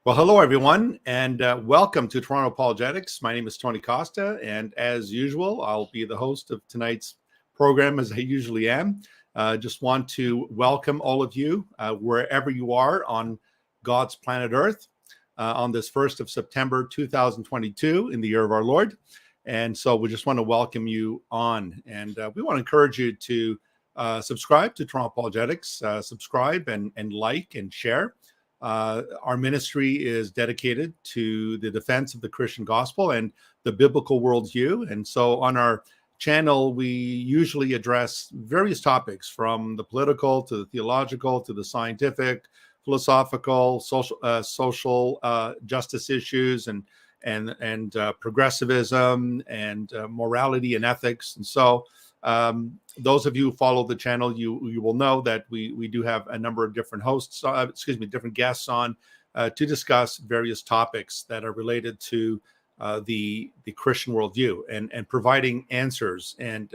Well, hello, everyone, and welcome to Toronto Apologetics. My name is Tony Costa, and as usual, I'll be the host of tonight's program, as I usually am. Just want to welcome all of you, wherever you are on God's planet Earth, on this 1st of September, 2022, in the year of our Lord. And so we just want to welcome you on, and we want to encourage you to subscribe to Toronto Apologetics, subscribe and like and share. Our ministry is dedicated to the defense of the Christian gospel and the biblical worldview. And so on our channel, we usually address various topics from the political to the theological to the scientific, philosophical, social justice issues and progressivism and morality and ethics. And so those of you who follow the channel, you will know that we do have a number of different hosts, different guests on to discuss various topics that are related to the Christian worldview and providing answers and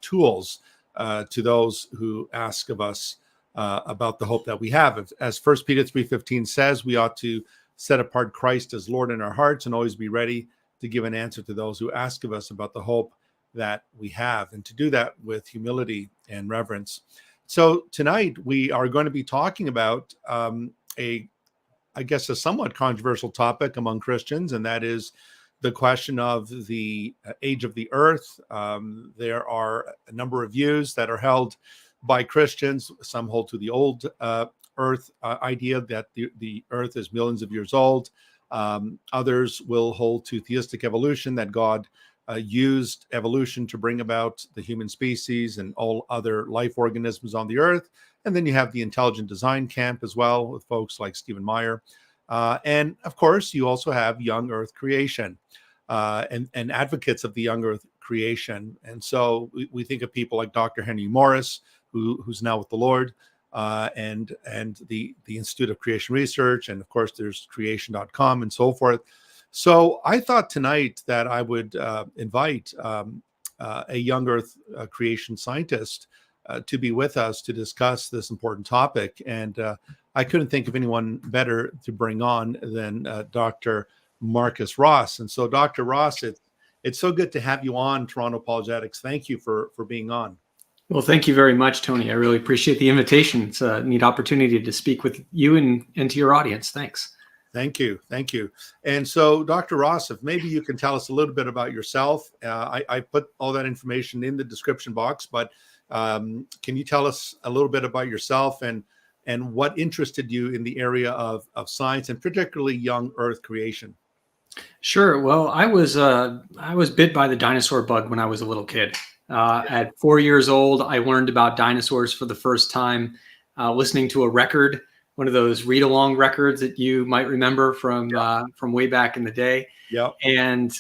tools to those who ask of us about the hope that we have. As 1 Peter 3:15 says, we ought to set apart Christ as Lord in our hearts and always be ready to give an answer to those who ask of us about the hope that we have, and to do that with humility and reverence. So tonight we are going to be talking about a somewhat controversial topic among Christians, and that is the question of the age of the earth. There are a number of views that are held by Christians. Some hold to the old earth idea that the earth is millions of years old. Others will hold to theistic evolution, that God used evolution to bring about the human species and all other life organisms on the earth. And then you have the intelligent design camp as well, with folks like Stephen Meyer. And of course, you also have young earth creation and advocates of the young earth creation. And so we think of people like Dr. Henry Morris, who's now with the Lord, and the Institute of Creation Research. And of course, there's creation.com and so forth. So I thought tonight that I would invite a young earth creation scientist to be with us to discuss this important topic. And I couldn't think of anyone better to bring on than Dr. Marcus Ross. And so, Dr. Ross, it's so good to have you on Toronto Apologetics. Thank you for being on. Well, thank you very much, Tony. I really appreciate the invitation. It's a neat opportunity to speak with you and to your audience. Thanks. Thank you. Thank you. And so, Dr. Ross, if maybe you can tell us a little bit about yourself. I put all that information in the description box, but can you tell us a little bit about yourself and what interested you in the area of science and particularly young earth creation? Sure. Well, I was bit by the dinosaur bug when I was a little kid. At 4 years old, I learned about dinosaurs for the first time, listening to a record, one of those read-along records that you might remember from way back in the day. Yeah. And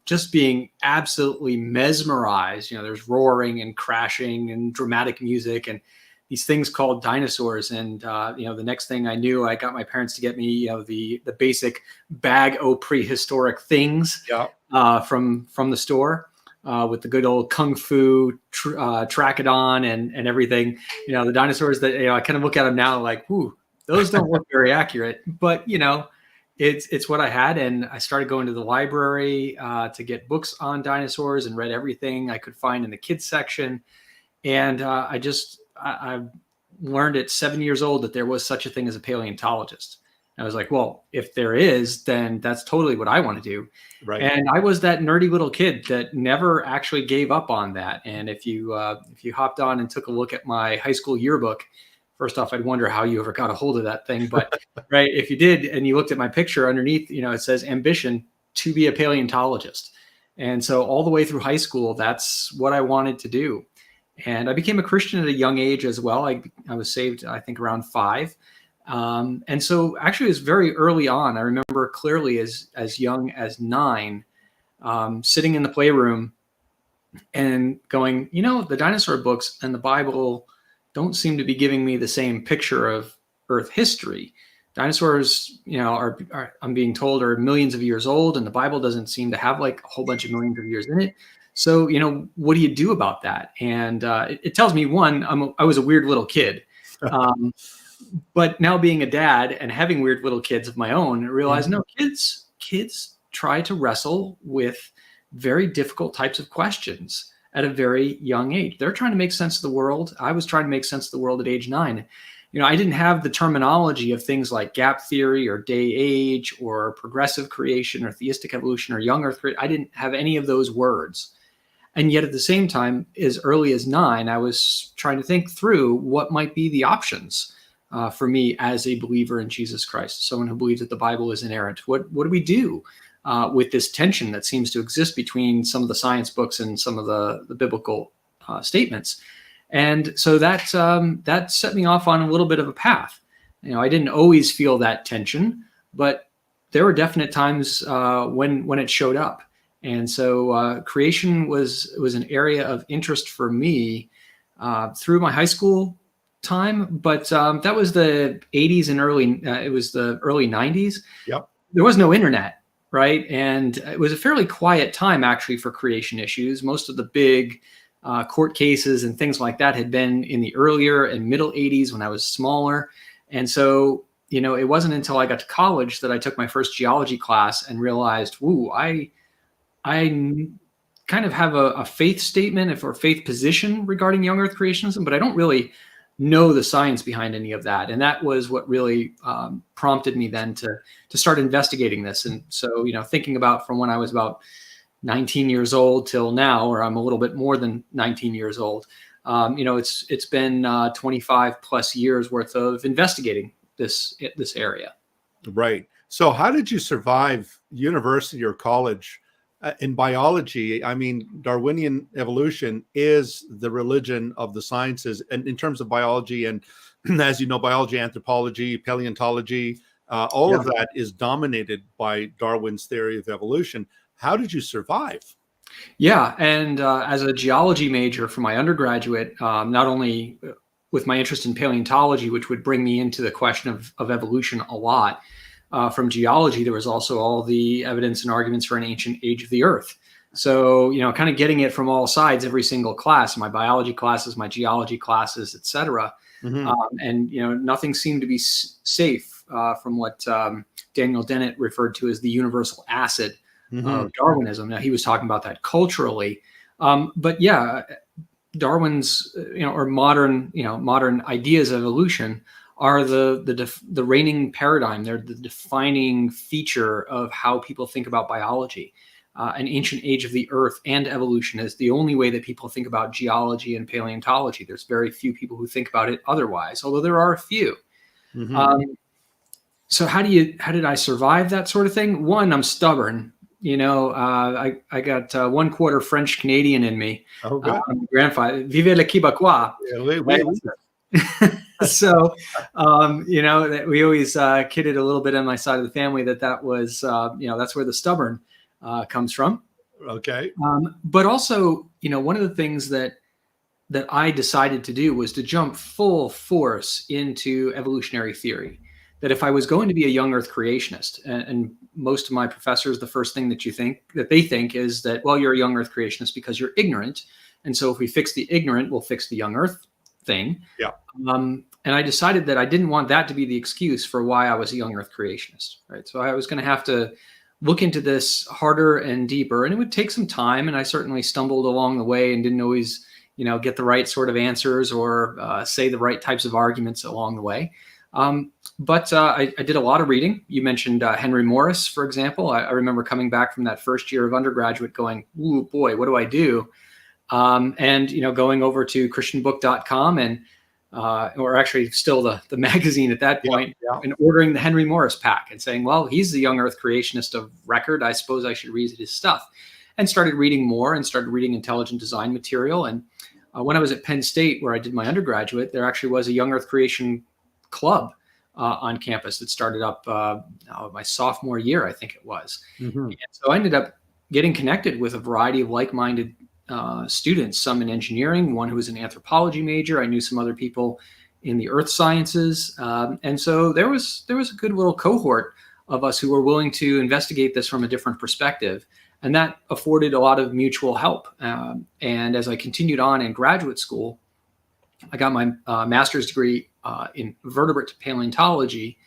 just being absolutely mesmerized. You know, there's roaring and crashing and dramatic music and these things called dinosaurs. And the next thing I knew, I got my parents to get me, the basic bag o' prehistoric things from the store. With the good old Kung Fu Trachodon and everything, the dinosaurs that, I kind of look at them now like, whoo, those don't look very accurate, but it's what I had. And I started going to the library to get books on dinosaurs and read everything I could find in the kids section. And I learned at 7 years old that there was such a thing as a paleontologist. I was like, well, if there is, then that's totally what I want to do. Right. And I was that nerdy little kid that never actually gave up on that. And if you hopped on and took a look at my high school yearbook, first off, I'd wonder how you ever got a hold of that thing. But right, if you did, and you looked at my picture underneath, it says ambition to be a paleontologist. And so all the way through high school, that's what I wanted to do. And I became a Christian at a young age as well. I was saved, I think, around 5. And so actually it was very early on. I remember clearly as young as 9, sitting in the playroom and going, the dinosaur books and the Bible don't seem to be giving me the same picture of Earth history. Dinosaurs, are I'm being told, are millions of years old, and the Bible doesn't seem to have like a whole bunch of millions of years in it. So, what do you do about that? And it tells me, one, I was a weird little kid. But now being a dad and having weird little kids of my own, I realized no, kids try to wrestle with very difficult types of questions at a very young age. They're trying to make sense of the world. I was trying to make sense of the world at age 9. I didn't have the terminology of things like gap theory or day age or progressive creation or theistic evolution or young earth. I didn't have any of those words. And yet at the same time, as early as 9, I was trying to think through what might be the options for me as a believer in Jesus Christ, someone who believes that the Bible is inerrant. What do we do with this tension that seems to exist between some of the science books and some of the biblical statements? And so that set me off on a little bit of a path. I didn't always feel that tension, but there were definite times when it showed up. And so creation was an area of interest for me through my high school time. But that was the 80s and it was the early 90s. Yep. There was no internet, right? And it was a fairly quiet time, actually, for creation issues. Most of the big court cases and things like that had been in the earlier and middle 80s when I was smaller. And so, it wasn't until I got to college that I took my first geology class and realized, I kind of have a faith statement or faith position regarding young earth creationism, but I don't really know the science behind any of that. And that was what really prompted me then to start investigating this. And so, thinking about from when I was about 19 years old till now, or I'm a little bit more than 19 years old, it's been 25 plus years worth of investigating this area. Right. So how did you survive university or college? In biology, I mean, Darwinian evolution is the religion of the sciences, and in terms of biology, and as you know, biology, anthropology, paleontology, all of that is dominated by Darwin's theory of evolution. How did you survive? Yeah, and as a geology major for my undergraduate, not only with my interest in paleontology, which would bring me into the question of evolution a lot, from geology, there was also all the evidence and arguments for an ancient age of the earth. So, kind of getting it from all sides, every single class, my biology classes, my geology classes, et cetera. Mm-hmm. And, nothing seemed to be safe from what Daniel Dennett referred to as the universal acid of Darwinism. Now, he was talking about that culturally. But yeah, Darwin's, or modern ideas of evolution are the reigning paradigm. They're the defining feature of how people think about biology. An ancient age of the earth and evolution is the only way that people think about geology and paleontology. There's very few people who think about it otherwise, although there are a few. So how did I survive that sort of thing? One, I'm stubborn. I got 1/4 French Canadian in me. Oh, good. Grandfather, vive le Québécois. So, we always kidded a little bit on my side of the family that was, that's where the stubborn comes from. Okay. But also, one of the things that I decided to do was to jump full force into evolutionary theory. That if I was going to be a young earth creationist, and most of my professors, the first thing that they think is that, well, you're a young earth creationist because you're ignorant. And so if we fix the ignorant, we'll fix the young earth thing. Yeah. And I decided that I didn't want that to be the excuse for why I was a young earth creationist, right? So I was going to have to look into this harder and deeper, and it would take some time. And I certainly stumbled along the way and didn't always, get the right sort of answers or say the right types of arguments along the way. But I did a lot of reading. You mentioned Henry Morris, for example. I remember coming back from that first year of undergraduate going, ooh, boy, what do I do? And, going over to christianbook.com and, or actually still the magazine at that point, and ordering the Henry Morris pack and saying, well, he's the young earth creationist of record. I suppose I should read his stuff, and started reading more and started reading intelligent design material. And when I was at Penn State, where I did my undergraduate, there actually was a young earth creation club on campus that started up my sophomore year, I think it was. And so I ended up getting connected with a variety of like-minded students, some in engineering, one who was an anthropology major. I knew some other people in the earth sciences. And so there was a good little cohort of us who were willing to investigate this from a different perspective. And that afforded a lot of mutual help. And as I continued on in graduate school, I got my master's degree in vertebrate paleontology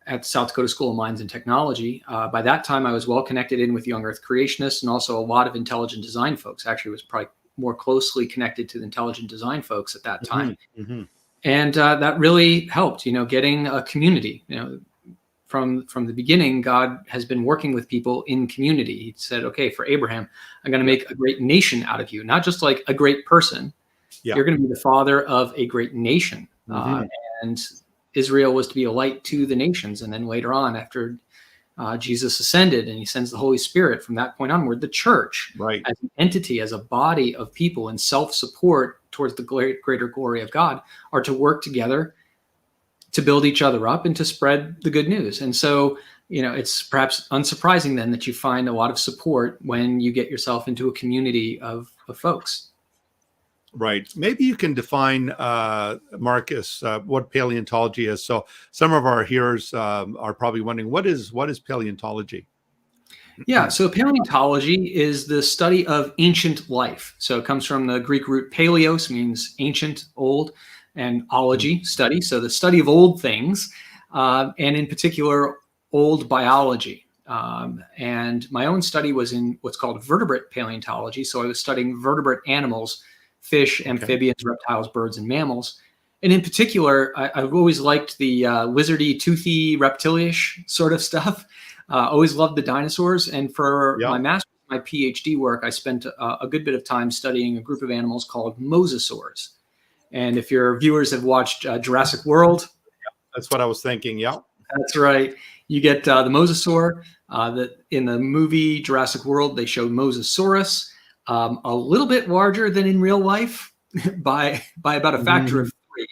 at the South Dakota School of Mines and Technology. By that time, I was well connected in with young Earth creationists and also a lot of intelligent design folks. Actually, was probably more closely connected to the intelligent design folks at that time. Mm-hmm. And that really helped, getting a community. From the beginning, God has been working with people in community. He said, okay, for Abraham, I'm going to make a great nation out of you, not just like a great person. Yeah. You're going to be the father of a great nation. And Israel was to be a light to the nations. And then later on, after Jesus ascended and he sends the Holy Spirit, from that point onward, the church, as an entity, as a body of people in self-support towards the greater glory of God, are to work together to build each other up and to spread the good news. And so, it's perhaps unsurprising then that you find a lot of support when you get yourself into a community of folks. Right. Maybe you can define, Marcus, what paleontology is. So some of our hearers are probably wondering, what is paleontology? Yeah. So paleontology is the study of ancient life. So it comes from the Greek root paleos, means ancient, old, and ology, study. So the study of old things, and in particular, old biology. And my own study was in what's called vertebrate paleontology. So I was studying vertebrate animals, fish, amphibians, reptiles, birds, and mammals. And in particular, I've always liked the lizardy, toothy, reptilian sort of stuff. Always loved the dinosaurs. And for my master's, my Ph.D. work, I spent a good bit of time studying a group of animals called mosasaurs. And if your viewers have watched Jurassic World, that's what I was thinking. Yeah, that's right. You get the mosasaur. That in the movie Jurassic World, they showed Mosasaurus. A little bit larger than in real life by about a factor of 3.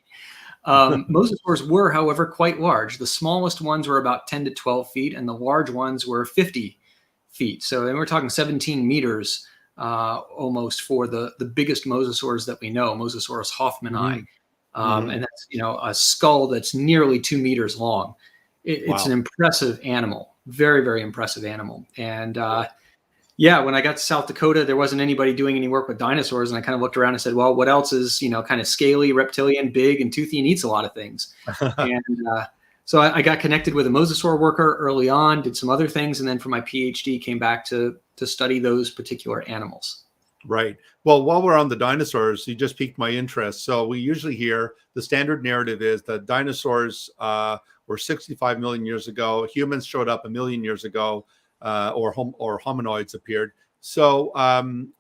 Mosasaurs were, however, quite large. The smallest ones were about 10 to 12 feet, and the large ones were 50 feet. So we're talking 17 meters almost for the biggest mosasaurs that we know, Mosasaurus hoffmanni. And that's, a skull that's nearly 2 meters long. It's an impressive animal, very, very impressive animal. And when I got to South Dakota, there wasn't anybody doing any work with dinosaurs. And I kind of looked around and said, well, what else is, kind of scaly, reptilian, big, and toothy, and eats a lot of things. And so I got connected with a mosasaur worker early on, did some other things. And then for my PhD, came back to study those particular animals. Right. Well, while we're on the dinosaurs, you just piqued my interest. So we usually hear the standard narrative is that dinosaurs were 65 million years ago. Humans showed up 1 million years ago. Or hominoids appeared. So,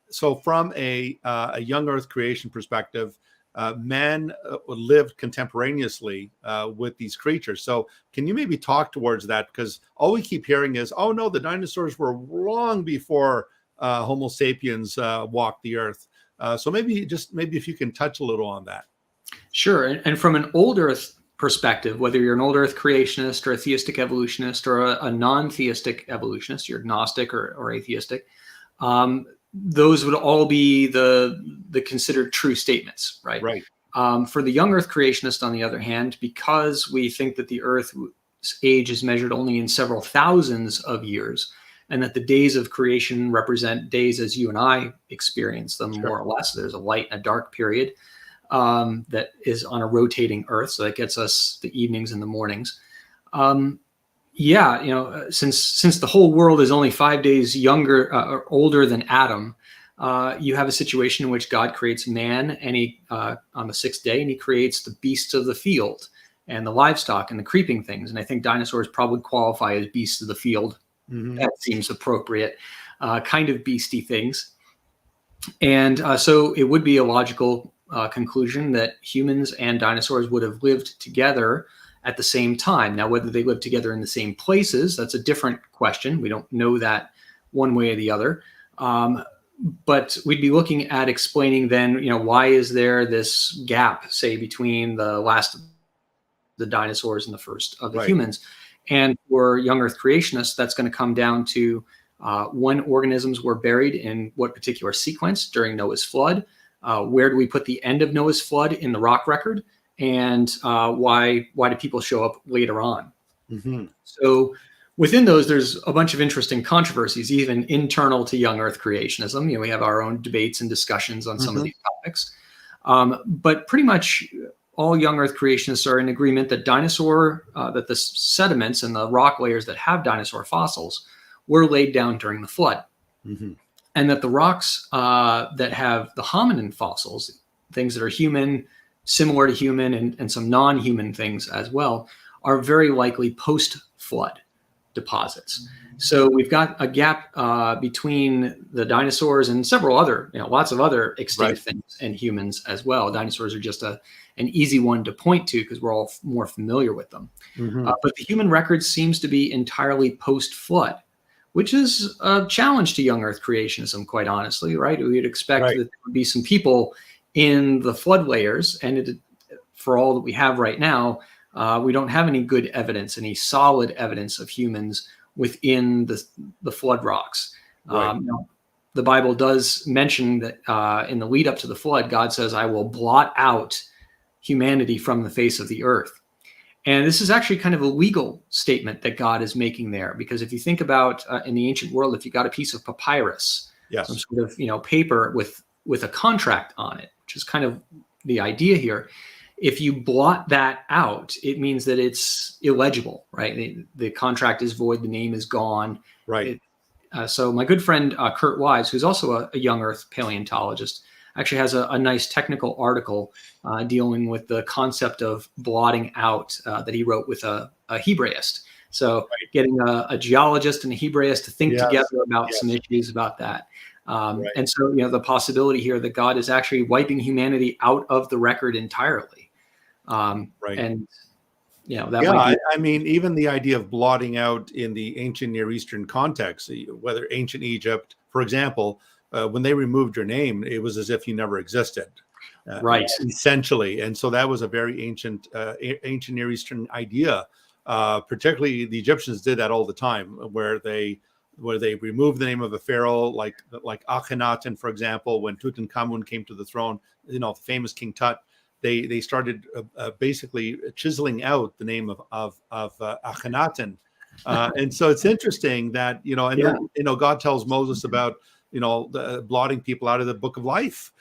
so from a young Earth creation perspective, man lived contemporaneously with these creatures. So, can you maybe talk towards that? Because all we keep hearing is, "Oh no, the dinosaurs were long before Homo sapiens walked the Earth." So maybe if you can touch a little on that. Sure, and from an old Earth perspective, whether you're an old Earth creationist or a theistic evolutionist or a non-theistic evolutionist, you're agnostic or atheistic, those would all be the considered true statements, right? Right. For the young Earth creationist, on the other hand, because we think that the Earth's age is measured only in several thousands of years, and that the days of creation represent days as you and I experience them, more or less. There's a light and a dark period. That is on a rotating Earth, so that gets us the evenings and the mornings. Since the whole world is only 5 days younger or older than Adam, you have a situation in which God creates man, and he on the 6th day, and he creates the beasts of the field and the livestock and the creeping things. And I think dinosaurs probably qualify as beasts of the field. That seems appropriate, kind of beastie things. And so it would be a logical conclusion that humans and dinosaurs would have lived together at the same time. Now, whether they lived together in the same places, that's a different question. We don't know that one way or the other. But we'd be looking at explaining then, why is there this gap, say, between the last of the dinosaurs and the first of the humans? And for young Earth creationists, that's going to come down to when organisms were buried in what particular sequence during Noah's flood. Where do we put the end of Noah's flood in the rock record? And why do people show up later on? So within those, there's a bunch of interesting controversies, even internal to young Earth creationism. We have our own debates and discussions on some of these topics. But pretty much all young Earth creationists are in agreement that that the sediments and the rock layers that have dinosaur fossils were laid down during the flood. Mm-hmm. And that the rocks that have the hominin fossils, things that are human, similar to human, and some non-human things as well, are very likely post-flood deposits. So we've got a gap between the dinosaurs and several other, lots of other extinct things and humans as well. Dinosaurs are just an easy one to point to because we're all more familiar with them. Mm-hmm. But the human record seems to be entirely post-flood, which is a challenge to young Earth creationism, quite honestly, right? We'd expect that there would be some people in the flood layers, and for all that we have right now, we don't have any good evidence, any solid evidence of humans within the flood rocks. The Bible does mention that in the lead up to the flood, God says, "I will blot out humanity from the face of the earth." And this is actually kind of a legal statement that God is making there, because if you think about in the ancient world, if you got a piece of papyrus, some sort of paper with a contract on it, which is kind of the idea here, if you blot that out, it means that it's illegible, right? The contract is void, the name is gone. Right. So my good friend Kurt Wise, who's also a young Earth paleontologist, actually has a nice technical article dealing with the concept of blotting out that he wrote with a Hebraist. So getting a geologist and a Hebraist to think together about some issues about that. And so, the possibility here that God is actually wiping humanity out of the record entirely. And, that might be. I mean, even the idea of blotting out in the ancient Near Eastern context, whether ancient Egypt, for example, when they removed your name, it was as if you never existed. Essentially. And so that was a very ancient Near Eastern idea. Particularly the Egyptians did that all the time, where they removed the name of a pharaoh, like Akhenaten, for example. When Tutankhamun came to the throne, famous King Tut, they started basically chiseling out the name of Akhenaten. And so it's interesting that, God tells Moses about, the blotting people out of the book of life.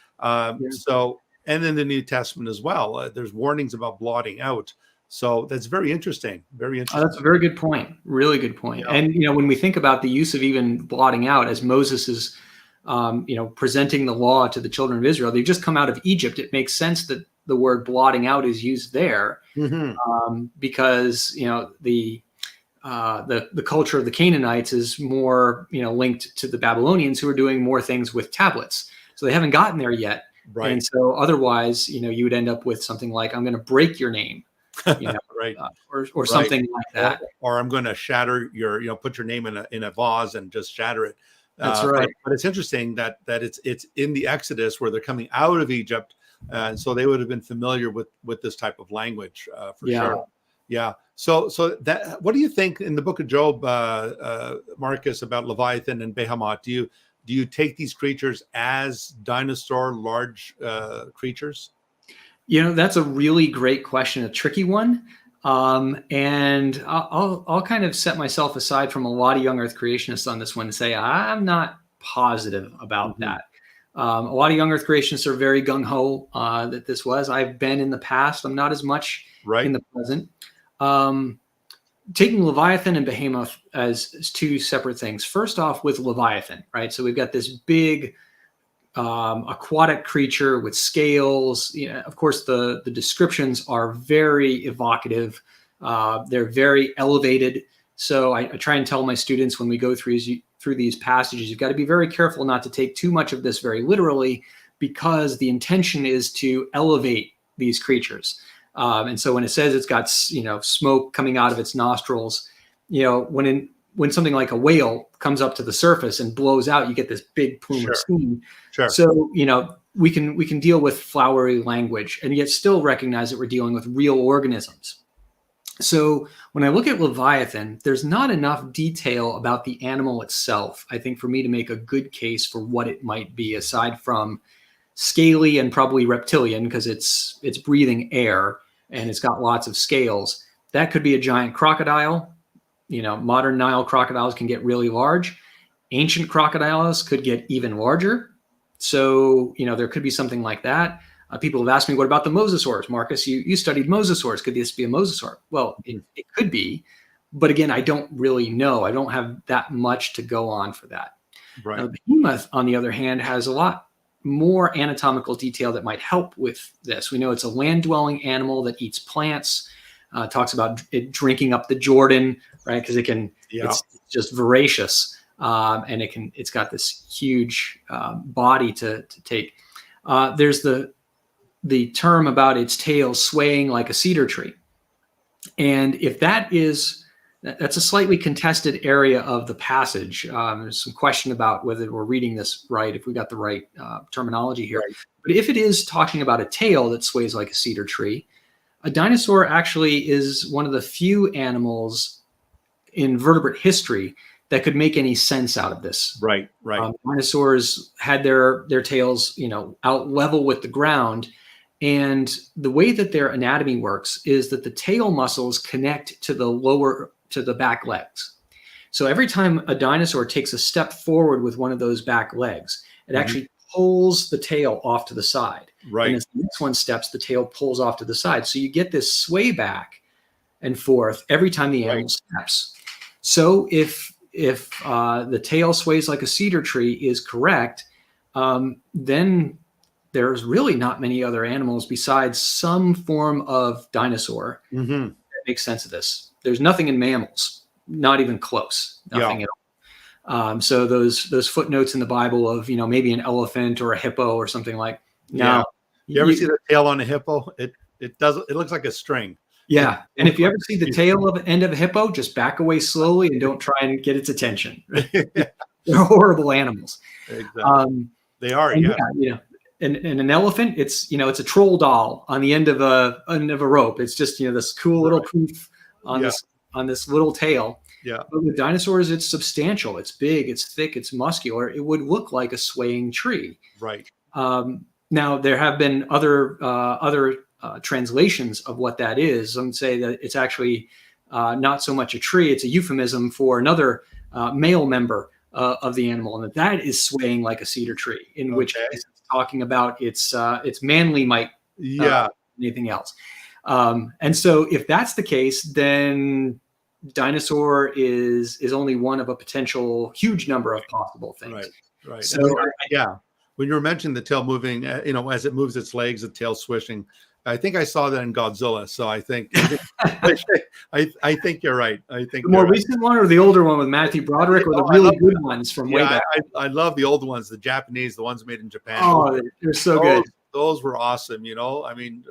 So, and in the New Testament as well, there's warnings about blotting out. So that's very interesting. Very interesting. That's a very good point. Really good point. And, when we think about the use of even blotting out, as Moses is, presenting the law to the children of Israel, they've just come out of Egypt. It makes sense that the word blotting out is used there, because, the culture of the Canaanites is more, linked to the Babylonians, who are doing more things with tablets. So they haven't gotten there yet. Right. And so otherwise, you would end up with something like, "I'm going to break your name," or something like that. Or I'm going to shatter put your name in a vase and just shatter it. That's right. But it's interesting that it's in the Exodus where they're coming out of Egypt. And so they would have been familiar with this type of language for sure. Yeah. So that, what do you think in the book of Job, Marcus, about Leviathan and Behemoth? Do you take these creatures as dinosaur large creatures? That's a really great question, a tricky one. And I'll kind of set myself aside from a lot of young Earth creationists on this one and say I'm not positive about that. A lot of young Earth creationists are very gung-ho that this was. I've been in the past. I'm not as much in the present. Taking Leviathan and Behemoth as two separate things. First off, with Leviathan, right? So we've got this big aquatic creature with scales. Of course, the descriptions are very evocative. They're very elevated. So I try and tell my students when we go through these passages, you've got to be very careful not to take too much of this very literally, because the intention is to elevate these creatures. And so when it says it's got, smoke coming out of its nostrils, when something like a whale comes up to the surface and blows out, you get this big plume of steam. So, we can deal with flowery language and yet still recognize that we're dealing with real organisms. So when I look at Leviathan, there's not enough detail about the animal itself, I think, for me to make a good case for what it might be, aside from scaly and probably reptilian, because it's breathing air and it's got lots of scales. That could be a giant crocodile. Modern Nile crocodiles can get really large. Ancient crocodiles could get even larger. So, there could be something like that. People have asked me, what about the mosasaurs? Marcus, you studied mosasaurs. Could this be a mosasaur? Well, it could be. But again, I don't really know. I don't have that much to go on for that. Right. Now, the behemoth, on the other hand, has a lot more anatomical detail that might help with this. We know it's a land-dwelling animal that eats plants. Talks about it drinking up the Jordan, right? Because it's just voracious, and it's got this huge body to take. There's the term about its tail swaying like a cedar tree, and if that's a slightly contested area of the passage. There's some question about whether we're reading this right, if we got the right terminology here. Right. But if it is talking about a tail that sways like a cedar tree, a dinosaur actually is one of the few animals in vertebrate history that could make any sense out of this. Right. Dinosaurs had their tails, out level with the ground. And the way that their anatomy works is that the tail muscles connect to the back legs. So every time a dinosaur takes a step forward with one of those back legs, it actually pulls the tail off to the side. Right. And as the next one steps, the tail pulls off to the side. So you get this sway back and forth every time the animal steps. So if the tail sways like a cedar tree is correct, then there's really not many other animals besides some form of dinosaur that makes sense of this. There's nothing in mammals, not even close, nothing at all. So those footnotes in the Bible of, maybe an elephant or a hippo or something like. No. Yeah. You ever see the tail on a hippo? It looks like a string. Yeah. And if you ever see the end of a hippo, just back away slowly and don't try and get its attention. They're horrible animals. Exactly. They are, yeah. And an elephant, it's a troll doll on the end of a rope. It's just, this cool little poof on this little tail. Yeah. But with dinosaurs, it's substantial. It's big, it's thick, it's muscular. It would look like a swaying tree. Right. Now there have been other translations of what that is. Some say that it's actually not so much a tree; it's a euphemism for another male member of the animal, and that is swaying like a cedar tree. In which case, it's talking about its manly might. Anything else. And so, if that's the case, then dinosaur is only one of a potential huge number of possible things. Right. So when you were mentioning the tail moving, as it moves its legs, the tail swishing. I think I saw that in Godzilla. So I think I think you're right. I think the more recent one or the older one with Matthew Broderick, or the really good ones from way back. I love the old ones, the Japanese, the ones made in Japan. Oh, they're so good. Those were awesome. I mean,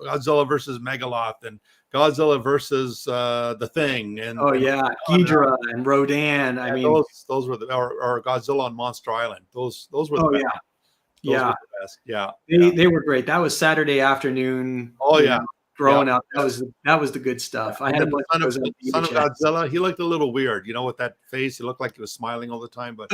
Godzilla versus Megaloth and Godzilla versus the Thing, and Ghidorah and Rodan. I mean, those were or Godzilla on Monster Island. Those were the best. Those were the best. They were great. That was Saturday afternoon. Growing up, that was the good stuff. I had the son of Godzilla. He looked a little weird, with that face. He looked like he was smiling all the time. But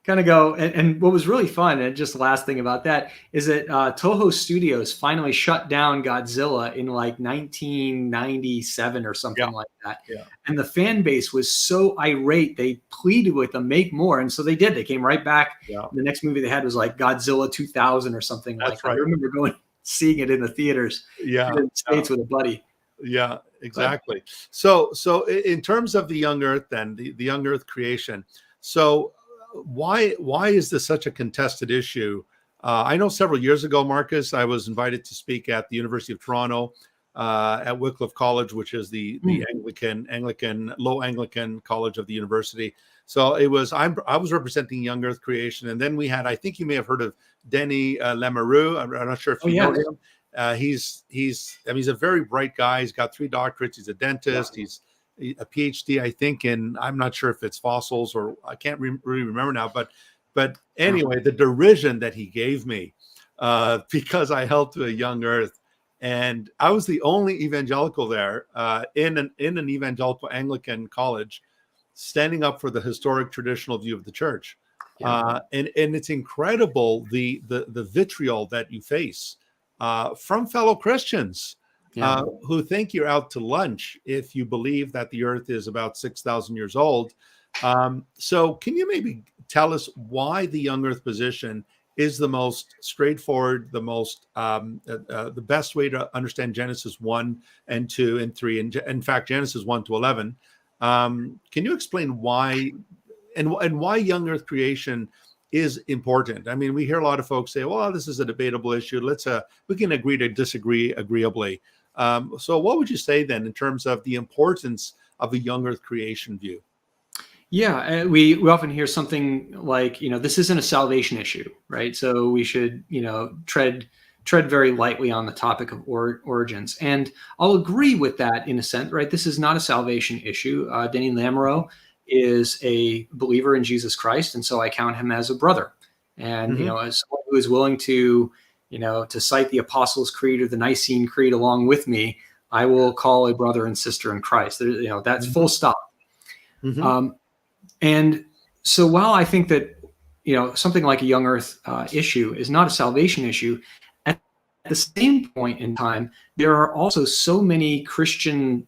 kind of go. And what was really fun, and just the last thing about that, is that Toho Studios finally shut down Godzilla in like 1997 or something like that. Yeah. And the fan base was so irate, they pleaded with them, make more. And so they did. They came right back. Yeah. The next movie they had was like Godzilla 2000 or something like that. I remember seeing it in the theaters in the States with a buddy. Yeah, exactly. So in terms of the young Earth, then the young Earth creation. So why is this such a contested issue? I know several years ago, Marcus, I was invited to speak at the University of Toronto at Wycliffe College, which is the Anglican low Anglican college of the university. So I was representing young Earth creation, and then we had, I think you may have heard of Denis Lemeru. I'm not sure if you know him. He's a very bright guy. He's got 3 doctorates. He's a dentist. He's a Ph.D. I think I'm not sure if it's fossils or I can't really remember now, but anyway, the derision that he gave me because I held to a young Earth, and I was the only evangelical there in an evangelical Anglican college, standing up for the historic traditional view of the church. And it's incredible the vitriol that you face from fellow Christians. Who think you're out to lunch if you believe that the Earth is about 6,000 years old. So can you maybe tell us why the young Earth position is the most straightforward, the most the best way to understand Genesis 1 and 2 and 3, and in fact Genesis 1 to 11? Can you explain why and why young Earth creation is important? I mean, we hear a lot of folks say, "Well, this is a debatable issue. Let's we can agree to disagree agreeably." So, what would you say then in terms of the importance of a young Earth creation view? Yeah, we often hear something like, this isn't a salvation issue, right? So we should, tread very lightly on the topic of origins. And I'll agree with that in a sense, right? This is not a salvation issue. Denny Lamoureux is a believer in Jesus Christ, and so I count him as a brother. And as someone who is willing to, to cite the Apostles' Creed or the Nicene Creed along with me, I will call a brother and sister in Christ. That's full stop. And so while I think that, something like a young Earth issue is not a salvation issue, at the same point in time, there are also so many Christian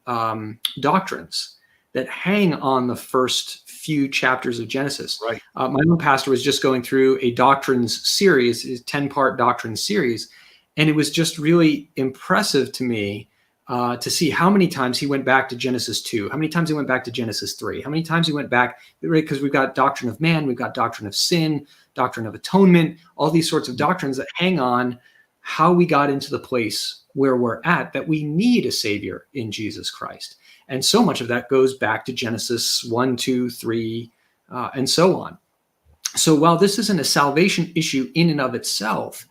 doctrines that hang on the first few chapters of Genesis. Right. My own pastor was just going through a doctrines series, a 10-part doctrine series, and it was just really impressive to me to see how many times he went back to Genesis 2, how many times he went back to Genesis 3, how many times he went back, right? Because we've got doctrine of man, we've got doctrine of sin, doctrine of atonement, all these sorts of doctrines that hang on how we got into the place where we're at, that we need a savior in Jesus Christ. And so much of that goes back to Genesis 1, 2, 3, and so on. So while this isn't a salvation issue in and of itself,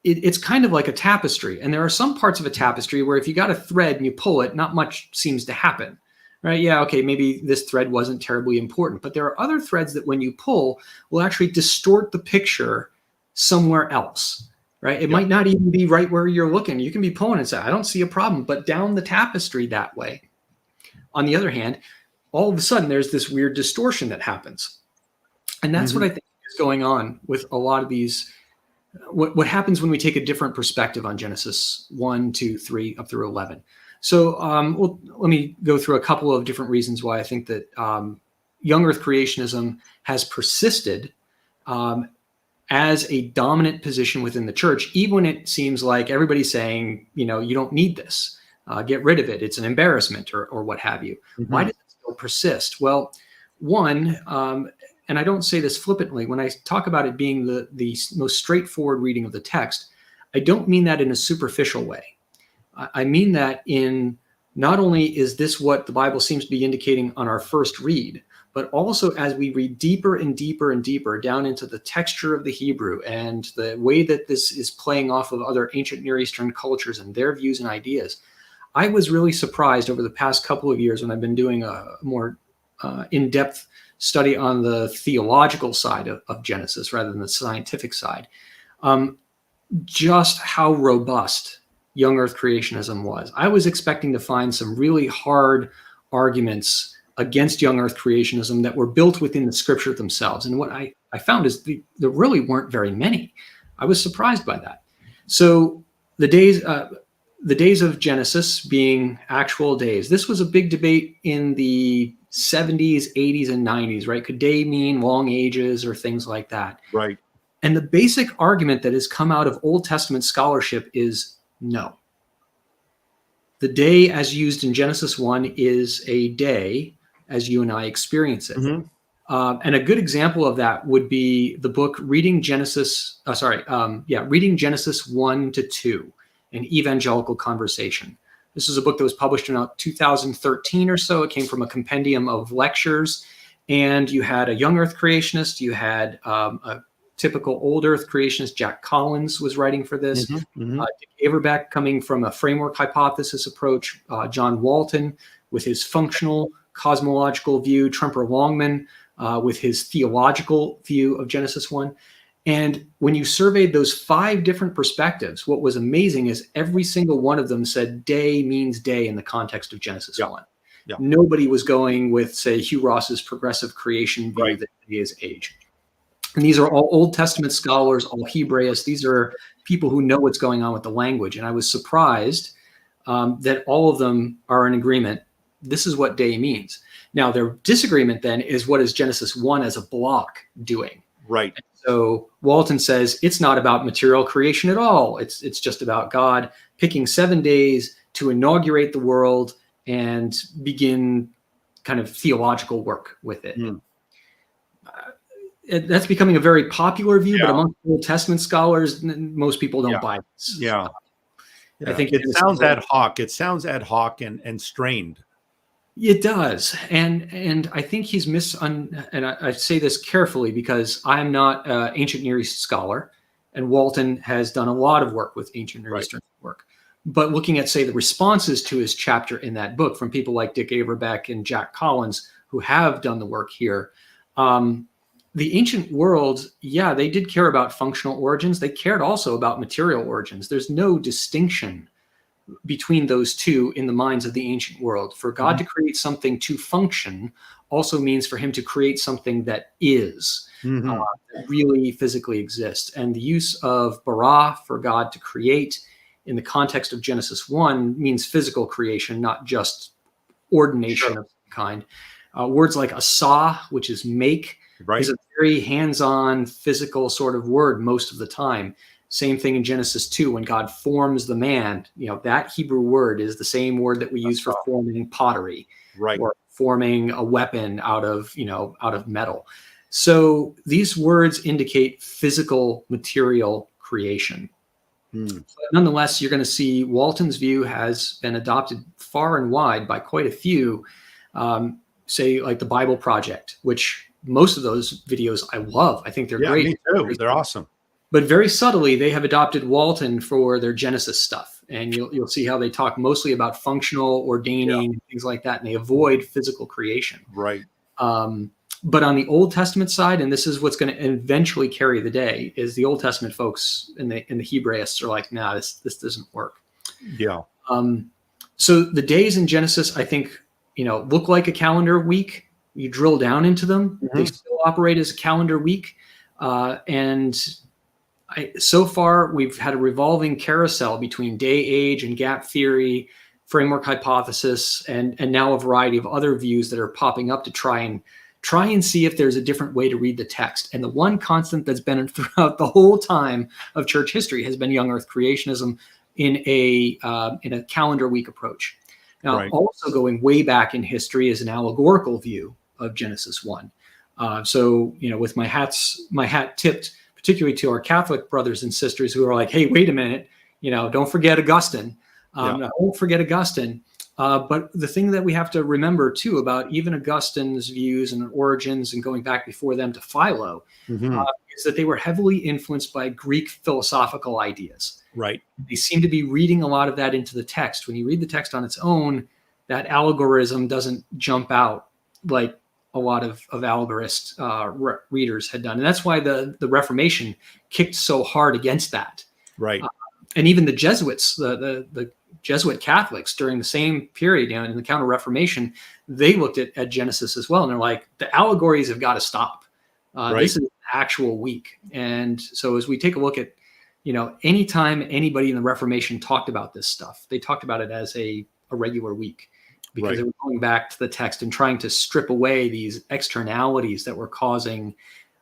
it's kind of like a tapestry. And there are some parts of a tapestry where if you got a thread and you pull it, not much seems to happen, right? Yeah, okay, maybe this thread wasn't terribly important. But there are other threads that when you pull will actually distort the picture somewhere else, right? It might not even be right where you're looking. You can be pulling and say, I don't see a problem, but down the tapestry that way. On the other hand, all of a sudden there's this weird distortion that happens. And that's what I think is going on with a lot of these. What happens when we take a different perspective on Genesis 1, 2, 3, up through 11. So let me go through a couple of different reasons why I think that young Earth creationism has persisted as a dominant position within the church, even when it seems like everybody's saying, you don't need this, get rid of it, it's an embarrassment or what have you. Why does it still persist? Well, one, and I don't say this flippantly, when I talk about it being the most straightforward reading of the text, I don't mean that in a superficial way. I mean that in not only is this what the Bible seems to be indicating on our first read, but also as we read deeper and deeper and deeper down into the texture of the Hebrew and the way that this is playing off of other ancient Near Eastern cultures and their views and ideas. I was really surprised over the past couple of years when I've been doing a more in-depth study on the theological side of Genesis rather than the scientific side, just how robust young Earth creationism was. I was expecting to find some really hard arguments against young Earth creationism that were built within the scripture themselves. And what I found is there really weren't very many. I was surprised by that. So the days of Genesis being actual days, this was a big debate in the 70s, 80s, and 90s, right? Could day mean long ages or things like that? Right. And the basic argument that has come out of Old Testament scholarship is no. The day as used in Genesis 1 is a day as you and I experience it. And a good example of that would be the book Reading Genesis 1 to 2, an evangelical conversation. This is a book that was published in 2013 or so. It came from a compendium of lectures, and you had a young Earth creationist, you had a typical old Earth creationist, Jack Collins was writing for this, Dick Averbeck coming from a framework hypothesis approach, John Walton with his functional cosmological view, Tremper Longman with his theological view of Genesis 1. And when you surveyed those 5 different perspectives, what was amazing is every single one of them said day means day in the context of Genesis 1. Yeah. Nobody was going with, say, Hugh Ross's progressive creation view that day is age. And these are all Old Testament scholars, all Hebraists. These are people who know what's going on with the language. And I was surprised that all of them are in agreement. This is what day means. Now, their disagreement then is, what is Genesis 1 as a block doing? Right. And so Walton says it's not about material creation at all. It's just about God picking 7 days to inaugurate the world and begin kind of theological work with it. That's becoming a very popular view, but among Old Testament scholars, most people don't buy this. Yeah. I think it sounds ad hoc. It sounds ad hoc and strained. It does, and I think he's and I say this carefully because I'm not an ancient Near East scholar, and Walton has done a lot of work with ancient Near Eastern work. But looking at, say, the responses to his chapter in that book from people like Dick Averbeck and Jack Collins, who have done the work here, the ancient world, they did care about functional origins. They cared also about material origins. There's no distinction between those two in the minds of the ancient world. For God to create something to function also means for him to create something that is, that really physically exists. And the use of bara, for God to create, in the context of Genesis 1 means physical creation, not just ordination of some kind. Words like asa, which is make, is a very hands-on physical sort of word most of the time. Same thing in Genesis 2 when God forms the man. That Hebrew word is the same word that we use for forming pottery, or forming a weapon out of metal. So these words indicate physical material creation. But nonetheless, you're going to see Walton's view has been adopted far and wide by quite a few, say like the Bible Project, which most of those videos I love. I think they're great. Me too. They're awesome. But very subtly, they have adopted Walton for their Genesis stuff. And you'll see how they talk mostly about functional ordaining and things like that, and they avoid physical creation. Right. But on the Old Testament side, and this is what's going to eventually carry the day, is the Old Testament folks and the Hebraists are like, nah, this doesn't work. Yeah. So the days in Genesis, I think, look like a calendar week. You drill down into them, they still operate as a calendar week. So far, we've had a revolving carousel between day, age, and gap theory, framework hypothesis, and now a variety of other views that are popping up to try and see if there's a different way to read the text. And the one constant that's been throughout the whole time of church history has been young Earth creationism in a calendar week approach. Now, also going way back in history is an allegorical view of Genesis 1. So, with my hat tipped particularly to our Catholic brothers and sisters who are like, hey, wait a minute, don't forget Augustine. Don't forget Augustine. But the thing that we have to remember, too, about even Augustine's views and origins and going back before them to Philo, is that they were heavily influenced by Greek philosophical ideas. Right. They seem to be reading a lot of that into the text. When you read the text on its own, that allegorism doesn't jump out like a lot of allegorist readers had done. And that's why the Reformation kicked so hard against that. Right. And even the Jesuits, the Jesuit Catholics during the same period, in the Counter-Reformation, they looked at Genesis as well. And they're like, the allegories have got to stop. This is actual week. And so as we take a look at, anytime anybody in the Reformation talked about this stuff, they talked about it as a regular week. Because they were going back to the text and trying to strip away these externalities that were causing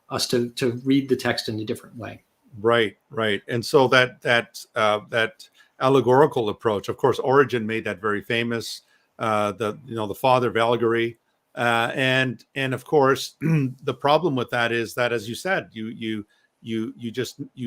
us to read the text in a different way. Right. And so that allegorical approach, of course, Origen made that very famous. The father of allegory, and of course, the problem with that is that, as you said, you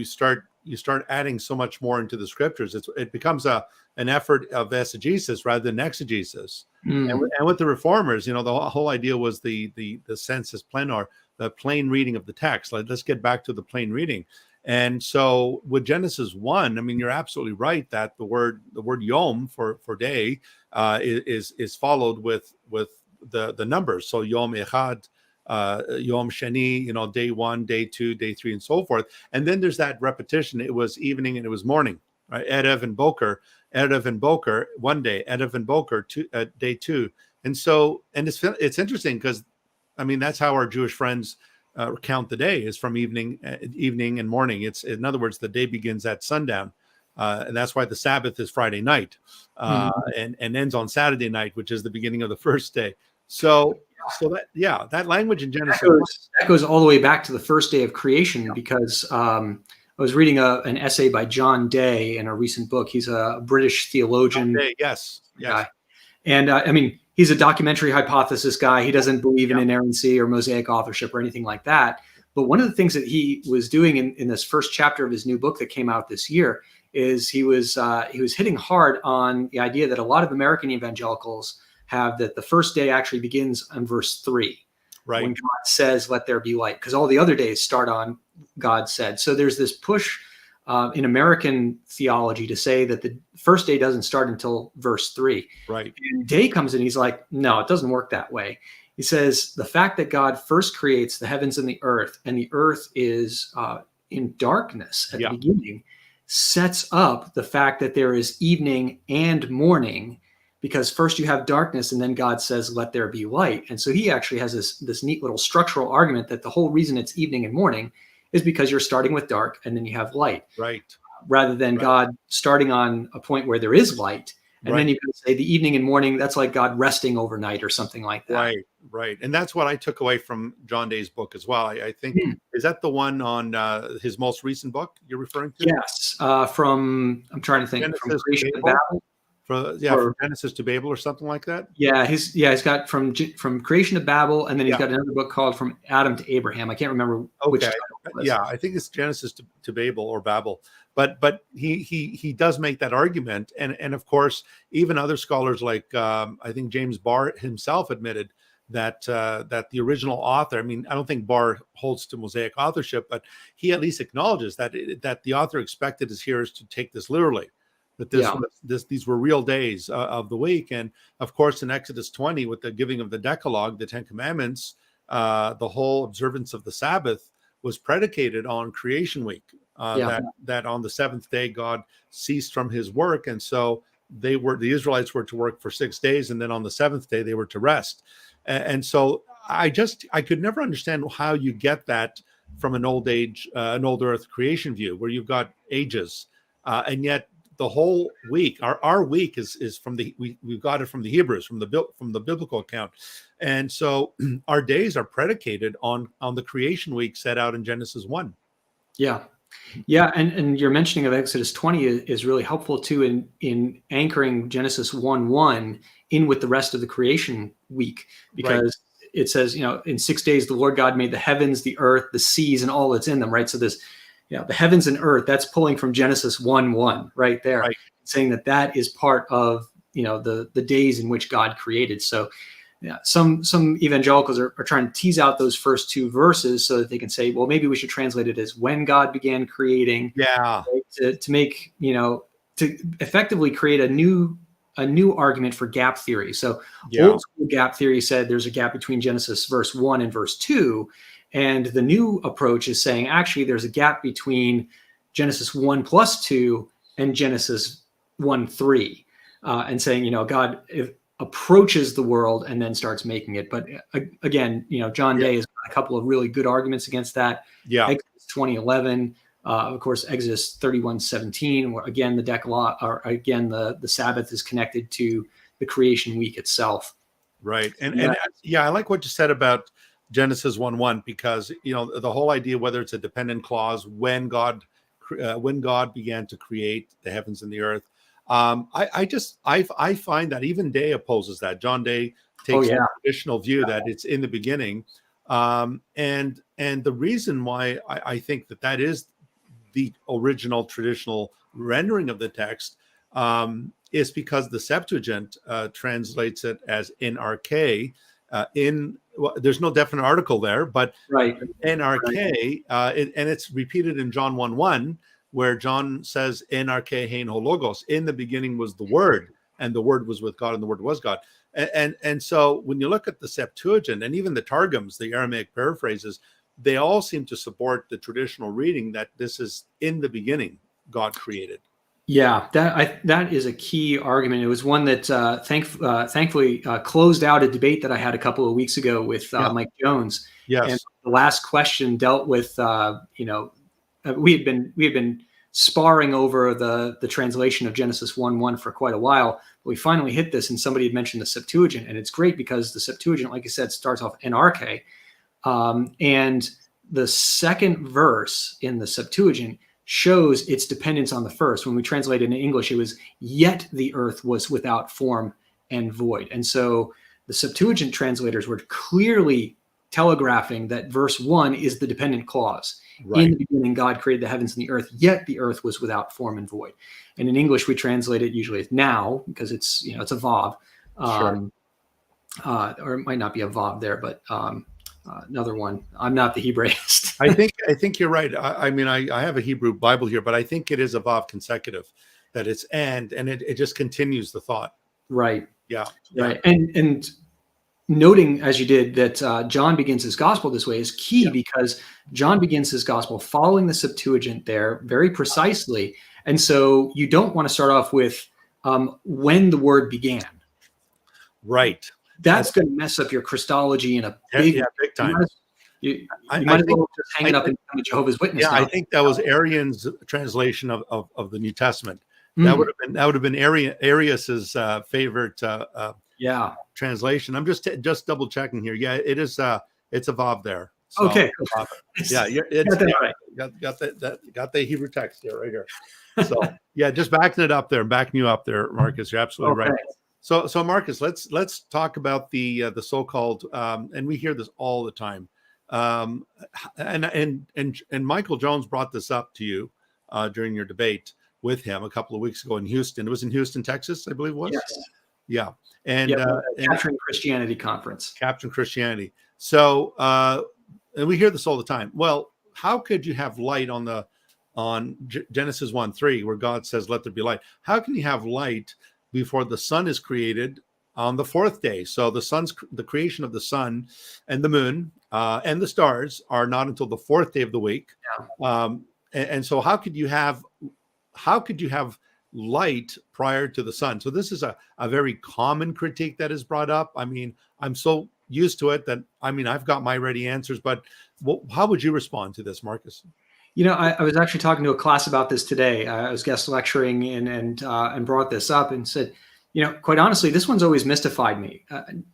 start adding so much more into the scriptures. It becomes an effort of exegesis rather than exegesis. And with the reformers, the whole idea was the sensus plenior, the plain reading of the text. Let's get back to the plain reading. And so with Genesis 1, you're absolutely right that the word yom for day is followed with the numbers. So yom echad, yom sheni, day 1, day 2, day 3, and so forth. And then there's that repetition. It was evening and it was morning, right? Erev and Boker, one day, Erev and Boker, day 2. And so, it's interesting because, that's how our Jewish friends count the day, is from evening and morning. It's, in other words, the day begins at sundown. And that's why the Sabbath is Friday night and ends on Saturday night, which is the beginning of the first day. So that language in Genesis that goes all the way back to the first day of creation, because I was reading an essay by John Day in a recent book. He's a British theologian. Day, yes. Guy. And I mean, he's a documentary hypothesis guy. He doesn't believe in inerrancy or mosaic authorship or anything like that. But one of the things that he was doing in this first chapter of his new book that came out this year is he was hitting hard on the idea that a lot of American evangelicals have, that the first day actually begins on verse 3, right, when God says, "Let there be light," because all the other days start on God said. So there's this push in American theology to say that the first day doesn't start until verse 3. Right. And Day comes in, he's like, no, it doesn't work that way. He says the fact that God first creates the heavens and the earth is in darkness at the beginning, sets up the fact that there is evening and morning, because first you have darkness and then God says, "Let there be light." And so he actually has this neat little structural argument that the whole reason it's evening and morning is because you're starting with dark and then you have light. Right. Rather than God starting on a point where there is light. And then you can say the evening and morning, that's like God resting overnight or something like that. Right. And that's what I took away from John Day's book as well. I think, is that the one on his most recent book you're referring to? Yes. I'm trying to think, from Creation to Babel. From Genesis to Babel or something like that. Yeah, he's got from Creation to Babel, and then he's got another book called From Adam to Abraham. I can't remember which title it was. Yeah, I think it's Genesis to Babel or Babel. But he does make that argument, and of course, even other scholars like I think James Barr himself admitted that the original author. I mean, I don't think Barr holds to Mosaic authorship, but he at least acknowledges that the author expected his hearers to take this literally. That these were real days of the week. And of course, in Exodus 20, with the giving of the Decalogue, the Ten Commandments, the whole observance of the Sabbath was predicated on creation week, that on the seventh day, God ceased from his work. And so the Israelites were to work for 6 days. And then on the seventh day, they were to rest. And so I could never understand how you get that from an old earth creation view, where you've got ages, and yet the whole week, our week is from we've got it from the Hebrews, from the biblical account, and so our days are predicated on the creation week set out in Genesis 1. Yeah, and your mentioning of Exodus 20 is really helpful too in anchoring Genesis 1:1 in with the rest of the creation week, because it says, in 6 days the Lord God made the heavens, the earth, the seas, and all that's in them. Right, so this. The heavens and earth, that's pulling from Genesis 1:1 right there, saying that is part of, the days in which God created. So some evangelicals are trying to tease out those first two verses so that they can say, well, maybe we should translate it as when God began creating, to make, to effectively create a new argument for gap theory. So old school gap theory said there's a gap between Genesis verse 1 and verse 2. And the new approach is saying, actually, there's a gap between Genesis 1+2 and Genesis 1:3, and saying, God approaches the world and then starts making it. But again, John Day has got a couple of really good arguments against that. Exodus 20:11, of course, Exodus 31:17, where again the Decalogue, or again the Sabbath is connected to the creation week itself. Right, and I like what you said about Genesis 1:1, because the whole idea, whether it's a dependent clause, when God began to create the heavens and the earth, I find that even Day opposes that. John Day takes a traditional view that it's in the beginning, and the reason why I think that is the original traditional rendering of the text is because the Septuagint translates it as NRK. There's no definite article there, but NRK, and it's repeated in John 1:1, where John says, NRK hein ho logos, in the beginning was the Word, and the Word was with God, and the Word was God. And so when you look at the Septuagint and even the Targums, the Aramaic paraphrases, they all seem to support the traditional reading that this is in the beginning God created. Yeah, that is a key argument. It was one that thankfully closed out a debate that I had a couple of weeks ago with Mike Jones. Yes. And the last question dealt with we had been sparring over the translation of Genesis 1:1 for quite a while. we finally hit this, and somebody had mentioned the Septuagint, and it's great because the Septuagint, like I said, starts off NRK, and the second verse in the Septuagint shows its dependence on the first. When we translate it into English, it was, yet the earth was without form and void. And so the Septuagint translators were clearly telegraphing that verse 1 is the dependent clause. Right. In the beginning, God created the heavens and the earth, yet the earth was without form and void. And in English, we translate it usually as now, because it's, it's a vav. Sure. Or it might not be a vav there, but another one. I'm not the Hebraist. I think you're right. I mean, I have a Hebrew Bible here, but I think it is a vav consecutive, that it's and it just continues the thought. Right. Yeah. Right. And noting, as you did, that John begins his gospel this way is key, because John begins his gospel following the Septuagint there very precisely. And so you don't want to start off with when the word began. Right. That's going to mess up your Christology in a big time. You might as well just hang it up and become a Jehovah's Witness. Yeah, now. I think that was Arian's translation of the New Testament. That would have been Arius's favorite translation. I'm just double checking here. Yeah, it is. It's a vav there. So, okay. Yeah, got the Hebrew text here, right here. So yeah, just backing it up there, backing you up there, Marcus. You're absolutely right. So Marcus, let's talk about the so-called and we hear this all the time. And Michael Jones brought this up to you during your debate with him a couple of weeks ago in Houston. It was in Houston, Texas, I believe it was. Yes. Yeah. And Capturing Christianity conference. Capturing Christianity. So and we hear this all the time. Well, how could you have light on Genesis 1:3, where God says, "Let there be light"? How can you have light before the sun is created on the fourth day? So the creation of the sun and the moon and the stars are not until the fourth day of the week. Yeah. And so how could you have light prior to the sun? So this is a very common critique that is brought up. I mean, I'm so used to it that, I mean, I've got my ready answers, but how would you respond to this, Marcus? I was actually talking to a class about this today. I was guest lecturing and brought this up and said, quite honestly, this one's always mystified me.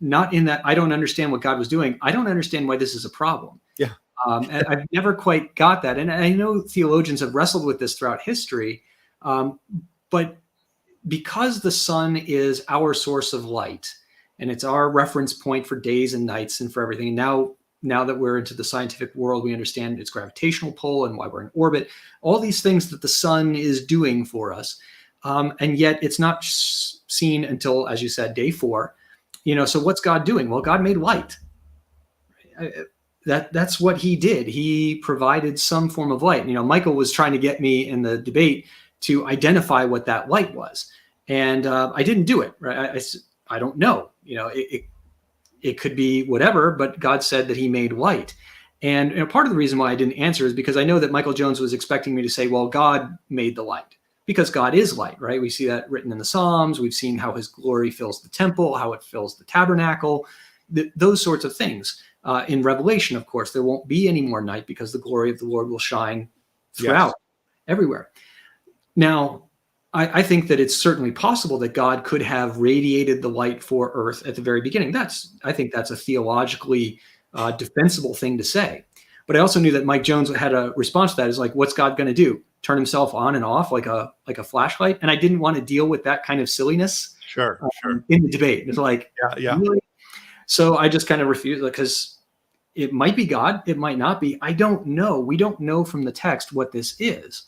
Not in that I don't understand what God was doing. I don't understand why this is a problem. Yeah. And I've never quite got that. And I know theologians have wrestled with this throughout history. But because the sun is our source of light, and it's our reference point for days and nights and for everything. And now that we're into the scientific world, we understand its gravitational pull and why we're in orbit, all these things that the sun is doing for us. And yet it's not seen until, as you said, day 4. So what's God doing? Well, God made light. That's what he did. He provided some form of light. Michael was trying to get me in the debate to identify what that light was. And I didn't do it. Right? I don't know. It could be whatever, but God said that he made light. And part of the reason why I didn't answer is because I know that Michael Jones was expecting me to say, well, God made the light, because God is light, right? We see that written in the Psalms. We've seen how his glory fills the temple, how it fills the tabernacle, those sorts of things. In Revelation, of course, there won't be any more night because the glory of the Lord will shine throughout, everywhere. Now, I think that it's certainly possible that God could have radiated the light for Earth at the very beginning. I think that's a theologically defensible thing to say. But I also knew that Mike Jones had a response to that. Is like, what's God going to do? Turn himself on and off like a flashlight? And I didn't want to deal with that kind of silliness. Sure. In the debate. It's like, really? So I just kind of refused, because it might be God, it might not be. I don't know. We don't know from the text what this is.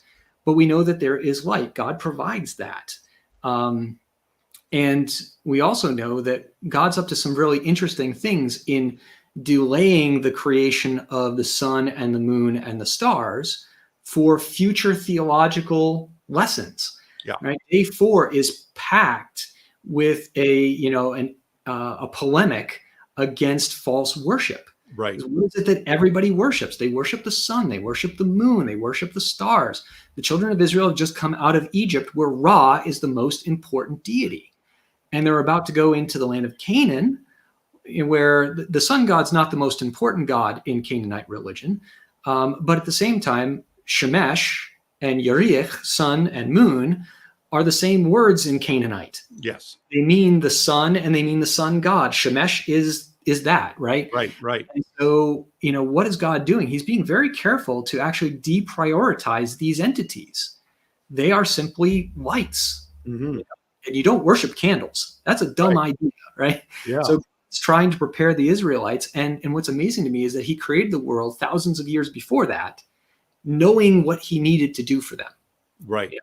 But we know that there is light. God provides that. And we also know that God's up to some really interesting things in delaying the creation of the sun and the moon and the stars for future theological lessons. Yeah. Right? Day 4 is packed with a polemic against false worship. Right. What is it that everybody worships? They worship the sun, they worship the moon, they worship the stars. The children of Israel have just come out of Egypt, where Ra is the most important deity. And they're about to go into the land of Canaan, where the sun god's not the most important god in Canaanite religion. But at the same time, Shemesh and Yeriach, sun and moon, are the same words in Canaanite. Yes. They mean the sun and they mean the sun god. Shemesh is that, right? Right. And so, what is God doing? He's being very careful to actually deprioritize these entities. They are simply lights. Mm-hmm. And you don't worship candles. That's a dumb idea, right? Yeah. So he's trying to prepare the Israelites. And what's amazing to me is that he created the world thousands of years before that, knowing what he needed to do for them. Right.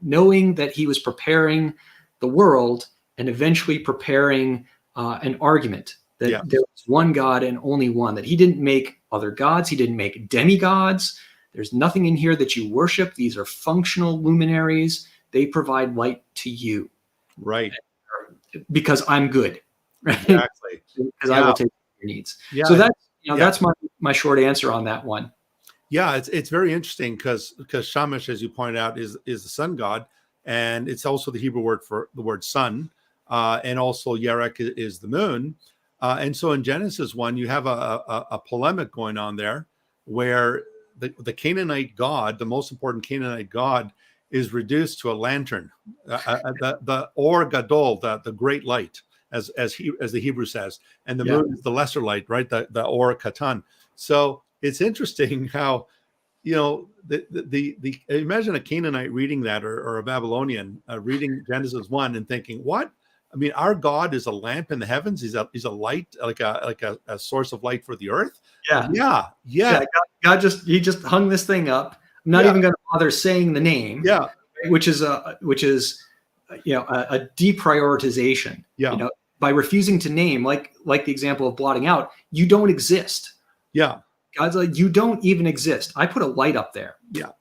Knowing that he was preparing the world and eventually preparing an argument that there was one God and only one, that he didn't make other gods. He didn't make demigods. There's nothing in here that you worship. These are functional luminaries. They provide light to you. Right. Because I'm good. Right? Exactly. Because I will take your needs. Yeah. So that's my short answer on that one. Yeah, it's very interesting because Shamash, as you pointed out, is the sun god, and it's also the Hebrew word for the word sun, and also Yerek is the moon, and so in Genesis 1, you have a polemic going on there, where the Canaanite god, the most important Canaanite god, is reduced to a lantern, the Or Gadol, the great light, as the Hebrew says, and the moon is the lesser light, right? The Or Katan. So it's interesting how, the imagine a Canaanite reading that, or a Babylonian reading Genesis 1 and thinking, what? I mean, our God is a lamp in the heavens. He's a light, like a source of light for the earth. Yeah. God just hung this thing up. I'm not even going to bother saying the name. Yeah. Which is a deprioritization. Yeah. By refusing to name, like the example of blotting out, you don't exist. Yeah. God's like, you don't even exist. I put a light up there. Yeah.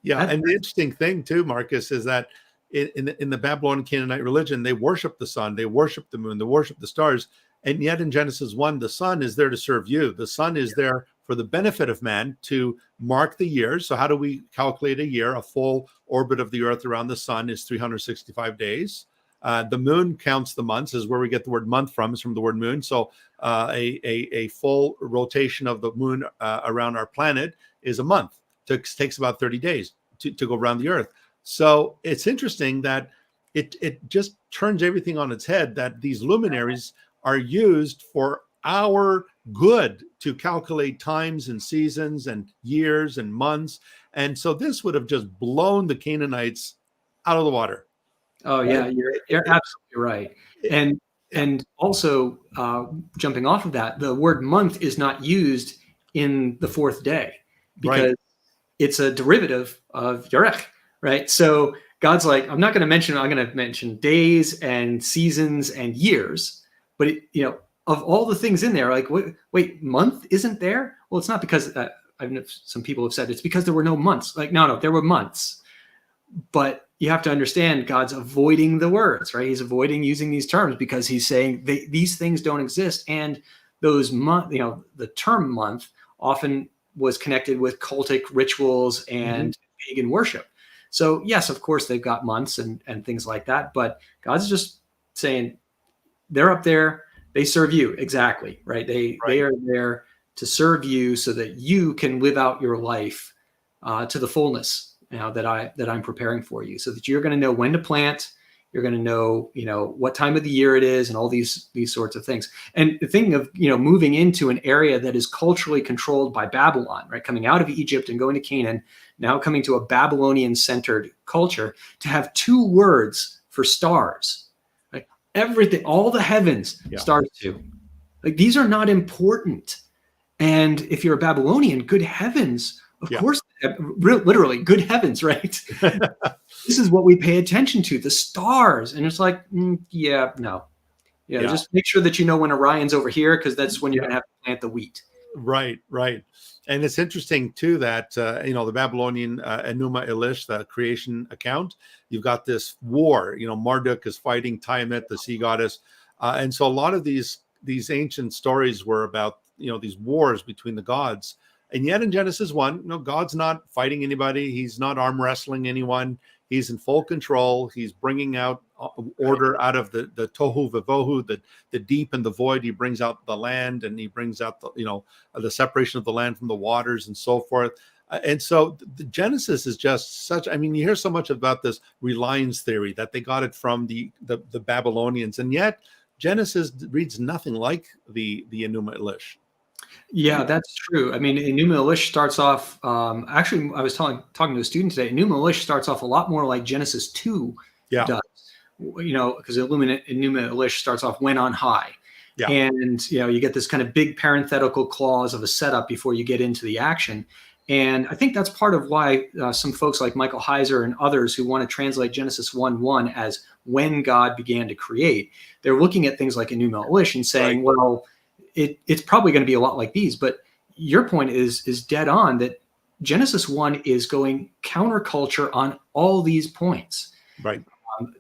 And the interesting thing too, Marcus, is that in the Babylonian Canaanite religion, they worship the sun, they worship the moon, they worship the stars. And yet in Genesis 1, the sun is there to serve you. The sun is there for the benefit of man, to mark the years. So how do we calculate a year? A full orbit of the earth around the sun is 365 days. The moon counts the months, is where we get the word month from, is from the word moon. So a full rotation of the moon around our planet is a month. Takes about 30 days to go around the earth. So it's interesting that it just turns everything on its head, that these luminaries are used for our good, to calculate times and seasons and years and months. And so this would have just blown the Canaanites out of the water. Oh yeah, you're absolutely right. And also jumping off of that, the word month is not used in the fourth day, because it's a derivative of Yarech, right? So God's like, I'm going to mention days and seasons and years, but of all the things in there, like, wait, month isn't there? Well, it's not because some people have said it's because there were no months. Like, no, there were months. But you have to understand, God's avoiding the words, right? He's avoiding using these terms because he's saying these things don't exist. And those the term month often was connected with cultic rituals and pagan worship. So yes, of course, they've got months and things like that. But God's just saying, they're up there. They serve you. Exactly. Right. They are there to serve you so that you can live out your life to the fullness that I'm preparing for you, so that you're going to know when to plant. You're going to know, what time of the year it is, and all these sorts of things. And the thing of, moving into an area that is culturally controlled by Babylon, right? Coming out of Egypt and going to Canaan, now coming to a Babylonian centered culture, to have two words for stars. Everything, all the heavens, stars too. Like, these are not important. And if you're a Babylonian, good heavens, of course, literally, good heavens, right? This is what we pay attention to, the stars. And it's like, no. Just make sure that you know when Orion's over here, because that's when you're going to have to plant the wheat. Right. And it's interesting too that the Babylonian Enuma Elish, the creation account, you've got this war. Marduk is fighting Tiamat, the sea goddess, and so a lot of these ancient stories were about these wars between the gods. And yet in Genesis 1, God's not fighting anybody. He's not arm wrestling anyone. He's in full control. He's bringing out order out of the tohu vavohu, the deep and the void. He brings out the land, and he brings out the separation of the land from the waters and so forth. And so the Genesis is just such, I mean, you hear so much about this reliance theory that they got it from the Babylonians, and yet Genesis reads nothing like the Enuma Elish. Yeah, that's true. I mean, Enuma Elish starts off. Actually, I was talking to a student today. Enuma Elish starts off a lot more like Genesis 2 Yeah. does. Because Enuma Elish starts off "when on high," Yeah. and you get this kind of big parenthetical clause of a setup before you get into the action. And I think that's part of why some folks like Michael Heiser and others who want to translate Genesis 1:1 as when God began to create, they're looking at things like Enuma Elish and saying, Right. well, it's probably going to be a lot like these. But your point is dead on, that Genesis 1 is going counterculture on all these points. Right.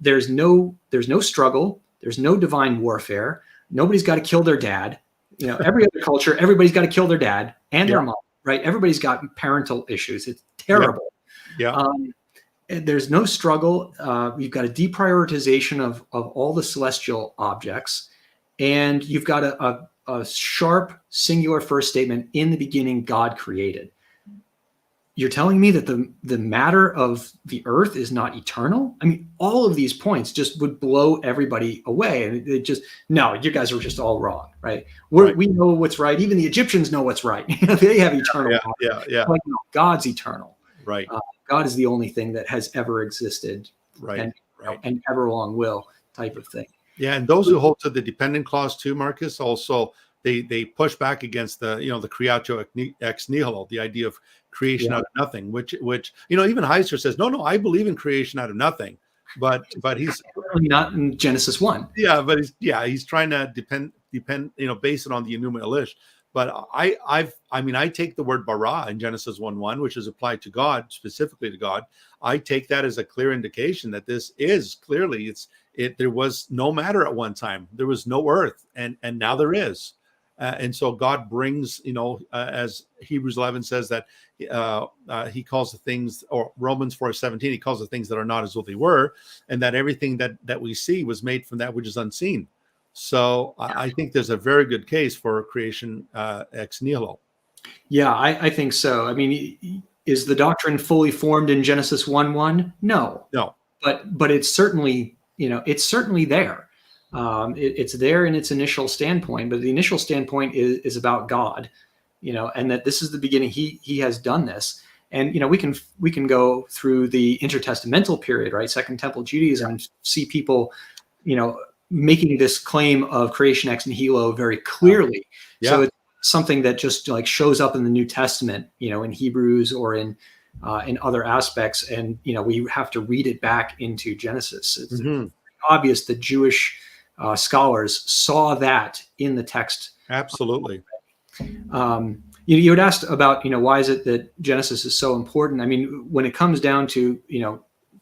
There's no struggle. There's no divine warfare. Nobody's got to kill their dad. Every other culture, everybody's got to kill their dad and their mom. Right? Everybody's got parental issues. It's terrible. Yeah. There's no struggle. You've got a deprioritization of all the celestial objects, and you've got a sharp singular first statement: in the beginning, God created. You're telling me that the matter of the earth is not eternal? I mean, all of these points just would blow everybody away. And it just, no, you guys are just all wrong, right? We know what's right. Even the Egyptians know what's right. They have eternal power. Yeah. Like, no, God's eternal. Right. God is the only thing that has ever existed. Right. And ever long will, type of thing. Yeah. And those who hold to the dependent clause too, Marcus, also they push back against the creatio ex nihilo, the idea of creation out of nothing, which even Heiser says, no, I believe in creation out of nothing, but he's not in Genesis 1. Yeah, but he's trying to depend, base it on the Enuma Elish. But I take the word bara in Genesis 1:1, which is applied to God, specifically to God. I take that as a clear indication that this is clearly there was no matter at one time. There was no earth, and now there is. And so God brings, as Hebrews 11 says, that he calls the things, or Romans 4:17, he calls the things that are not as though they were, and that everything that we see was made from that which is unseen. So I think there's a very good case for creation ex nihilo. Yeah, I think so. I mean, is the doctrine fully formed in Genesis 1:1? No. But it's certainly, it's certainly there. It's there in its initial standpoint, but the initial standpoint is about God, and that this is the beginning. He has done this, and we can go through the intertestamental period, right? Second Temple Judaism, and see people, making this claim of creation ex nihilo very clearly. Yeah. So it's something that just like shows up in the New Testament, in Hebrews or in other aspects, and we have to read it back into Genesis. It's obvious that Jewish scholars saw that in the text. Absolutely. You had asked about, why is it that Genesis is so important? I mean, when it comes down to,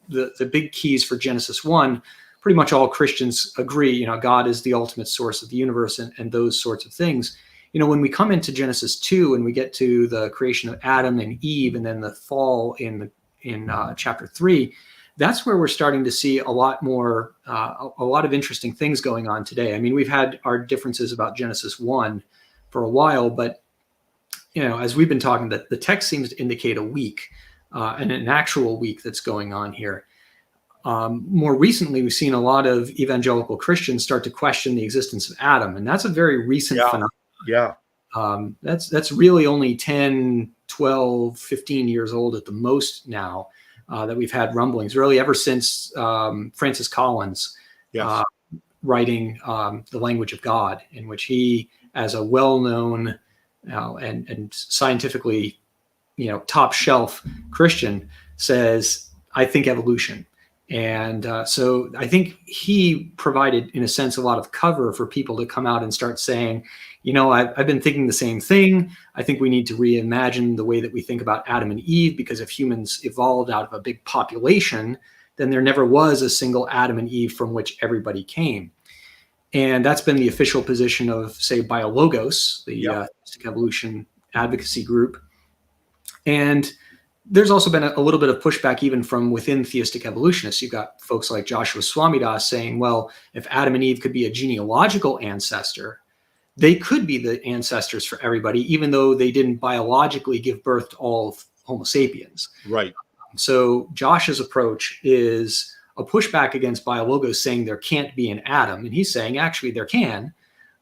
the big keys for Genesis 1, pretty much all Christians agree, God is the ultimate source of the universe and those sorts of things. When we come into Genesis 2 and we get to the creation of Adam and Eve and then the fall in chapter 3, that's where we're starting to see a lot more, a lot of interesting things going on today. I mean, we've had our differences about Genesis 1 for a while, but, as we've been talking, that the text seems to indicate a week and an actual week that's going on here. More recently, we've seen a lot of evangelical Christians start to question the existence of Adam, and that's a very recent phenomenon. Yeah. That's really only 10, 12, 15 years old at the most now. That we've had rumblings, really ever since Francis Collins writing The Language of God, in which he, as a well-known and scientifically, top shelf Christian, says, I think evolution. And so I think he provided, in a sense, a lot of cover for people to come out and start saying, I've been thinking the same thing. I think we need to reimagine the way that we think about Adam and Eve, because if humans evolved out of a big population, then there never was a single Adam and Eve from which everybody came. And that's been the official position of, say, Biologos, the Theistic evolution advocacy group. And there's also been a little bit of pushback even from within theistic evolutionists. You've got folks like Joshua Swamidass saying, well, if Adam and Eve could be a genealogical ancestor, they could be the ancestors for everybody, even though they didn't biologically give birth to all Homo sapiens. Right. So Josh's approach is a pushback against biologos saying there can't be an Adam. And he's saying, actually, there can,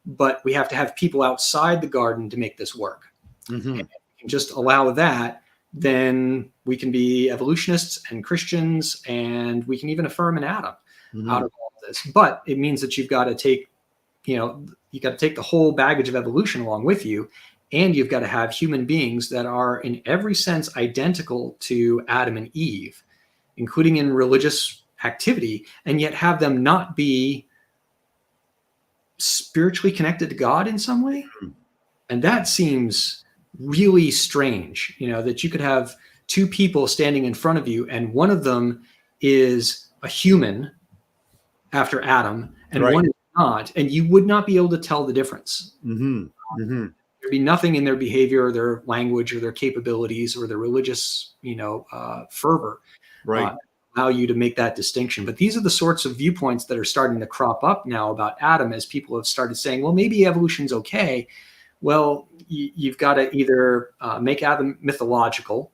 but we have to have people outside the garden to make this work. Mm-hmm. And if we can just allow that, then we can be evolutionists and Christians, and we can even affirm an Adam out of all of this. But it means that you've got to take, you got to take the whole baggage of evolution along with you. And you've got to have human beings that are in every sense identical to Adam and Eve, including in religious activity, and yet have them not be spiritually connected to God in some way. And that seems really strange, that you could have two people standing in front of you, and one of them is a human after Adam, and one is not, and you would not be able to tell the difference. There'd be nothing in their behavior or their language or their capabilities or their religious, fervor, allow you to make that distinction. But these are the sorts of viewpoints that are starting to crop up now about Adam, as people have started saying, well, maybe evolution's okay. Well, you've got to either make Adam mythological,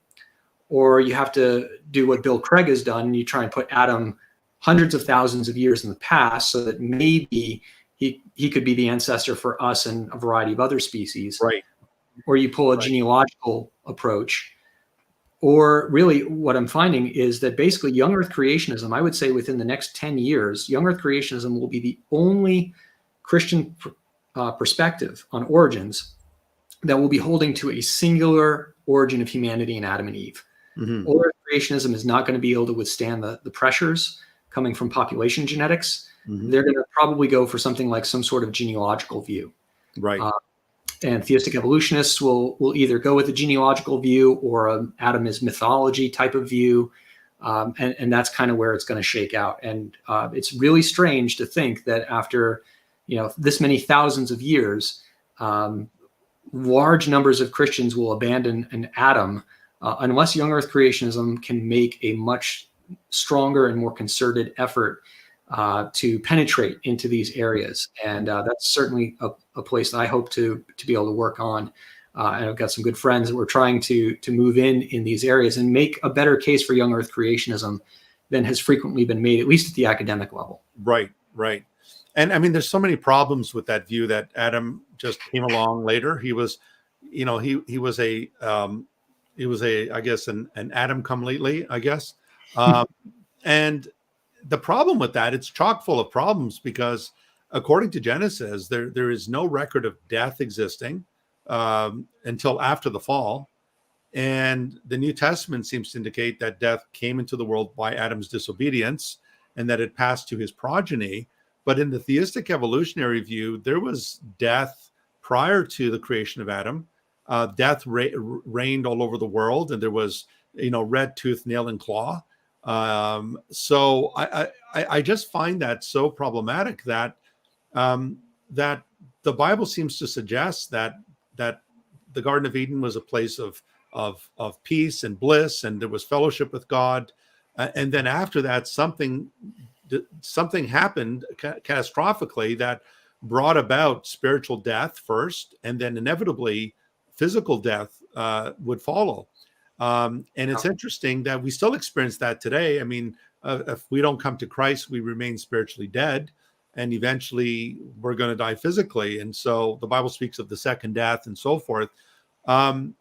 or you have to do what Bill Craig has done. You try and put Adam hundreds of thousands of years in the past, so that maybe he could be the ancestor for us and a variety of other species. Right. Or you pull a genealogical approach. Or really what I'm finding is that basically young earth creationism, I would say within the next 10 years, young earth creationism will be the only Christian perspective on origins that will be holding to a singular origin of humanity in Adam and Eve. Old earth creationism is not going to be able to withstand the pressures coming from population genetics. They're going to probably go for something like some sort of genealogical view. Right. And theistic evolutionists will either go with a genealogical view or an Adam is mythology type of view. And that's kind of where it's going to shake out. And it's really strange to think that after, this many thousands of years, large numbers of Christians will abandon an Adam unless young earth creationism can make a much stronger and more concerted effort to penetrate into these areas. And that's certainly a place that I hope to be able to work on. And I've got some good friends that we're trying to move in these areas and make a better case for young earth creationism than has frequently been made, at least at the academic level. Right. And I mean, there's so many problems with that view that Adam just came along later. He was, he was a, I guess, an Adam come lately, I guess. And the problem with that, it's chock full of problems, because according to Genesis, there is no record of death existing until after the fall. And the New Testament seems to indicate that death came into the world by Adam's disobedience and that it passed to his progeny. But in the theistic evolutionary view, there was death prior to the creation of Adam. Death reigned all over the world, and there was, red tooth, nail, and claw. So I just find that so problematic that that the Bible seems to suggest that the Garden of Eden was a place of peace and bliss, and there was fellowship with God, and then after that something happened catastrophically that brought about spiritual death first, and then inevitably physical death would follow. And it's interesting that we still experience that today. I mean, if we don't come to Christ, we remain spiritually dead, and eventually we're going to die physically. And so the Bible speaks of the second death and so forth.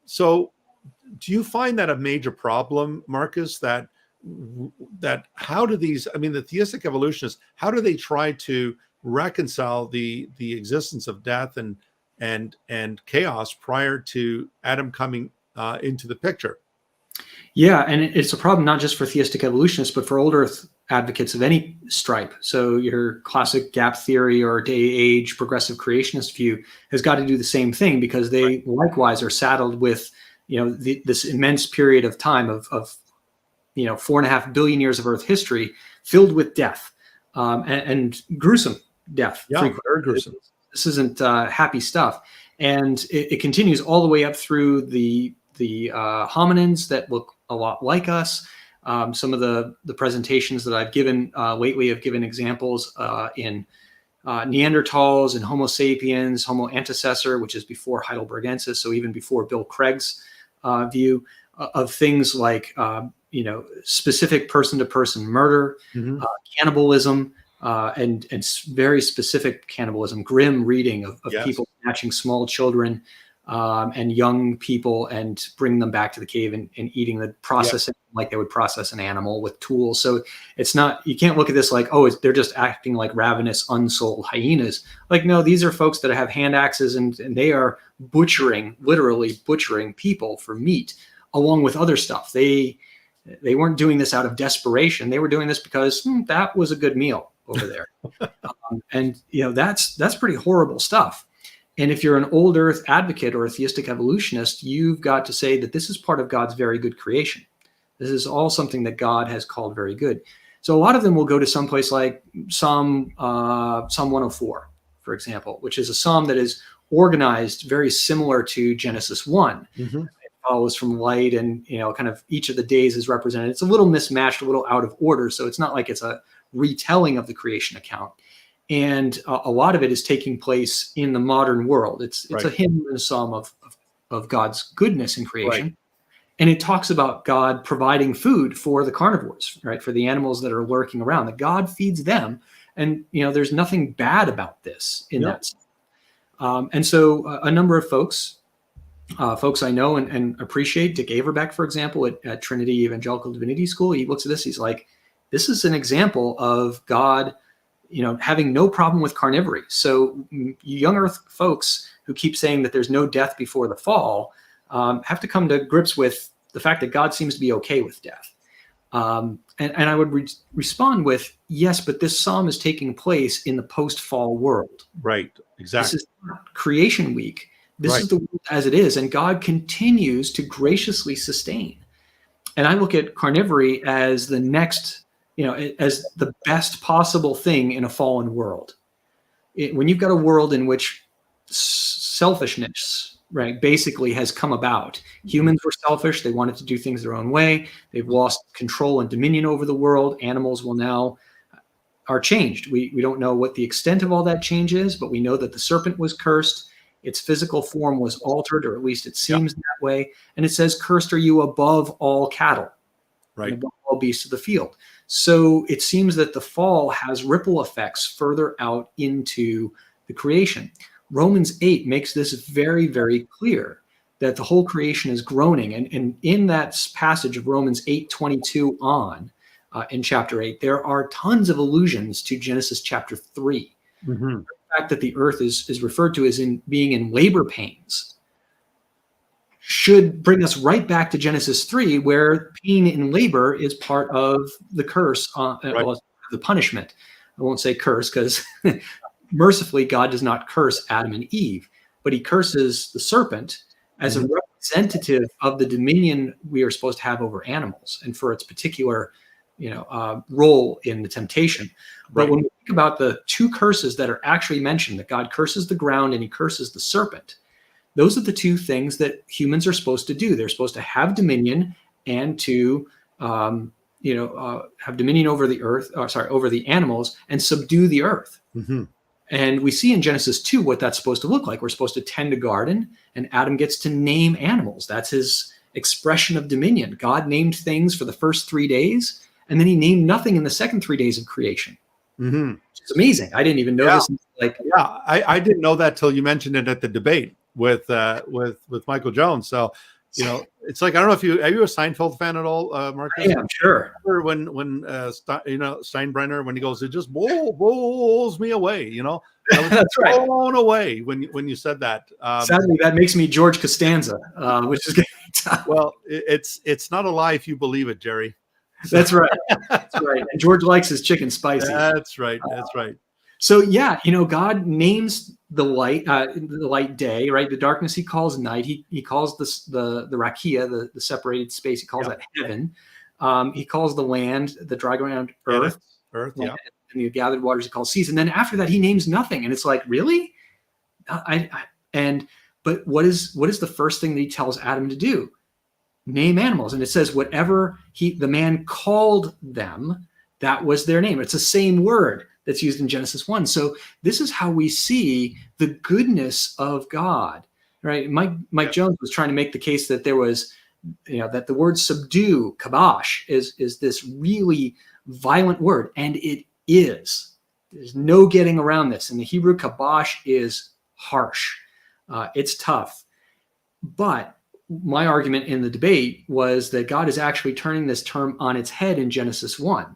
So do you find that a major problem, Marcus, that how do the theistic evolutionists, how do they try to reconcile the existence of death and chaos prior to Adam coming into the picture? Yeah, and it's a problem not just for theistic evolutionists, but for old earth advocates of any stripe. So your classic gap theory or day-age progressive creationist view has got to do the same thing, because they likewise are saddled with this immense period of time of 4.5 billion years of Earth history filled with death and gruesome death. Yeah, very gruesome. This isn't happy stuff, and it continues all the way up through the hominins that look a lot like us. Some of the presentations that I've given lately have given examples in Neanderthals and Homo sapiens, Homo antecessor, which is before Heidelbergensis, so even before Bill Craig's view, of things like specific person-to-person murder, cannibalism, and very specific cannibalism, grim reading of Yes. people snatching small children and young people and bringing them back to the cave and eating the processing like they would process an animal with tools. So it's not, you can't look at this like, oh, they're just acting like ravenous, unsold hyenas. Like, no, these are folks that have hand axes and they are literally butchering people for meat, along with other stuff. They weren't doing this out of desperation. They were doing this because that was a good meal over there. And that's pretty horrible stuff. And if you're an old earth advocate or a theistic evolutionist, you've got to say that this is part of God's very good creation. This is all something that God has called very good. So a lot of them will go to someplace like Psalm 104, for example, which is a psalm that is organized very similar to Genesis 1. It follows from light, and kind of each of the days is represented. It's a little mismatched, a little out of order. So it's not like it's a retelling of the creation account. And a lot of it is taking place in the modern world. It's a hymn and a psalm of God's goodness in creation. Right. And it talks about God providing food for the carnivores, right? For the animals that are lurking around, that God feeds them. And, there's nothing bad about this in that. And so a number of folks I know and appreciate, Dick Averbeck, for example, at Trinity Evangelical Divinity School, he looks at this, he's like, this is an example of God having no problem with carnivory. So you young earth folks who keep saying that there's no death before the fall have to come to grips with the fact that God seems to be okay with death. And I would respond with, yes, but this psalm is taking place in the post-fall world. Right, exactly. This is not creation week. This is the world as it is, and God continues to graciously sustain. And I look at carnivory as the next, as the best possible thing in a fallen world. When you've got a world in which selfishness, right, basically has come about. Humans were selfish. They wanted to do things their own way. They've lost control and dominion over the world. Animals are changed. We don't know what the extent of all that change is, but we know that the serpent was cursed. Its physical form was altered, or at least it seems that way. And it says, cursed are you above all cattle, right, above all beasts of the field. So it seems that the fall has ripple effects further out into the creation. Romans 8 makes this very, very clear, that the whole creation is groaning. And in that passage of Romans 8:22 on, in chapter 8, there are tons of allusions to Genesis chapter 3. The fact that the earth is referred to as being in labor pains should bring us right back to Genesis 3, where pain in labor is part of the curse, well, the punishment. I won't say curse, because mercifully God does not curse Adam and Eve, but he curses the serpent as a representative of the dominion we are supposed to have over animals, and for its particular role in the temptation. But when we think about the two curses that are actually mentioned, that God curses the ground and he curses the serpent, those are the two things that humans are supposed to do. They're supposed to have dominion and to have dominion over the earth, over the animals, and subdue the earth. And we see in Genesis 2 what that's supposed to look like. We're supposed to tend a garden, and Adam gets to name animals. That's his expression of dominion. God named things for the first 3 days, and then he named nothing in the second 3 days of creation. It's amazing. I didn't even know this. I didn't know that till you mentioned it at the debate with Michael Jones. So, it's like, I don't know if are you a Seinfeld fan at all, Marcus? Yeah, I'm sure. When Steinbrenner, when he goes, it just blows me away, I was That's right. blown away when you said that. Sadly, that makes me George Costanza, which is good. Well, it's not a lie if you believe it, Jerry. So. That's right. That's right. And George likes his chicken spicy. That's right. That's right. So God names the light day, right? The darkness he calls night. He calls the rakia, the separated space. He calls that heaven. He calls the land, the dry ground, earth. And the gathered waters he calls seas. And then after that, he names nothing. And it's like, really? But what is the first thing that he tells Adam to do? Name animals. And it says whatever the man called them, that was their name. It's the same word that's used in Genesis 1. So this is how we see the goodness of God, right? Mike Jones was trying to make the case that there was that the word subdue, kabosh, is this really violent word, and it is. There's no getting around this. In the Hebrew, kabosh is harsh. It's tough. But my argument in the debate was that God is actually turning this term on its head in Genesis 1,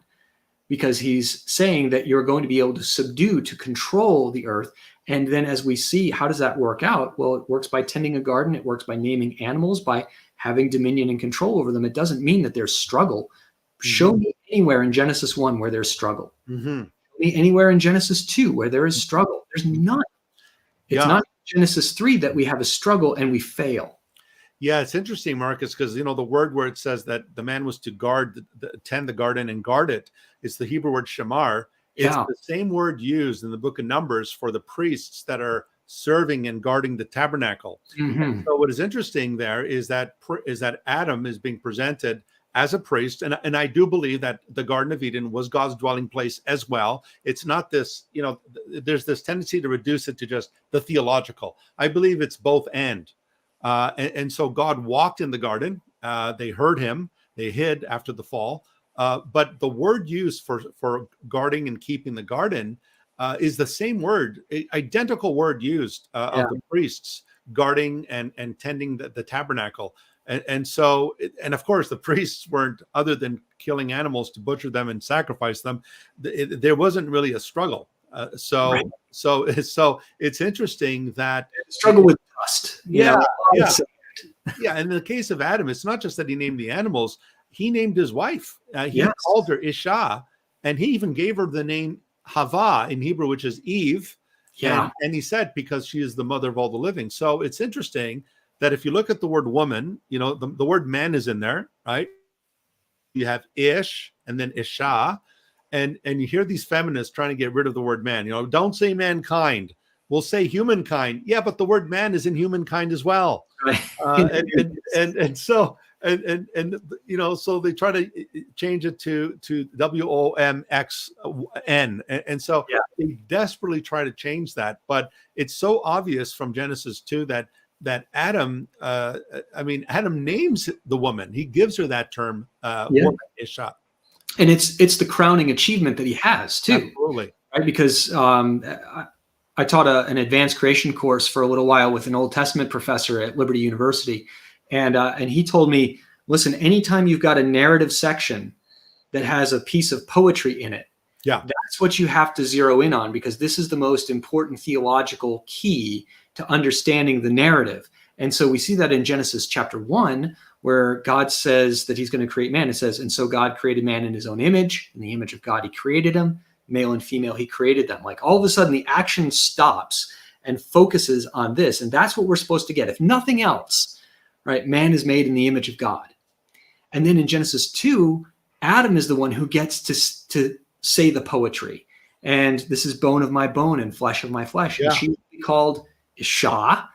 because he's saying that you're going to be able to subdue, to control the earth. And then as we see, how does that work out? Well, it works by tending a garden. It works by naming animals, by having dominion and control over them. It doesn't mean that there's struggle. Mm-hmm. Show me anywhere in Genesis 1 where there's struggle. Mm-hmm. Show me anywhere in Genesis 2 where there is struggle. There's none. It's not Genesis 3 that we have a struggle and we fail. Yeah, it's interesting, Marcus, because, the word where it says that the man was to tend the garden and guard it, it's the Hebrew word shamar. It's the same word used in the book of Numbers for the priests that are serving and guarding the tabernacle. Mm-hmm. So what is interesting there is that Adam is being presented as a priest. And I do believe that the Garden of Eden was God's dwelling place as well. It's not this, there's this tendency to reduce it to just the theological. I believe it's both and. And so God walked in the garden. They heard him. They hid after the fall. But the word used for guarding and keeping the garden is the same word, identical word used of the priests guarding and tending the tabernacle. And so, of course, the priests weren't, other than killing animals to butcher them and sacrifice them, there wasn't really a struggle. So it's interesting that struggle with trust. Yeah. In the case of Adam, it's not just that he named the animals; he named his wife. He called her Isha, and he even gave her the name Hava in Hebrew, which is Eve. Yeah, and he said because she is the mother of all the living. So it's interesting that if you look at the word woman, the word man is in there, right? You have Ish and then Isha. And you hear these feminists trying to get rid of the word man. Don't say mankind. We'll say humankind. Yeah, but the word man is in humankind as well. Right. So they try to change it to WOMXN. And so they desperately try to change that. But it's so obvious from Genesis 2 that Adam, Adam names the woman. He gives her that term, woman, Isha. And it's the crowning achievement that he has too. Absolutely. Right? Because I taught an advanced creation course for a little while with an Old Testament professor at Liberty University. And he told me, listen, anytime you've got a narrative section that has a piece of poetry in it, that's what you have to zero in on, because this is the most important theological key to understanding the narrative. And so we see that in Genesis chapter 1, where God says that he's going to create man. It says, and so God created man in his own image. In the image of God, he created him. Male and female, he created them. Like all of a sudden, the action stops and focuses on this. And that's what we're supposed to get. If nothing else, right, man is made in the image of God. And then in Genesis 2, Adam is the one who gets to say the poetry. And this is bone of my bone and flesh of my flesh. Yeah. And she would be called Isha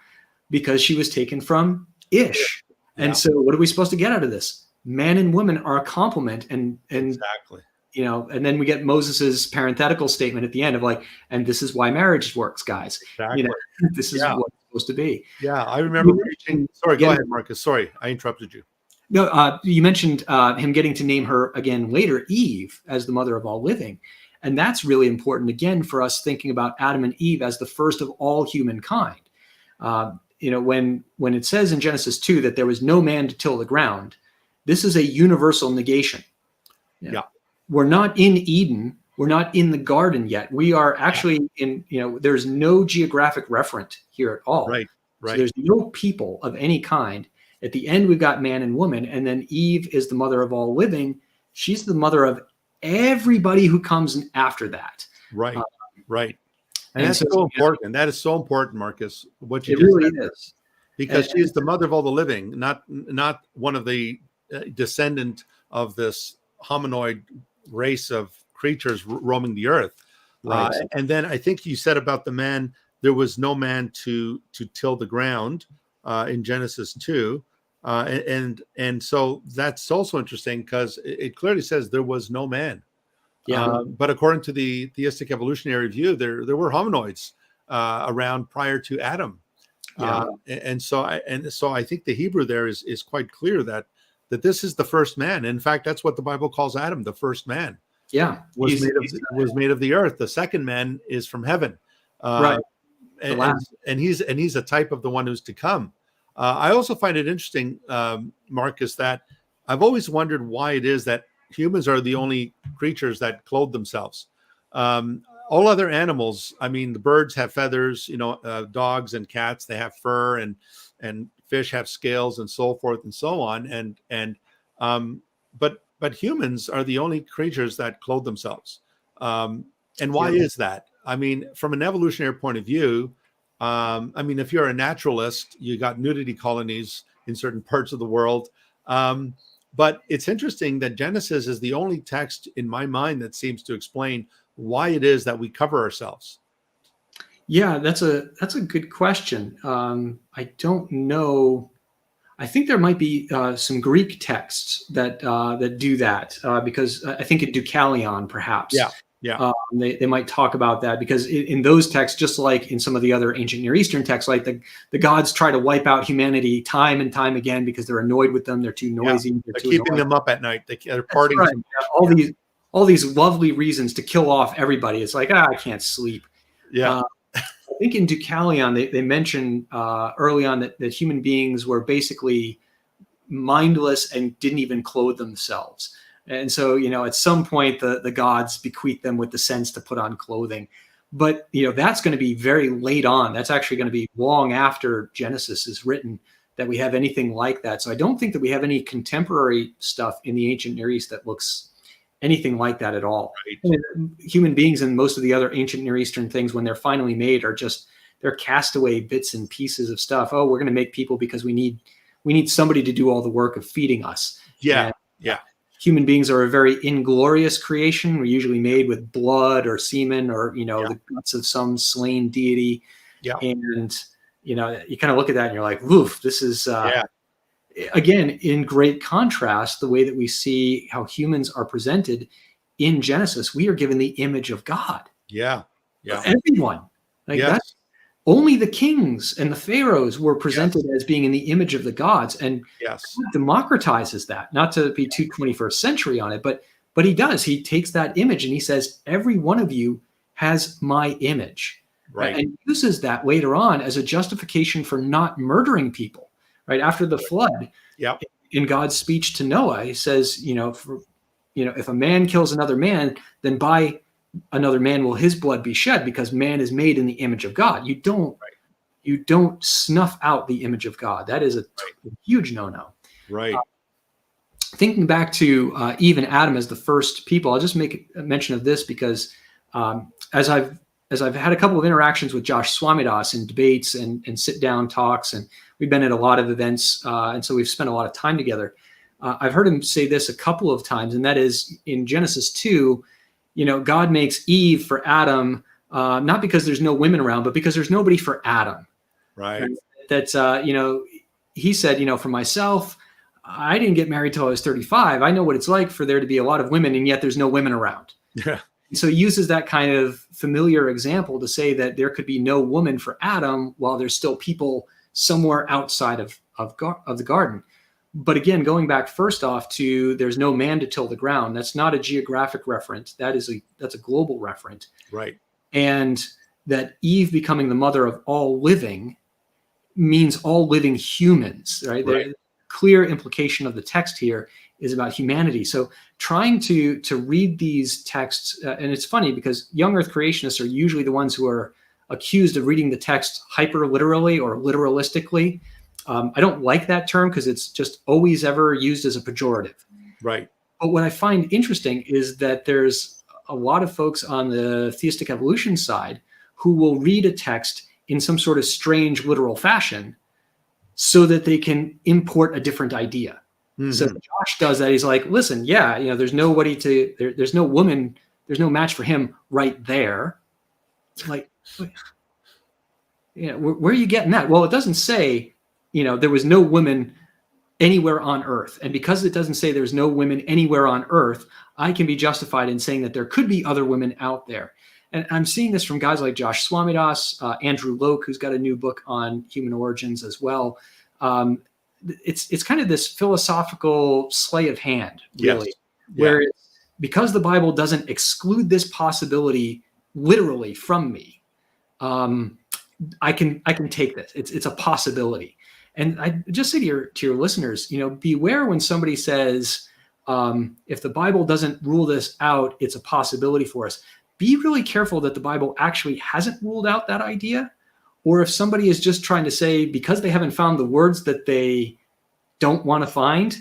because she was taken from Ish. Yeah. And so what are we supposed to get out of this? Man and woman are a complement. And exactly. And then we get Moses's parenthetical statement at the end of like, and this is why marriage works, guys. Exactly. This is what it's supposed to be. Yeah, I remember preaching. Sorry, go ahead, Marcus. Sorry, I interrupted you. No, you mentioned him getting to name her again later, Eve, as the mother of all living. And that's really important, again, for us thinking about Adam and Eve as the first of all humankind. When it says in Genesis 2 that there was no man to till the ground, this is a universal negation. Yeah. We're not in Eden. We're not in the garden yet. We are actually in, there's no geographic referent here at all. Right. So there's no people of any kind. At the end, we've got man and woman. And then Eve is the mother of all living. She's the mother of everybody who comes after that. Right. And that's so important. That is so important, Marcus, what you just really said. Is. Because she is the mother of all the living, not one of the descendant of this hominoid race of creatures roaming the earth. Right. And then I think you said about the man, there was no man to till the ground in Genesis 2. And so that's also interesting because it clearly says there was no man. Yeah. But according to the theistic evolutionary view, there were hominoids around prior to Adam. Yeah. And so I think the Hebrew there is quite clear that this is the first man. In fact, that's what the Bible calls Adam, the first man. Yeah. Was made of the earth. The second man is from heaven. Right. And he's a type of the one who's to come. I also find it interesting, Marcus, that I've always wondered why it is that humans are the only creatures that clothe themselves. All other animals, I mean, the birds have feathers, dogs and cats, they have fur, and fish have scales, and so forth and so on. But humans are the only creatures that clothe themselves. And why is that? I mean, from an evolutionary point of view, I mean, if you're a naturalist, you got nudity colonies in certain parts of the world. But it's interesting that Genesis is the only text in my mind that seems to explain why it is that we cover ourselves. Yeah, that's a good question. I don't know. I think there might be some Greek texts that do that because I think in Deucalion, perhaps. Yeah. They might talk about that because in those texts, just like in some of the other ancient Near Eastern texts, like the gods try to wipe out humanity time and time again because they're annoyed with them. They're too noisy. They're keeping annoying. them up at night. They're partying. Right. All these lovely reasons to kill off everybody. It's like, I can't sleep. Yeah. I think in Deucalion, they mention early on that human beings were basically mindless and didn't even clothe themselves. And so, at some point, the gods bequeath them with the sense to put on clothing. But, that's going to be very late on. That's actually going to be long after Genesis is written that we have anything like that. So I don't think that we have any contemporary stuff in the ancient Near East that looks anything like that at all. Right. Human beings and most of the other ancient Near Eastern things, when they're finally made, are just, they're castaway bits and pieces of stuff. Oh, we're going to make people because we need somebody to do all the work of feeding us. Yeah. Human beings are a very inglorious creation. We're usually made with blood or semen or, the guts of some slain deity. Yeah. And, you kind of look at that and you're like, woof, this is, again, in great contrast, the way that we see how humans are presented in Genesis. We are given the image of God. Yeah. Everyone. That's only the kings and the pharaohs were presented as being in the image of the gods, and God democratizes that. Not to be too 21st century on it, but he does. He takes that image and he says, every one of you has my image, right? And uses that later on as a justification for not murdering people. Right after the flood, in God's speech to Noah, he says, if a man kills another man, then by another man will his blood be shed, because man is made in the image of God. You don't snuff out the image of God. That is a huge no-no. Right. Thinking back to Eve and Adam as the first people, I'll just make a mention of this because as I've had a couple of interactions with Josh Swamidas in debates and sit-down talks, and we've been at a lot of events, and so we've spent a lot of time together. I've heard him say this a couple of times, and that is in Genesis 2, God makes Eve for Adam, not because there's no women around, but because there's nobody for Adam. Right. And that's, he said, for myself, I didn't get married till I was 35. I know what it's like for there to be a lot of women, and yet there's no women around. Yeah. So he uses that kind of familiar example to say that there could be no woman for Adam while there's still people somewhere outside of the garden. But again, going back first off to there's no man to till the ground. That's not a geographic reference. That's a global reference. Right. And that Eve becoming the mother of all living means all living humans, right? The clear implication of the text here is about humanity. So trying to read these texts, and it's funny because young earth creationists are usually the ones who are accused of reading the text hyper literally or literalistically. I don't like that term because it's just always ever used as a pejorative. Right. But what I find interesting is that there's a lot of folks on the theistic evolution side who will read a text in some sort of strange literal fashion so that they can import a different idea. Mm-hmm. So Josh does that. He's like, listen, there's nobody there's no woman, there's no match for him right there. Like, where are you getting that? Well, it doesn't say, there was no woman anywhere on earth. And because it doesn't say there's no women anywhere on earth, I can be justified in saying that there could be other women out there. and I'm seeing this from guys like Josh Swamidass, Andrew Loke, who's got a new book on human origins as well. It's kind of this philosophical sleight of hand, really, Yes. where because the Bible doesn't exclude this possibility literally from me, I can take this. It's a possibility. And I just say to your listeners, beware when somebody says, if the Bible doesn't rule this out, it's a possibility for us. Be really careful that the Bible actually hasn't ruled out that idea. Or if somebody is just trying to say, because they haven't found the words that they don't want to find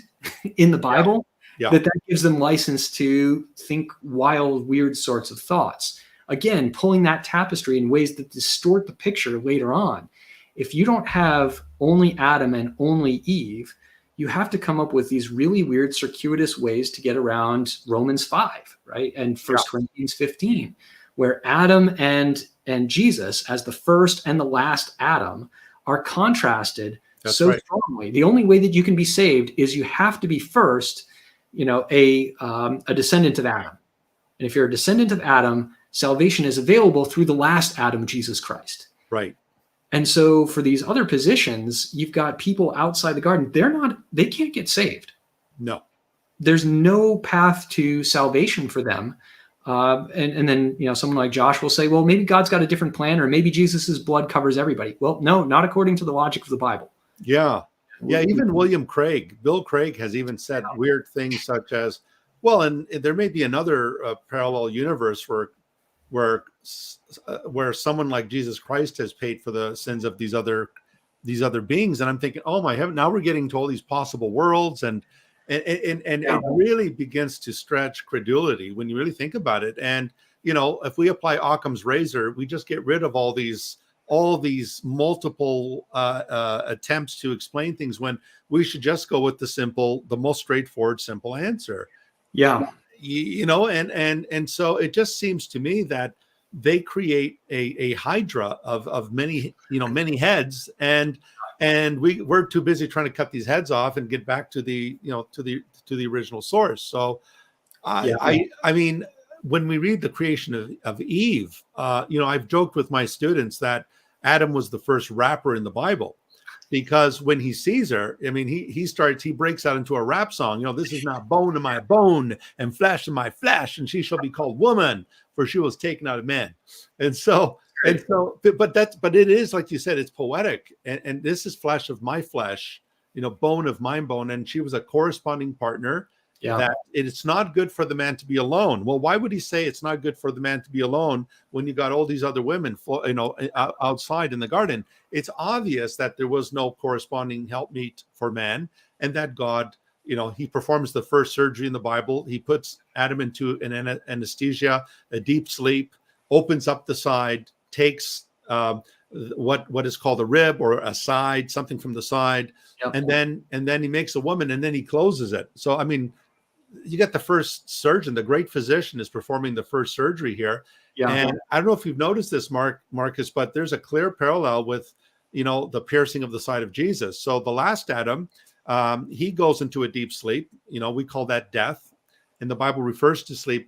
in the Bible, that gives them license to think wild, weird sorts of thoughts. Again, pulling that tapestry in ways that distort the picture later on. If you don't have only Adam and only Eve, you have to come up with these really weird circuitous ways to get around Romans 5, right? And 1 Corinthians 15, where Adam and Jesus as the first and the last Adam are contrasted strongly. The only way that you can be saved is you have to be first, a descendant of Adam. And if you're a descendant of Adam, salvation is available through the last Adam, Jesus Christ. Right. And so for these other positions, you've got people outside the garden. They can't get saved. No. There's no path to salvation for them. And then, someone like Josh will say, well, maybe God's got a different plan, or maybe Jesus's blood covers everybody. Well, no, not according to the logic of the Bible. Yeah. Yeah. Even Bill Craig has even said weird things such as, well, and there may be another parallel universe where someone like Jesus Christ has paid for the sins of these other beings. And I'm thinking, oh my heaven, now we're getting to all these possible worlds, and it really begins to stretch credulity when you really think about it. And if we apply Occam's razor, we just get rid of all these multiple attempts to explain things, when we should just go with the most straightforward, simple answer. Yeah. And so it just seems to me that they create a hydra of many heads, and we're too busy trying to cut these heads off and get back to the original source. So I mean, when we read the creation of Eve, I've joked with my students that Adam was the first rapper in the Bible, because when he sees her, I mean, he breaks out into a rap song. This is not bone of my bone and flesh of my flesh, and she shall be called woman, for she was taken out of man. But it is, like you said, it's poetic, and this is flesh of my flesh, bone of my bone, and she was a corresponding partner. That it's not good for the man to be alone. Well, why would he say it's not good for the man to be alone when you got all these other women, outside in the garden? It's obvious that there was no corresponding helpmeet for man, and that God, he performs the first surgery in the Bible. He puts Adam into an anesthesia, a deep sleep, opens up the side, takes what is called a rib or a side, something from the side, and then he makes a woman, and then he closes it. So I mean, you get the first surgeon, the great physician is performing the first surgery here. And I don't know if you've noticed this, Marcus, but there's a clear parallel with, the piercing of the side of Jesus. So the last Adam, he goes into a deep sleep. We call that death. And the Bible refers to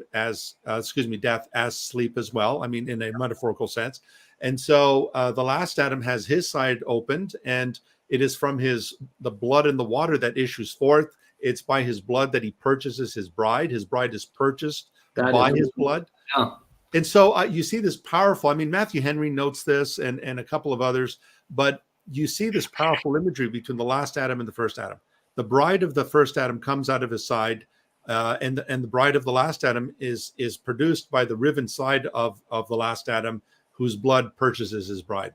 death as sleep as well. I mean, in a metaphorical sense. And so the last Adam has his side opened, and it is from the blood and the water that issues forth. It's by his blood that he purchases his bride. His bride is purchased by his blood. Yeah. And so you see this powerful, I mean, Matthew Henry notes this, and a couple of others, but you see this powerful imagery between the last Adam and the first Adam. The bride of the first Adam comes out of his side, and the bride of the last Adam is produced by the riven side of the last Adam, whose blood purchases his bride.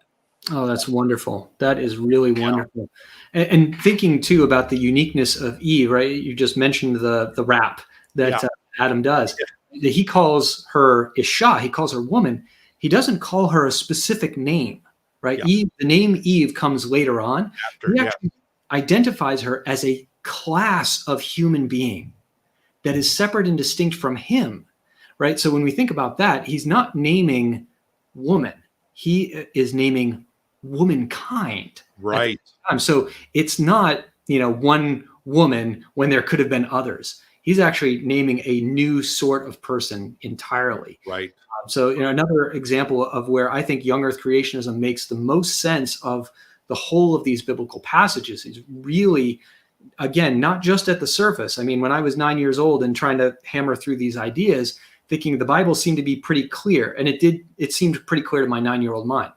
Oh, that's wonderful. That is really wonderful. And thinking too about the uniqueness of Eve, right? You just mentioned the rap that Adam does. Yeah. He calls her Isha. He calls her woman. He doesn't call her a specific name, right? Yeah. Eve, the name Eve comes later on. He actually identifies her as a class of human being that is separate and distinct from him, right? So when we think about that, he's not naming woman. He is naming womankind. Right. So it's not, one woman when there could have been others. He's actually naming a new sort of person entirely. Right. So, another example of where I think young Earth creationism makes the most sense of the whole of these biblical passages is really, again, not just at the surface. I mean, when I was 9 years old and trying to hammer through these ideas, thinking the Bible seemed to be pretty clear, and it seemed pretty clear to my 9-year-old mind.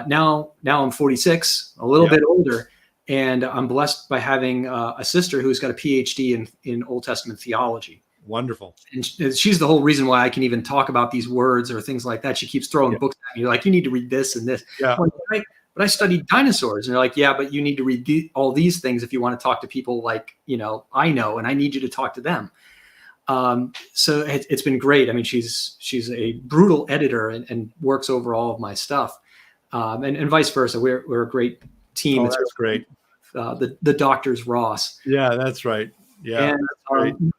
Now I'm 46, a little bit older, and I'm blessed by having a sister who's got a Ph.D. in Old Testament theology. Wonderful. And she's the whole reason why I can even talk about these words or things like that. She keeps throwing books at me, like, you need to read this and this. Yeah. But I studied dinosaurs. And they're like, yeah, but you need to read all these things if you want to talk to people like, I know, and I need you to talk to them. So it's been great. I mean, she's a brutal editor and works over all of my stuff. And vice versa. We're a great team. Oh, that's great. The doctors Ross. Yeah, that's right. Yeah. And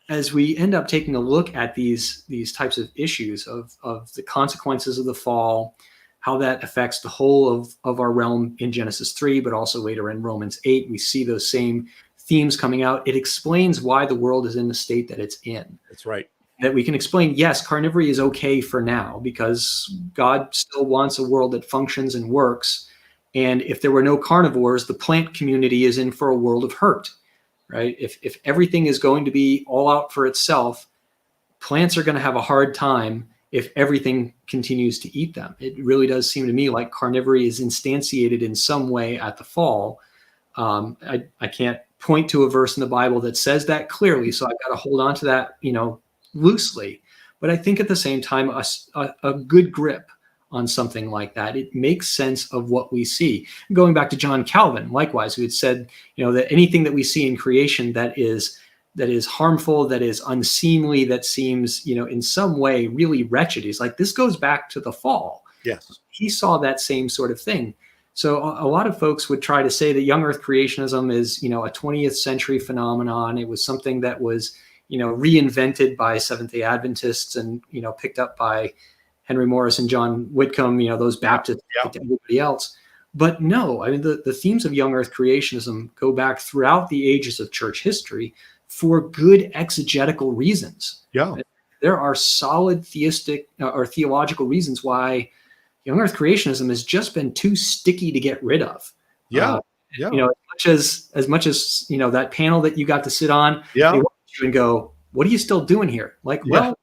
as we end up taking a look at these types of issues of the consequences of the fall, how that affects the whole of our realm in Genesis 3, but also later in Romans 8, we see those same themes coming out. It explains why the world is in the state that it's in. That's right. That we can explain, yes, carnivory is okay for now because God still wants a world that functions and works. And if there were no carnivores, the plant community is in for a world of hurt. Right? If everything is going to be all out for itself, plants are going to have a hard time if everything continues to eat them. It really does seem to me like carnivory is instantiated in some way at the fall. I can't point to a verse in the Bible that says that clearly, so I've got to hold on to that, loosely. But I think at the same time, a good grip on something like that, it makes sense of what we see. Going back to John Calvin, likewise, who had said, that anything that we see in creation that is harmful, that is unseemly, that seems, in some way really wretched, he's like, this goes back to the fall. Yes. He saw that same sort of thing. So a lot of folks would try to say that young Earth creationism is, a 20th century phenomenon. It was something that was, reinvented by Seventh-day Adventists and, picked up by Henry Morris and John Whitcomb, those Baptists, and everybody else. But no, I mean, the themes of young Earth creationism go back throughout the ages of church history for good exegetical reasons. Yeah. There are solid theistic or theological reasons why young Earth creationism has just been too sticky to get rid of. Yeah. As much as that panel that you got to sit on, yeah, they watch you and go, what are you still doing here? Like, well,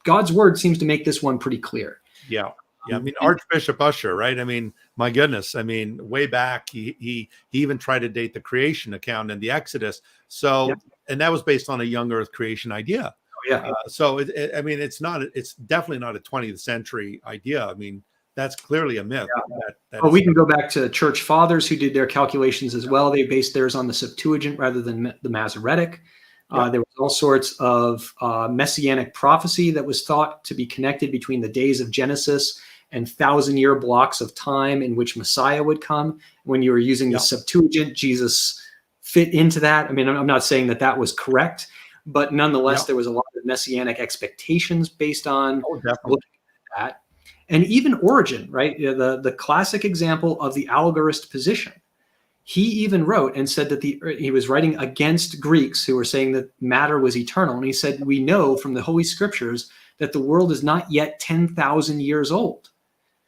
God's word seems to make this one pretty clear. Yeah. Yeah. I mean, Archbishop Usher, right? I mean, my goodness. I mean, way back, he even tried to date the creation account in the Exodus. So, and that was based on a young Earth creation idea. Oh, yeah. So, it's definitely not a 20th century idea. I mean, that's clearly a myth. Yeah. We can go back to church fathers who did their calculations as well. They based theirs on the Septuagint rather than the Masoretic. There was all sorts of messianic prophecy that was thought to be connected between the days of Genesis and 1,000-year blocks of time in which Messiah would come. When you were using the Septuagint, Jesus fit into that. I mean, I'm not saying that was correct, but nonetheless, there was a lot of messianic expectations based on looking at that. And even Origen, right? The classic example of the allegorist position. He even wrote and said that he was writing against Greeks who were saying that matter was eternal. And he said, we know from the Holy Scriptures that the world is not yet 10,000 years old.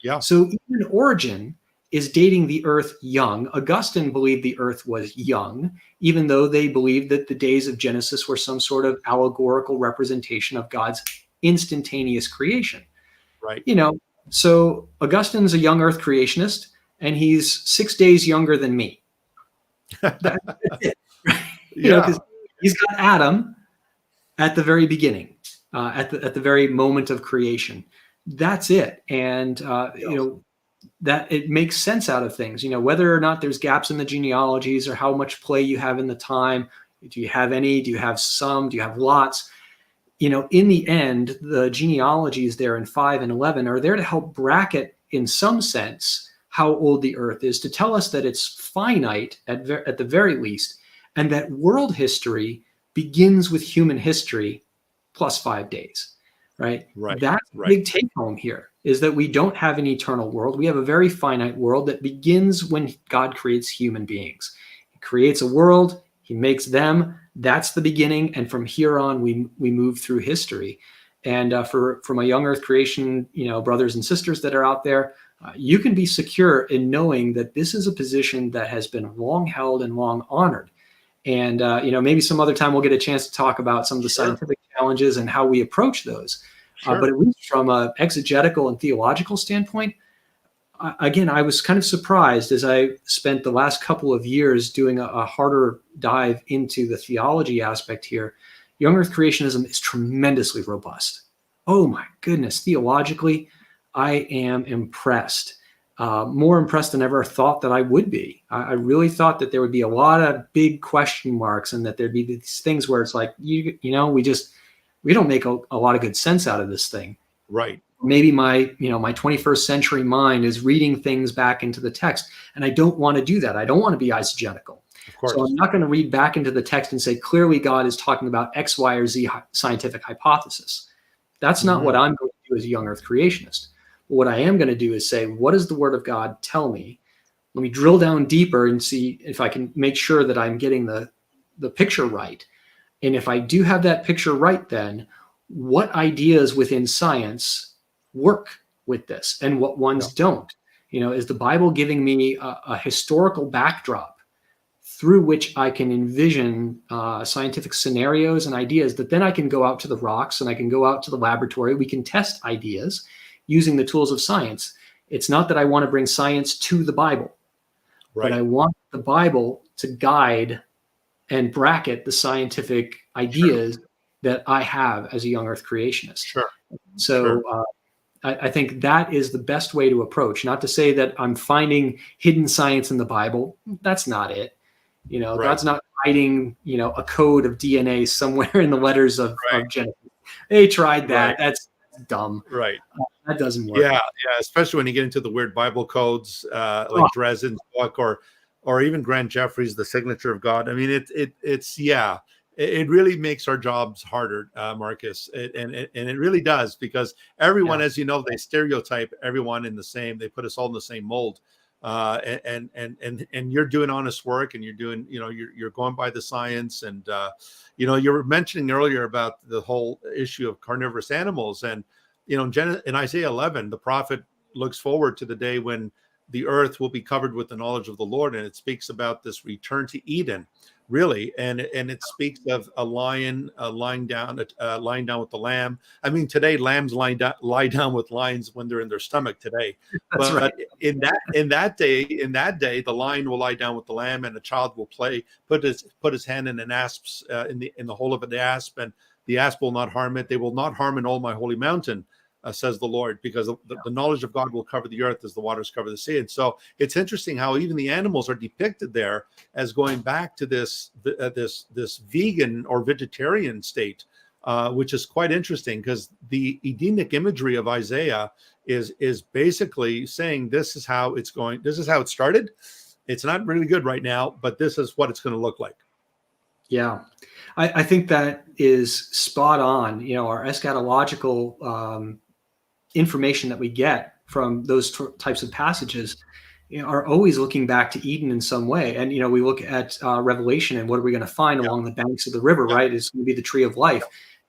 Yeah. So even Origen is dating the earth young. Augustine believed the earth was young, even though they believed that the days of Genesis were some sort of allegorical representation of God's instantaneous creation. Right. So Augustine's a young earth creationist, and he's 6 days younger than me. That's it. Because he's got Adam at the very beginning, at the very moment of creation. That's it. And that it makes sense out of things. Whether or not there's gaps in the genealogies or how much play you have in the time. Do you have any? Do you have some? Do you have lots? In the end, the genealogies there in 5 and 11 are there to help bracket, in some sense, how old the earth is, to tell us that it's finite at the very least, and that world history begins with human history plus 5 days, right? That's the big take home here, is that we don't have an eternal world. We have a very finite world that begins when God creates human beings. He creates a world, He makes them. That's the beginning. And from here on, we move through history. And for my young Earth creation, brothers and sisters that are out there, you can be secure in knowing that this is a position that has been long held and long honored. And, maybe some other time we'll get a chance to talk about some of the scientific challenges and how we approach those. But at least from an exegetical and theological standpoint, again, I was kind of surprised as I spent the last couple of years doing a harder dive into the theology aspect here. Young Earth creationism is tremendously robust. Oh my goodness, theologically, I am impressed. More impressed than I ever thought that I would be. I really thought that there would be a lot of big question marks and that there'd be these things where it's like, we don't make a lot of good sense out of this thing. Right. Maybe my 21st century mind is reading things back into the text, and I don't want to do that. I don't want to be eisegetical. Of course. So I'm not going to read back into the text and say, clearly God is talking about X, Y, or Z scientific hypothesis. That's not what I'm going to do as a young Earth creationist. But what I am going to do is say, what does the Word of God tell me? Let me drill down deeper and see if I can make sure that I'm getting the picture right. And if I do have that picture right, then what ideas within science work with this and what ones don't? Is the Bible giving me a historical backdrop through which I can envision scientific scenarios and ideas that then I can go out to the rocks and I can go out to the laboratory. We can test ideas using the tools of science. It's not that I want to bring science to the Bible, but I want the Bible to guide and bracket the scientific ideas that I have as a young Earth creationist. So I think that is the best way to approach. Not to say that I'm finding hidden science in the Bible. That's not it. God's not hiding, a code of DNA somewhere in the letters of Genesis. They tried that. That's dumb. Right. That doesn't work. Yeah. Especially when you get into the weird Bible codes, like Dresden's book or even Grant Jeffrey's The Signature of God. I mean, it really makes our jobs harder, Marcus. And it really does, because everyone, as you know, they stereotype everyone in the same, they put us all in the same mold. And you're doing honest work, and you're doing, you're going by the science. And, you were mentioning earlier about the whole issue of carnivorous animals. And, in Isaiah 11, the prophet looks forward to the day when the earth will be covered with the knowledge of the Lord. And it speaks about this return to Eden, really. And it speaks of a lion lying down with the lamb. I mean, today lambs lie down with lions when they're in their stomach today. That's but in that day, the lion will lie down with the lamb, and the child will put his hand in an asp's in the hole of an asp, and the asp will not harm it. They will not harm in all my holy mountain, says the Lord, because the knowledge of God will cover the earth as the waters cover the sea. And so it's interesting how even the animals are depicted there as going back to this vegan or vegetarian state, which is quite interesting, because the Edenic imagery of Isaiah is basically saying this is how it's going. This is how it started. It's not really good right now, but this is what it's going to look like. Yeah, I think that is spot on. Our eschatological information that we get from those types of passages are always looking back to Eden in some way. And, we look at Revelation, and what are we going to find along the banks of the river, right? It's going to be the tree of life.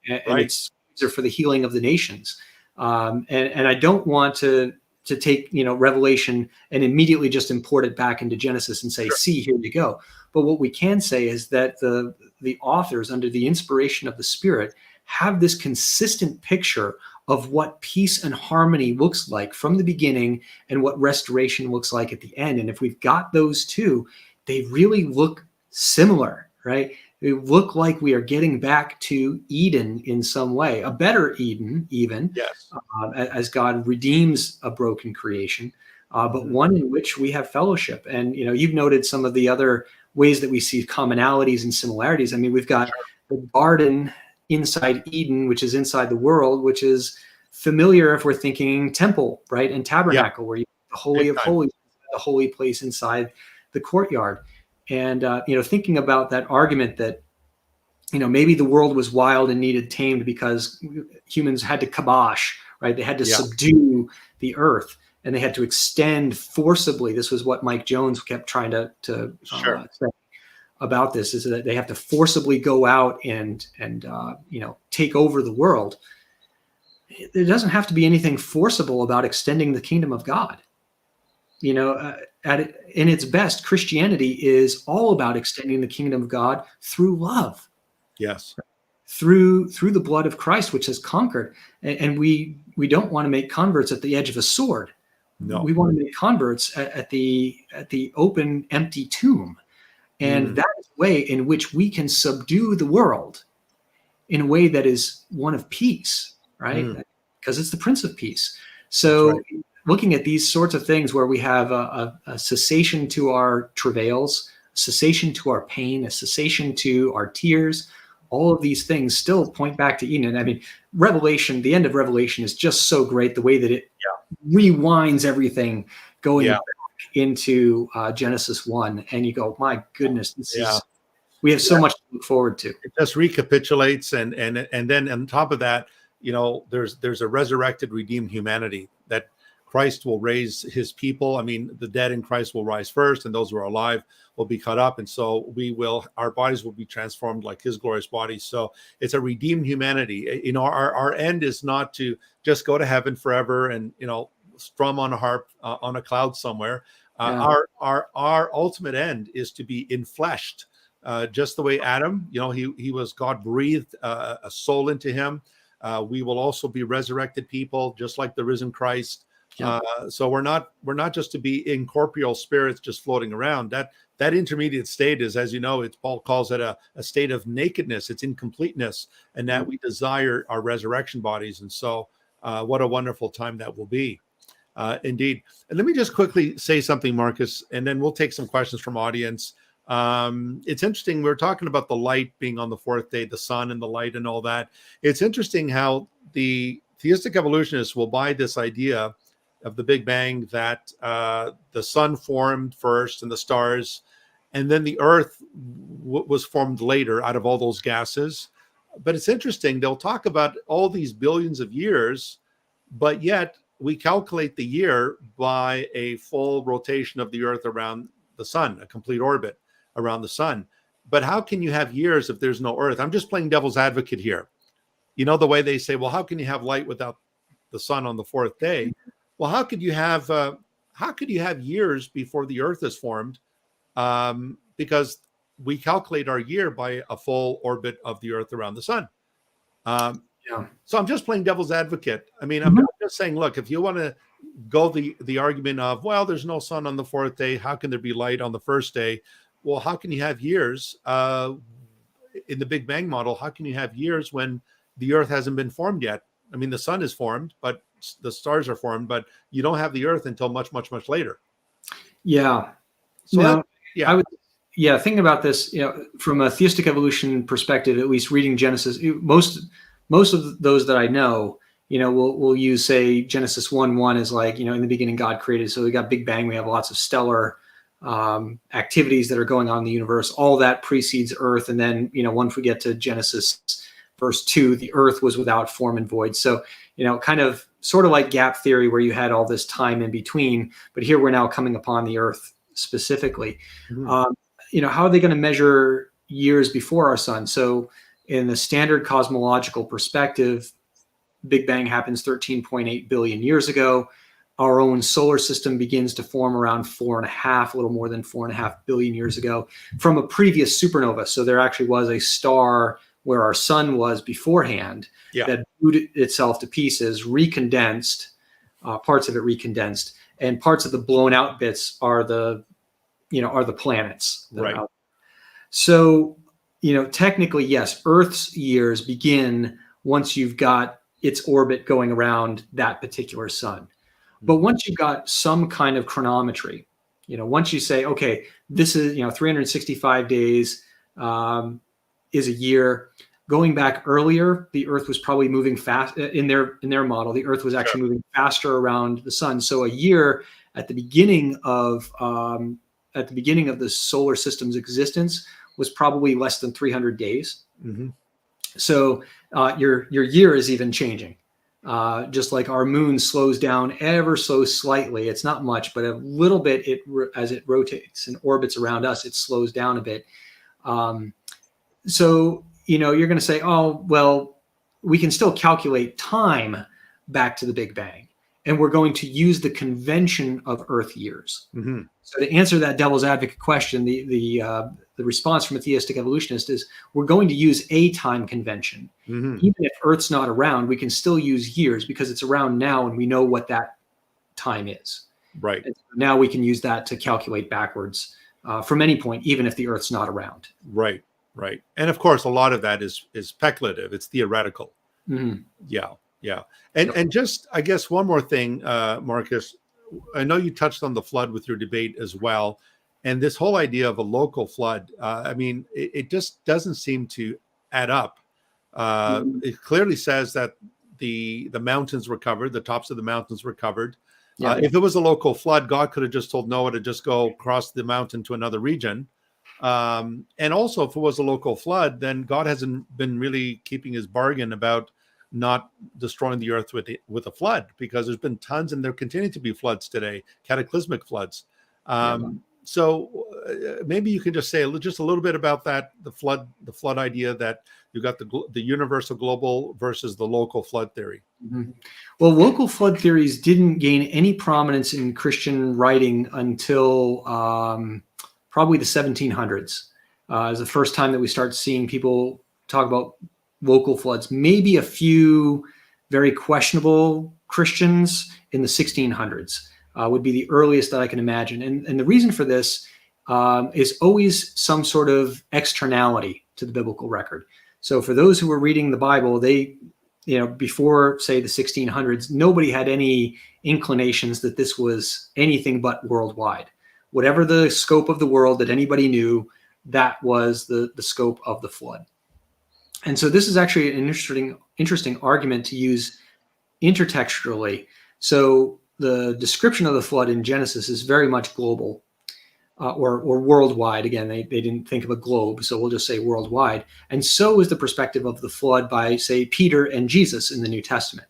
And it's for the healing of the nations. And I don't want to take, Revelation and immediately just import it back into Genesis and say, see, here you go. But what we can say is that the authors, under the inspiration of the Spirit, have this consistent picture of what peace and harmony looks like from the beginning and what restoration looks like at the end. And if we've got those two, they really look similar, right? They look like we are getting back to Eden in some way, a better Eden even, as God redeems a broken creation, but one in which we have fellowship. And, you've noted some of the other ways that we see commonalities and similarities. I mean, we've got the garden inside Eden, which is inside the world, which is familiar if we're thinking temple, right? And tabernacle, where you have the Holy of Holies, the holy place inside the courtyard. And, thinking about that argument that, maybe the world was wild and needed tamed because humans had to kibosh, right? They had to subdue the earth, and they had to extend forcibly. This was what Mike Jones kept trying to say. about this is that they have to forcibly go out and take over the world. There doesn't have to be anything forcible about extending the kingdom of God. In its best, Christianity is all about extending the kingdom of God through love. Yes. Through the blood of Christ, which has conquered. And we don't want to make converts at the edge of a sword. No. We want to make converts at the open, empty tomb. And that is the way in which we can subdue the world in a way that is one of peace, right? Because it's the Prince of Peace. So looking at these sorts of things where we have a cessation to our travails, a cessation to our pain, a cessation to our tears, all of these things still point back to Eden. I mean, Revelation, the end of Revelation is just so great, the way that it rewinds everything going back into Genesis 1. And you go, my goodness, we have so much to look forward to. It just recapitulates. And then on top of that, there's a resurrected, redeemed humanity that Christ will raise his people. I mean, the dead in Christ will rise first, and those who are alive will be caught up. And so our bodies will be transformed like his glorious body. So it's a redeemed humanity. Our end is not to just go to heaven forever and, strum on a harp on a cloud somewhere. Our ultimate end is to be infleshed, just the way Adam, he was, God breathed a soul into him. We will also be resurrected people, just like the risen Christ. So we're not just to be incorporeal spirits just floating around. That intermediate state is, as you know, Paul calls it a state of nakedness. It's incompleteness, and that we desire our resurrection bodies. And so what a wonderful time that will be. Indeed. And let me just quickly say something, Marcus, and then we'll take some questions from audience. It's interesting. We're talking about the light being on the fourth day, the sun and the light and all that. It's interesting how the theistic evolutionists will buy this idea of the Big Bang, that the sun formed first and the stars, and then the earth was formed later out of all those gases. But it's interesting. They'll talk about all these billions of years, but yet we calculate the year by a full rotation of the earth around the sun, a complete orbit around the sun. But how can you have years if there's no earth? I'm just playing devil's advocate here. The way they say, well, how can you have light without the sun on the fourth day? Well, how could you have years before the earth is formed? Because we calculate our year by a full orbit of the earth around the sun. So I'm just playing devil's advocate. I mean, I'm just saying, look, if you want to go the argument of, well, there's no sun on the fourth day, how can there be light on the first day? Well, how can you have years in the Big Bang model? How can you have years when the earth hasn't been formed yet? I mean, the sun is formed, but the stars are formed, but you don't have the earth until much, much, much later. Yeah. So thinking about this, from a theistic evolution perspective, at least reading Genesis, most of those that I know, we'll use, say, Genesis 1:1 as like, in the beginning God created. So we got Big Bang. We have lots of stellar activities that are going on in the universe. All that precedes Earth. And then, once we get to Genesis verse 2, the earth was without form and void. So, kind of sort of like gap theory, where you had all this time in between, but here we're now coming upon the earth specifically. How are they going to measure years before our sun? So in the standard cosmological perspective, Big Bang happens 13.8 billion years ago. Our own solar system begins to form around 4.5, a little more than 4.5 billion years ago from a previous supernova. So there actually was a star where our sun was beforehand that blew itself to pieces, recondensed, parts of it recondensed, and parts of the blown out bits are the planets. Right. So, technically, yes, Earth's years begin once you've got its orbit going around that particular sun. But once you've got some kind of chronometry, once you say, okay, this is, 365 days is a year. Going back earlier, the Earth was probably moving fast in their model. The Earth was actually moving faster around the sun. So a year at the beginning of the solar system's existence was probably less than 300 days. Mm-hmm. So your year is even changing. Just like our moon slows down ever so slightly. It's not much, but a little bit. As it rotates and orbits around us, it slows down a bit. So, you're going to say, oh, well, we can still calculate time back to the Big Bang, and we're going to use the convention of Earth years. Mm-hmm. So to answer that devil's advocate question, the response from a theistic evolutionist is we're going to use a time convention. Mm-hmm. Even if Earth's not around, we can still use years because it's around now and we know what that time is. Right. And now we can use that to calculate backwards from any point, even if the Earth's not around. Right. Right. And of course, a lot of that is speculative. It's theoretical. Mm-hmm. Yeah. Yeah. And just, I guess, one more thing, Marcus, I know you touched on the flood with your debate as well. And this whole idea of a local flood, it just doesn't seem to add up. It clearly says that the mountains were covered, the tops of the mountains were covered. Yeah. If it was a local flood, God could have just told Noah to just go across the mountain to another region. And also, if it was a local flood, then God hasn't been really keeping his bargain about not destroying the earth with a flood, because there's been tons, and there continue to be floods today, cataclysmic floods. So maybe you can just say just a little bit about that, the flood idea, that you got the universal global versus the local flood theory. Mm-hmm. Well, local flood theories didn't gain any prominence in Christian writing until probably the 1700s. Is the first time that we start seeing people talk about local floods. Maybe a few very questionable Christians in the 1600s would be the earliest that I can imagine. And the reason for this is always some sort of externality to the biblical record. So for those who were reading the Bible, they, before, say, the 1600s, nobody had any inclinations that this was anything but worldwide. Whatever the scope of the world that anybody knew, that was the scope of the flood. And so this is actually an interesting argument to use intertextually. So the description of the flood in Genesis is very much global or worldwide. Again, they didn't think of a globe, so we'll just say worldwide. And so is the perspective of the flood by, say, Peter and Jesus in the New Testament.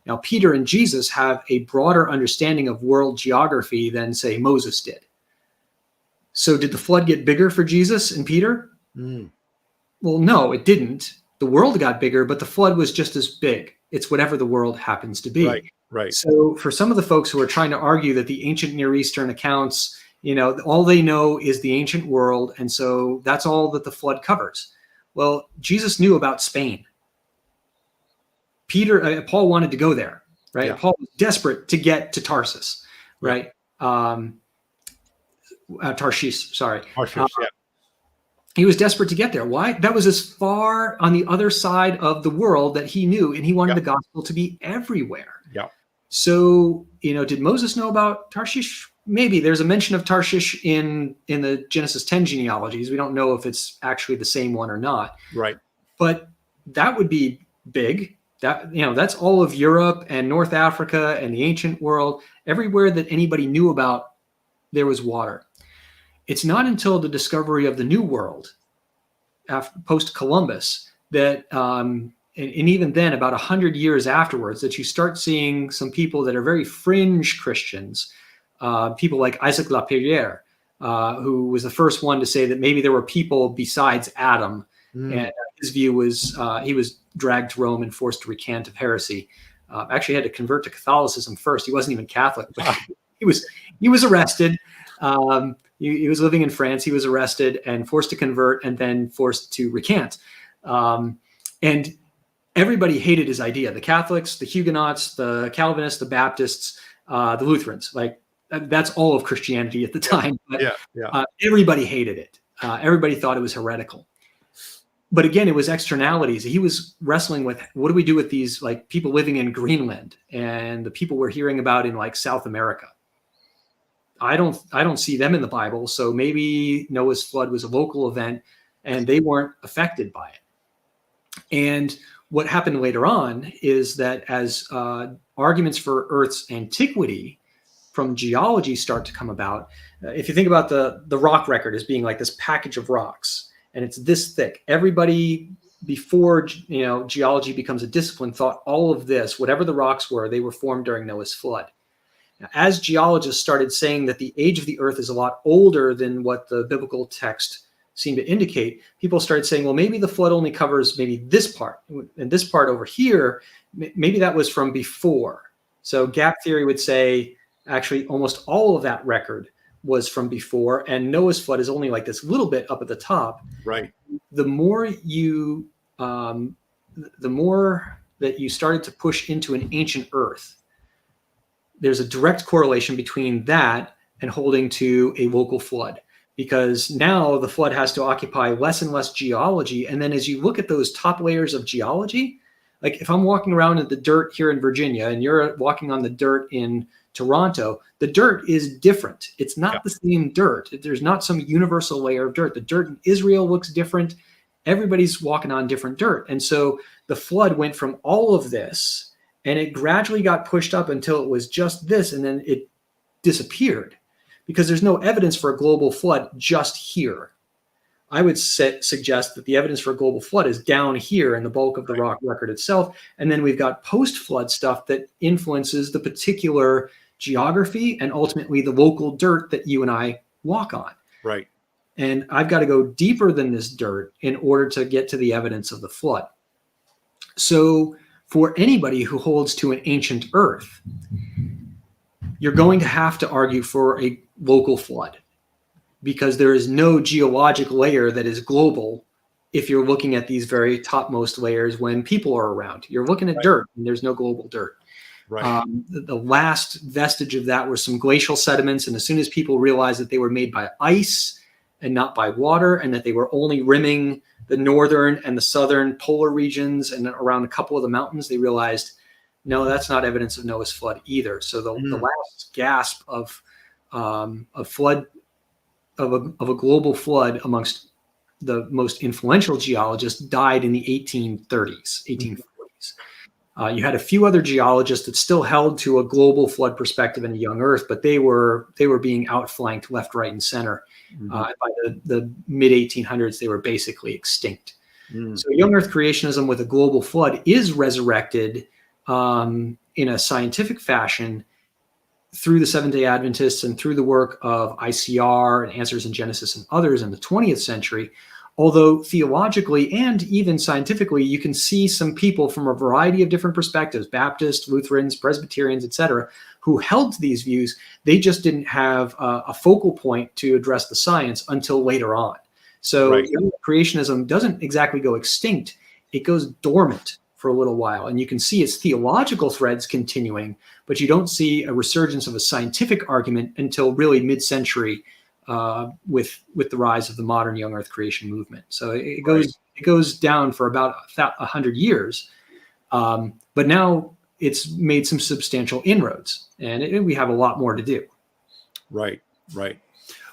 Now, Peter and Jesus have a broader understanding of world geography than, say, Moses did. So did the flood get bigger for Jesus and Peter? Well, no, it didn't. The world got bigger, but the flood was just as big. It's whatever the world happens to be. Right. So for some of the folks who are trying to argue that the ancient Near Eastern accounts, all they know is the ancient world, and so that's all that the flood covers. Well, Jesus knew about Spain. Paul wanted to go there, right? Yeah. Paul was desperate to get to Tarsus, right? Tarshish, sorry. Tarshish, yeah. He was desperate to get there. Why? That was as far on the other side of the world that he knew, and he wanted the gospel to be everywhere. Yeah. So, did Moses know about Tarshish? Maybe. There's a mention of Tarshish in the Genesis 10 genealogies. We don't know if it's actually the same one or not. Right. But that would be big. That's all of Europe and North Africa and the ancient world. Everywhere that anybody knew about, there was water. It's not until the discovery of the New World, post-Columbus, that, and even then, about 100 years afterwards, that you start seeing some people that are very fringe Christians, people like Isaac Lapierre, who was the first one to say that maybe there were people besides Adam. And his view was he was dragged to Rome and forced to recant of heresy. Actually had to convert to Catholicism first. He wasn't even Catholic, but he was arrested. He was living in France. He was arrested and forced to convert and then forced to recant. And everybody hated his idea. The Catholics, the Huguenots, the Calvinists, the Baptists, the Lutherans. Like, that's all of Christianity at the time. But, everybody hated it. Everybody thought it was heretical. But again, it was externalities. He was wrestling with, what do we do with these like people living in Greenland and the people we're hearing about in like South America? I don't see them in the Bible. So maybe Noah's flood was a local event and they weren't affected by it. And what happened later on is that as arguments for Earth's antiquity from geology start to come about, if you think about the rock record as being like this package of rocks, and it's this thick, everybody before geology becomes a discipline thought all of this, whatever the rocks were, they were formed during Noah's flood. Now, as geologists started saying that the age of the Earth is a lot older than what the biblical text seem to indicate, people started saying, well, maybe the flood only covers maybe this part, and this part over here, maybe that was from before. So gap theory would say, actually, almost all of that record was from before, and Noah's flood is only like this little bit up at the top. Right. The more that you started to push into an ancient Earth, there's a direct correlation between that and holding to a local flood, because now the flood has to occupy less and less geology. And then as you look at those top layers of geology, like if I'm walking around in the dirt here in Virginia and you're walking on the dirt in Toronto, the dirt is different. It's not the same dirt. There's not some universal layer of dirt. The dirt in Israel looks different. Everybody's walking on different dirt. And so the flood went from all of this, and it gradually got pushed up until it was just this, and then it disappeared, because there's no evidence for a global flood just here. I would suggest that the evidence for a global flood is down here in the bulk of the rock record itself. And then we've got post-flood stuff that influences the particular geography and ultimately the local dirt that you and I walk on. Right. And I've got to go deeper than this dirt in order to get to the evidence of the flood. So for anybody who holds to an ancient Earth, you're going to have to argue for a local flood, because there is no geologic layer that is global if you're looking at these very topmost layers when people are around. You're looking at dirt, and there's no global dirt. Right. The last vestige of that were some glacial sediments, and as soon as people realized that they were made by ice and not by water, and that they were only rimming the northern and the southern polar regions and around a couple of the mountains, they realized, no, that's not evidence of Noah's flood either. So the last gasp of flood, of a global flood amongst the most influential geologists died in the 1830s, 1840s. You had a few other geologists that still held to a global flood perspective in a young Earth, but they were being outflanked left, right, and center. By the mid 1800s, they were basically extinct. So young Earth creationism with a global flood is resurrected in a scientific fashion through the Seventh-day Adventists and through the work of ICR and Answers in Genesis and others in the 20th century. Although theologically and even scientifically, you can see some people from a variety of different perspectives, Baptists, Lutherans, Presbyterians, etc., who held to these views. They just didn't have a focal point to address the science until later on. So creationism doesn't exactly go extinct. It goes dormant for a little while. And you can see its theological threads continuing, but you don't see a resurgence of a scientific argument until really mid-century with the rise of the modern young Earth creation movement. So it goes down for about 100 years, but now it's made some substantial inroads, and we have a lot more to do. Right.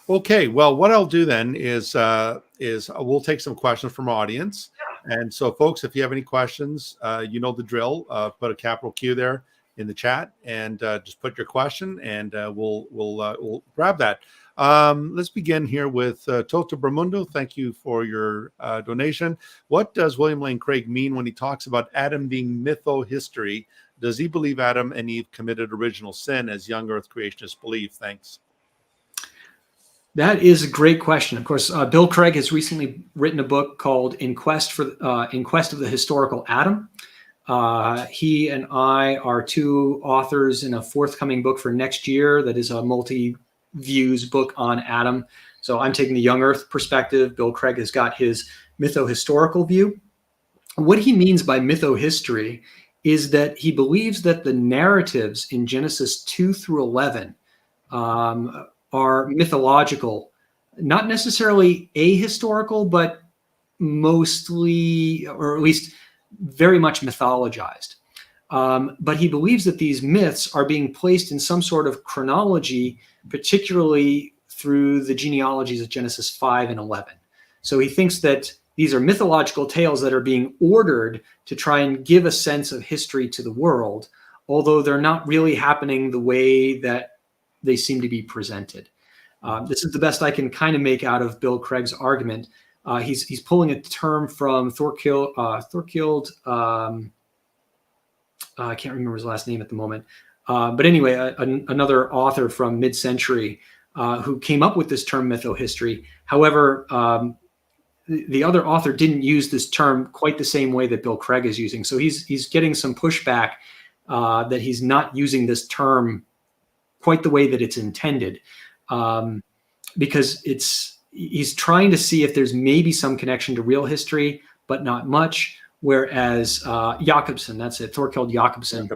Okay. Well, what I'll do then is we'll take some questions from our audience. And so, folks, if you have any questions, you know the drill. Put a capital Q there in the chat, and just put your question, and we'll grab that. Let's begin here with Toto Bramundo. Thank you for your donation. What does William Lane Craig mean when he talks about Adam being mytho-history? Does he believe Adam and Eve committed original sin, as young Earth creationists believe? Thanks. That is a great question. Of course, Bill Craig has recently written a book called In Quest of the Historical Adam. He and I are two authors in a forthcoming book for next year that is a multi-views book on Adam. So I'm taking the young Earth perspective. Bill Craig has got his mytho-historical view. What he means by mytho-history is that he believes that the narratives in Genesis 2 through 11 are mythological, not necessarily ahistorical, but mostly, or at least very much mythologized. But he believes that these myths are being placed in some sort of chronology, particularly through the genealogies of Genesis 5 and 11. So he thinks that these are mythological tales that are being ordered to try and give a sense of history to the world, although they're not really happening the way that they seem to be presented. This is the best I can kind of make out of Bill Craig's argument. He's pulling a term from Thorkild. I can't remember his last name at the moment. But anyway, another author from mid-century who came up with this term mytho-history. However, the other author didn't use this term quite the same way that Bill Craig is using. So he's getting some pushback that he's not using this term quite the way that it's intended, because he's trying to see if there's maybe some connection to real history, but not much. Whereas Jakobsen, that's it, Thorkeld Jakobsen,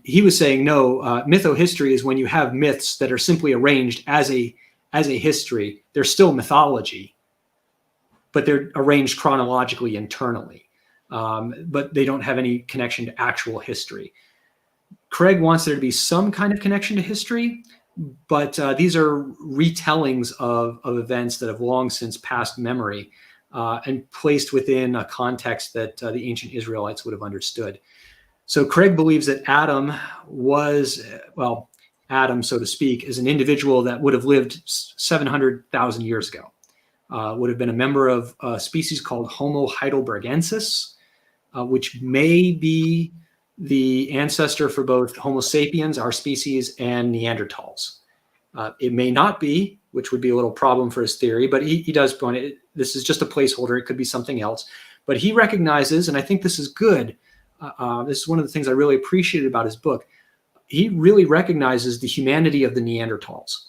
he was saying, no, mythohistory is when you have myths that are simply arranged as a history. They're still mythology, but they're arranged chronologically internally, but they don't have any connection to actual history. Craig wants there to be some kind of connection to history, but these are retellings of events that have long since passed memory, and placed within a context that the ancient Israelites would have understood. So Craig believes that Adam was, Adam, so to speak, is an individual that would have lived 700,000 years ago, would have been a member of a species called Homo heidelbergensis, which may be the ancestor for both Homo sapiens, our species, and Neanderthals. It may not be, which would be a little problem for his theory, but he does point it. This is just a placeholder. It could be something else. But he recognizes, and I think this is good, this is one of the things I really appreciated about his book, he really recognizes the humanity of the Neanderthals.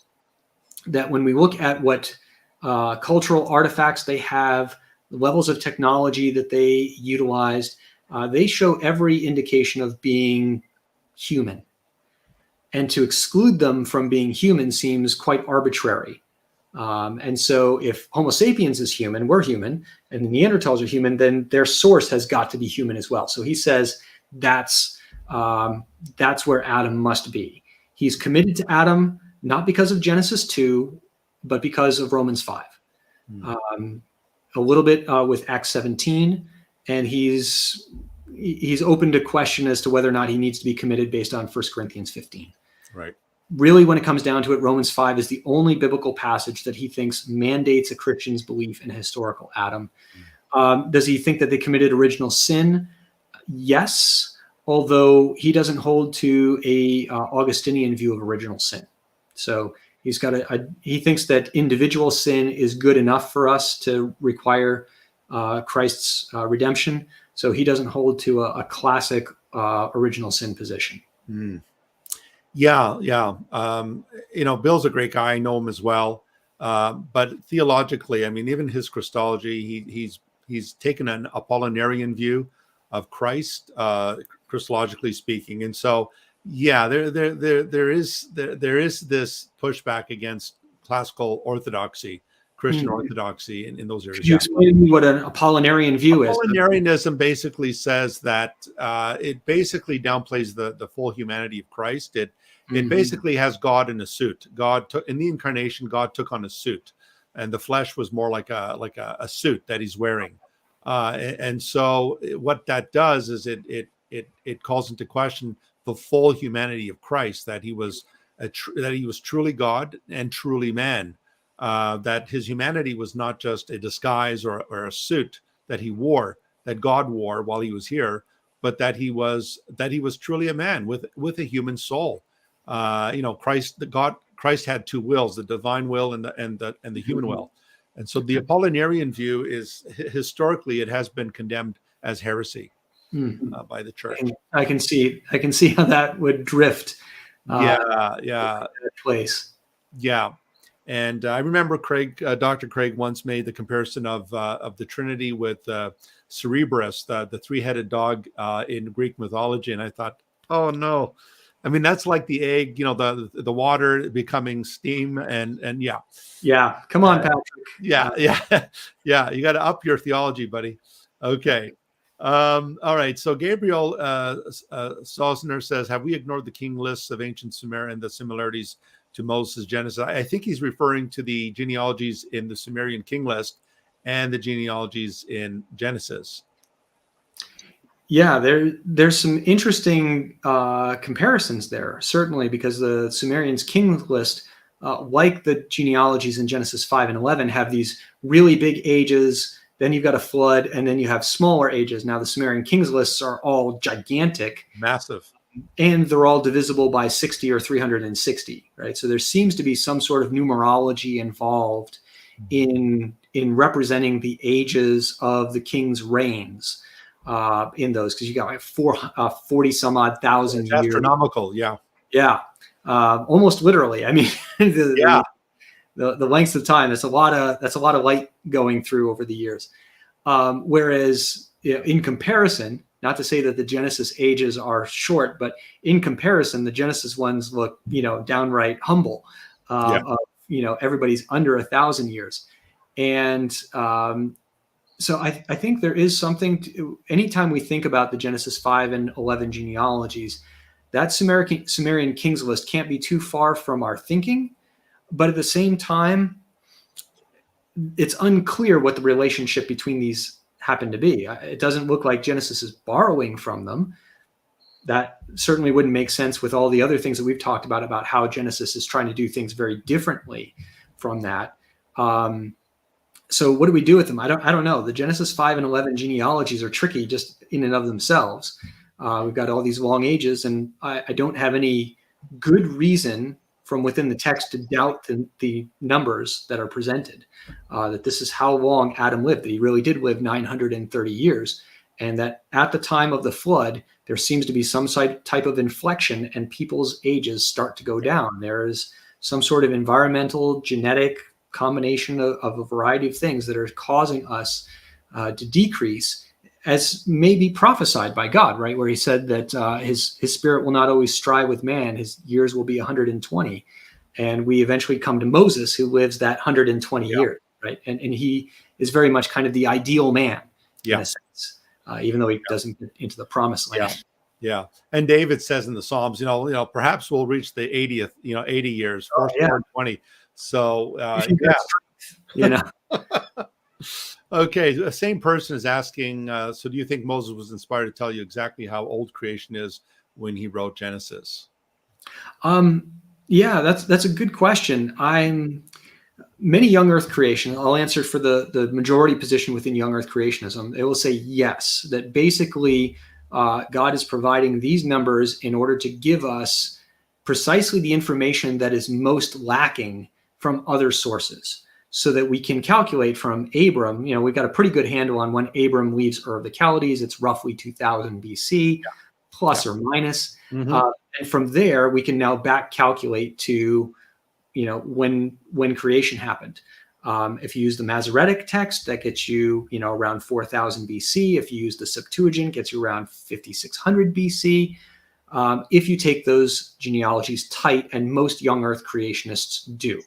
That when we look at what cultural artifacts they have, the levels of technology that they utilized, they show every indication of being human. And to exclude them from being human seems quite arbitrary. And so if Homo sapiens is human, we're human, and the Neanderthals are human, then their source has got to be human as well. So he says that's where Adam must be. He's committed to Adam, not because of Genesis 2, but because of Romans 5. A little bit with Acts 17, and he's open to question as to whether or not he needs to be committed based on 1 Corinthians 15. Right. Really, when it comes down to it, Romans 5 is the only biblical passage that he thinks mandates a Christian's belief in a historical Adam. Does he think that they committed original sin? Yes, although he doesn't hold to a Augustinian view of original sin. So he's got he thinks that individual sin is good enough for us to require Christ's redemption. So he doesn't hold to a classic original sin position. Yeah. Bill's a great guy. I know him as well. But theologically, I mean, even his Christology, he's taken an Apollinarian view of Christ, Christologically speaking. And so, yeah, there is this pushback against classical orthodoxy, Christian orthodoxy in those areas. Could you explain to me what an Apollinarian view is? Apollinarianism basically says that it basically downplays the full humanity of Christ. It basically has God in a suit. In the incarnation, God took on a suit, and the flesh was more like a suit that he's wearing. And so what that does is it calls into question the full humanity of Christ, that he was truly God and truly man. That his humanity was not just a disguise or a suit that he wore, that God wore while he was here, but that he was truly a man with a human soul. Christ had two wills, the divine will and the human will. And so the Apollinarian view is historically it has been condemned as heresy by the church. I can see how that would drift. That place. Yeah. And I remember Dr. Craig once made the comparison of the Trinity with Cerberus, the three-headed dog in Greek mythology, and I thought, oh no, I mean that's like the egg, the water becoming steam, and yeah. Yeah, come on, Patrick. Yeah. You got to up your theology, buddy. Okay. All right. So Gabriel Salzner says, have we ignored the king lists of ancient Sumer and the similarities to Moses' Genesis? I think he's referring to the genealogies in the Sumerian king list and the genealogies in Genesis. Yeah, there's some interesting comparisons there, certainly, because the Sumerians' king list, like the genealogies in Genesis 5 and 11, have these really big ages. Then you've got a flood, and then you have smaller ages. Now, the Sumerian kings lists are all gigantic. Massive. And they're all divisible by 60 or 360, right? So there seems to be some sort of numerology involved in in representing the ages of the king's reigns in those, because you got like 40 some odd thousand years. Astronomical, yeah. Yeah, almost literally. I mean, the lengths of time. That's a lot of light going through over the years. Whereas in comparison, not to say that the Genesis ages are short, but in comparison, the Genesis ones look, downright humble. Everybody's under 1,000 years. And so I think there is something to, anytime we think about the Genesis 5 and 11 genealogies, that Sumerian kings list can't be too far from our thinking. But at the same time, it's unclear what the relationship between these happened to be. It doesn't look like Genesis is borrowing from them. That certainly wouldn't make sense with all the other things that we've talked about how Genesis is trying to do things very differently from that. So what do we do with them? I don't know. The Genesis 5 and 11 genealogies are tricky just in and of themselves. We've got all these long ages, and I don't have any good reason from within the text to doubt the numbers that are presented, that this is how long Adam lived, that he really did live 930 years, and that at the time of the flood, there seems to be some type of inflection and people's ages start to go down. There is some sort of environmental, genetic combination of a variety of things that are causing us to decrease, as may be prophesied by God, right? Where he said that his spirit will not always strive with man. His years will be 120. And we eventually come to Moses, who lives that 120 years, right? And he is very much kind of the ideal man in a sense, even though he doesn't get into the promised land. Yeah. And David says in the Psalms, perhaps we'll reach the 80th, 80 years, 420. So, Okay, the same person is asking, so do you think Moses was inspired to tell you exactly how old creation is when he wrote Genesis? Yeah, that's a good question. Many young earth creation, I'll answer for the majority position within young earth creationism. They will say yes, that basically God is providing these numbers in order to give us precisely the information that is most lacking from other sources, so that we can calculate from Abram. We've got a pretty good handle on when Abram leaves Ur of the Chaldees. It's roughly 2000 BC, plus or minus. And from there, we can now back calculate to, when creation happened. If you use the Masoretic text, that gets you, around 4000 BC. If you use the Septuagint, gets you around 5600 BC. If you take those genealogies tight, and most young earth creationists do,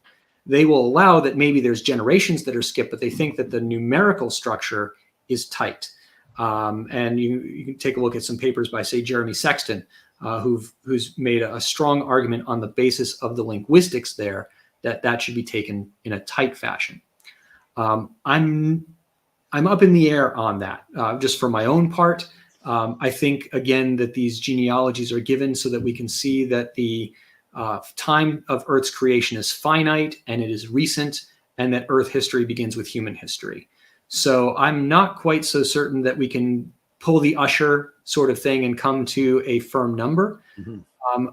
they will allow that maybe there's generations that are skipped, but they think that the numerical structure is tight. And you can take a look at some papers by, say, Jeremy Sexton, who's made a strong argument on the basis of the linguistics there that should be taken in a tight fashion. I'm up in the air on that, just for my own part. I think, again, that these genealogies are given so that we can see that the time of Earth's creation is finite and it is recent, and that Earth history begins with human history. So I'm not quite so certain that we can pull the Usher sort of thing and come to a firm number.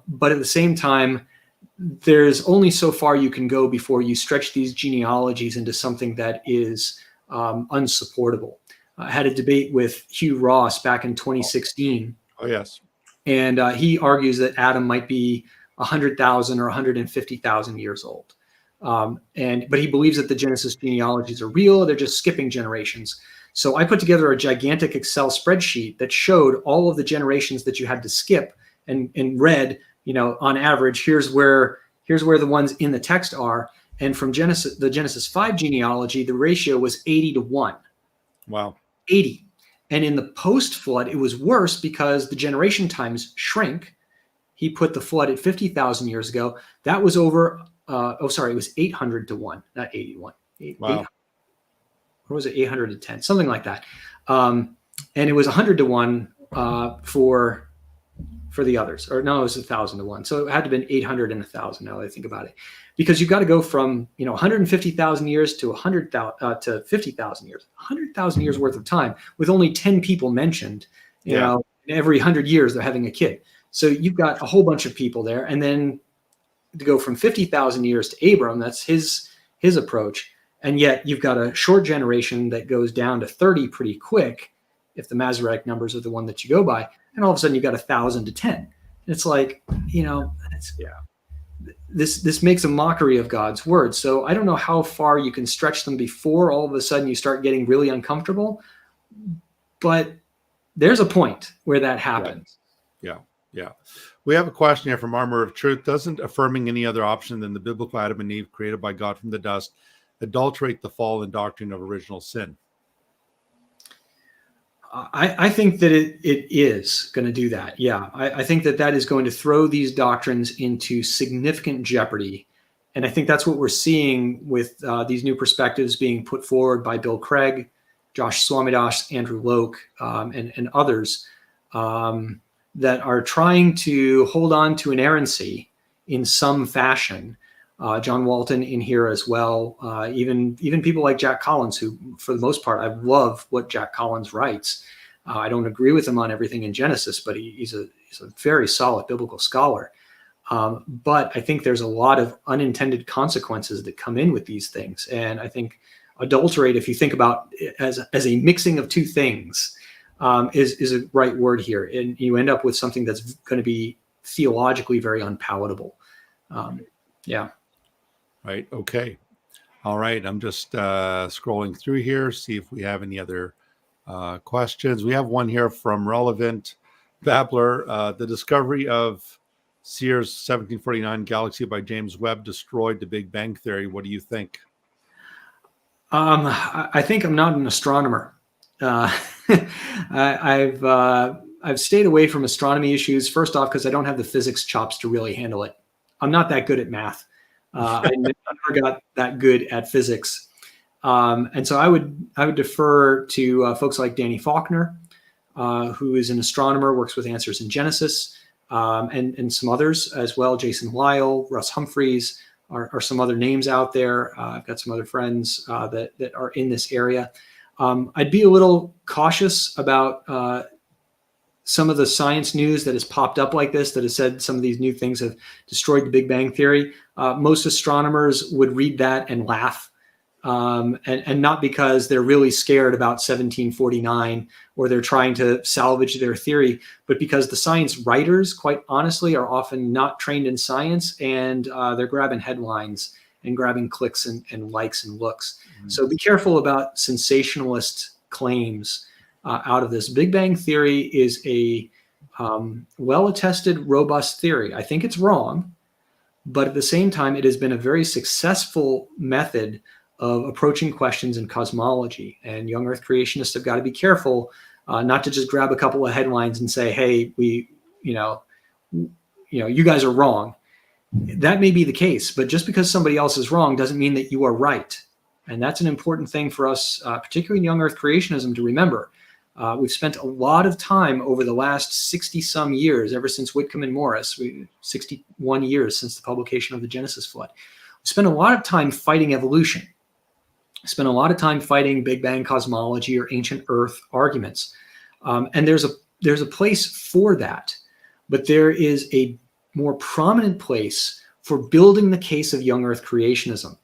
But at the same time, there's only so far you can go before you stretch these genealogies into something that is unsupportable. I had a debate with Hugh Ross back in 2016. Oh, yes. And he argues that Adam might be 100,000 or 150,000 years old. But he believes that the Genesis genealogies are real. They're just skipping generations. So I put together a gigantic Excel spreadsheet that showed all of the generations that you had to skip, and read, on average, here's where the ones in the text are. And from the Genesis 5 genealogy, the ratio was 80-1. Wow. 80. And in the post-flood, it was worse because the generation times shrink. He put the flood at 50,000 years ago. That was over, it was 800-1, not 81. Wow. Or was it 810? Something like that. And it was 100-1 for the others. Or no, it was 1,000-1. So it had to have been 800 and 1,000 now that I think about it. Because you've got to go from 150,000 years to 50,000 years. 100,000 years worth of time with only 10 people mentioned. You know, every 100 years they're having a kid. So you've got a whole bunch of people there. And then to go from 50,000 years to Abram, that's his approach. And yet you've got a short generation that goes down to 30 pretty quick, if the Masoretic numbers are the one that you go by. And all of a sudden you've got 1,000 to 10. And it's like, this makes a mockery of God's word. So I don't know how far you can stretch them before all of a sudden you start getting really uncomfortable. But there's a point where that happens. Yeah. We have a question here from Armor of Truth. Doesn't affirming any other option than the biblical Adam and Eve created by God from the dust adulterate the fallen doctrine of original sin? I think that it is going to do that. Yeah, I think that is going to throw these doctrines into significant jeopardy. And I think that's what we're seeing with these new perspectives being put forward by Bill Craig, Josh Swamidash, Andrew Loke, and others that are trying to hold on to inerrancy in some fashion. John Walton in here as well. Even people like Jack Collins, who, for the most part, I love what Jack Collins writes. I don't agree with him on everything in Genesis, but he's a very solid biblical scholar. But I think there's a lot of unintended consequences that come in with these things. And I think adulterate, if you think about it as a mixing of two things, is a right word here. And you end up with something that's going to be theologically very unpalatable. Yeah. Right. Okay. All right. I'm just scrolling through here, see if we have any other questions. We have one here from Relevant Babbler. The discovery of Sears 1749 galaxy by James Webb destroyed the Big Bang Theory. What do you think? I think I'm not an astronomer. I've stayed away from astronomy issues. First off, because I don't have the physics chops to really handle it. I'm not that good at math. I never got that good at physics. And so I would defer to folks like Danny Faulkner, who is an astronomer, works with Answers in Genesis, and some others as well. Jason Lyle, Russ Humphreys are some other names out there. I've got some other friends that are in this area. I'd be a little cautious about some of the science news that has popped up like this, that has said some of these new things have destroyed the Big Bang Theory. Most astronomers would read that and laugh, and not because they're really scared about 1749 or they're trying to salvage their theory, but because the science writers, quite honestly, are often not trained in science, and they're grabbing headlines and grabbing clicks and likes and looks. Mm-hmm. So be careful about sensationalist claims out of this. Big Bang Theory is a well-attested, robust theory. I think it's wrong, but at the same time, it has been a very successful method of approaching questions in cosmology. And young Earth creationists have got to be careful not to just grab a couple of headlines and say, "Hey, you guys are wrong." That may be the case, but just because somebody else is wrong doesn't mean that you are right. And that's an important thing for us, particularly in young Earth creationism, to remember. We've spent a lot of time over the last 60 some years, ever since Whitcomb and Morris, 61 years since the publication of the Genesis flood. We spent a lot of time fighting evolution. We spent a lot of time fighting Big Bang cosmology or ancient Earth arguments. And there's a place for that, but there is a more prominent place for building the case of young Earth creationism.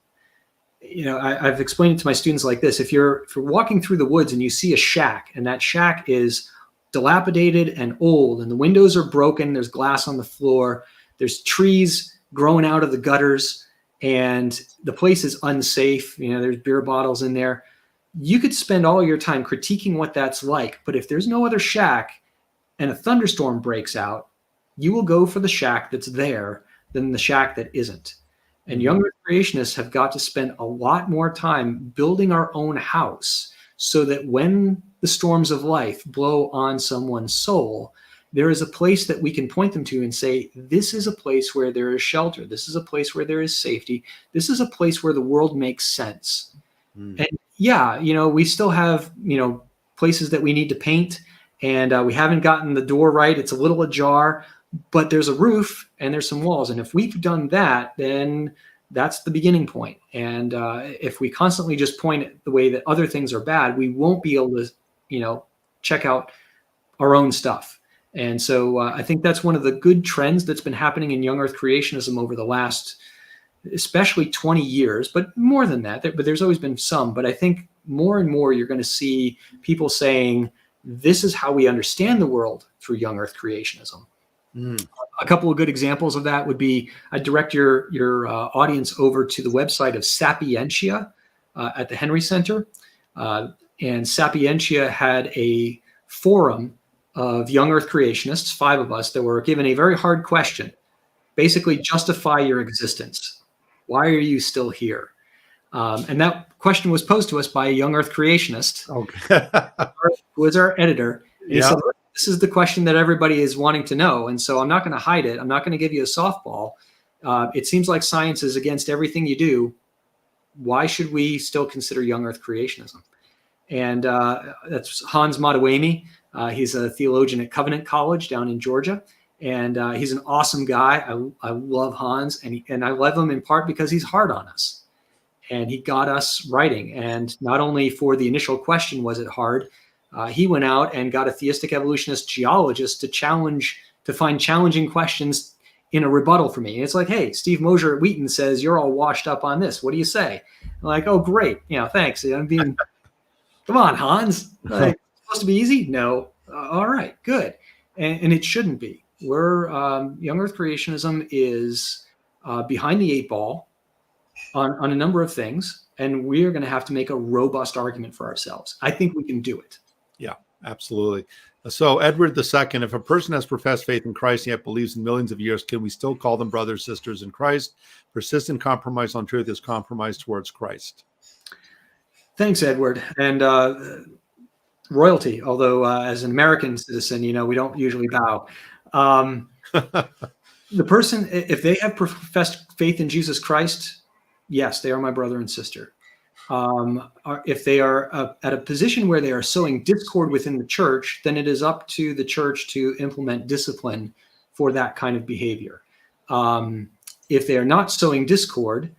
I've explained it to my students like this. If you're walking through the woods and you see a shack, and that shack is dilapidated and old, and the windows are broken, there's glass on the floor, there's trees growing out of the gutters, and the place is unsafe, there's beer bottles in there, you could spend all your time critiquing what that's like. But if there's no other shack and a thunderstorm breaks out, you will go for the shack that's there than the shack that isn't. And young Earth creationists have got to spend a lot more time building our own house so that when the storms of life blow on someone's soul, there is a place that we can point them to and say, this is a place where there is shelter. This is a place where there is safety. This is a place where the world makes sense. And yeah, we still have, places that we need to paint, and we haven't gotten the door right. It's a little ajar. But there's a roof and there's some walls. And if we've done that, then that's the beginning point. And if we constantly just point at the way that other things are bad, we won't be able to, check out our own stuff. And so I think that's one of the good trends that's been happening in young Earth creationism over the last, especially 20 years, but more than that, but there's always been some. But I think more and more you're going to see people saying, this is how we understand the world through young earth creationism. A couple of good examples of that would be, I direct your audience over to the website of Sapientia at the Henry Center. And Sapientia had a forum of young earth creationists, 5 of us, that were given a very hard question. Basically, justify your existence. Why are you still here? And that question was posed to us by a young earth creationist, who was our editor. And he said, this is the question that everybody is wanting to know. And so I'm not going to hide it. I'm not going to give you a softball. It seems like science is against everything you do. Why should we still consider young earth creationism? And that's Hans Matawemi. He's a theologian at Covenant College down in Georgia. And he's an awesome guy. I love Hans. And I love him in part because he's hard on us. And he got us writing. And not only for the initial question was it hard, he went out and got a theistic evolutionist geologist to find challenging questions in a rebuttal for me. And it's like, hey, Steve Mosier at Wheaton says you're all washed up on this. What do you say? I'm like, oh, great. Thanks. I'm being, come on, Hans. Like, supposed to be easy? No. All right, good. And it shouldn't be. Young earth creationism is behind the 8 ball on a number of things. And we are going to have to make a robust argument for ourselves. I think we can do it. Yeah, absolutely. So, Edward II, if a person has professed faith in Christ and yet believes in millions of years, can we still call them brothers, sisters in Christ? Persistent compromise on truth is compromise towards Christ. Thanks, Edward. And royalty, although as an American citizen, we don't usually bow. The person, if they have professed faith in Jesus Christ, yes, they are my brother and sister. If they are at a position where they are sowing discord within the church, then it is up to the church to implement discipline for that kind of behavior. If they are not sowing discord,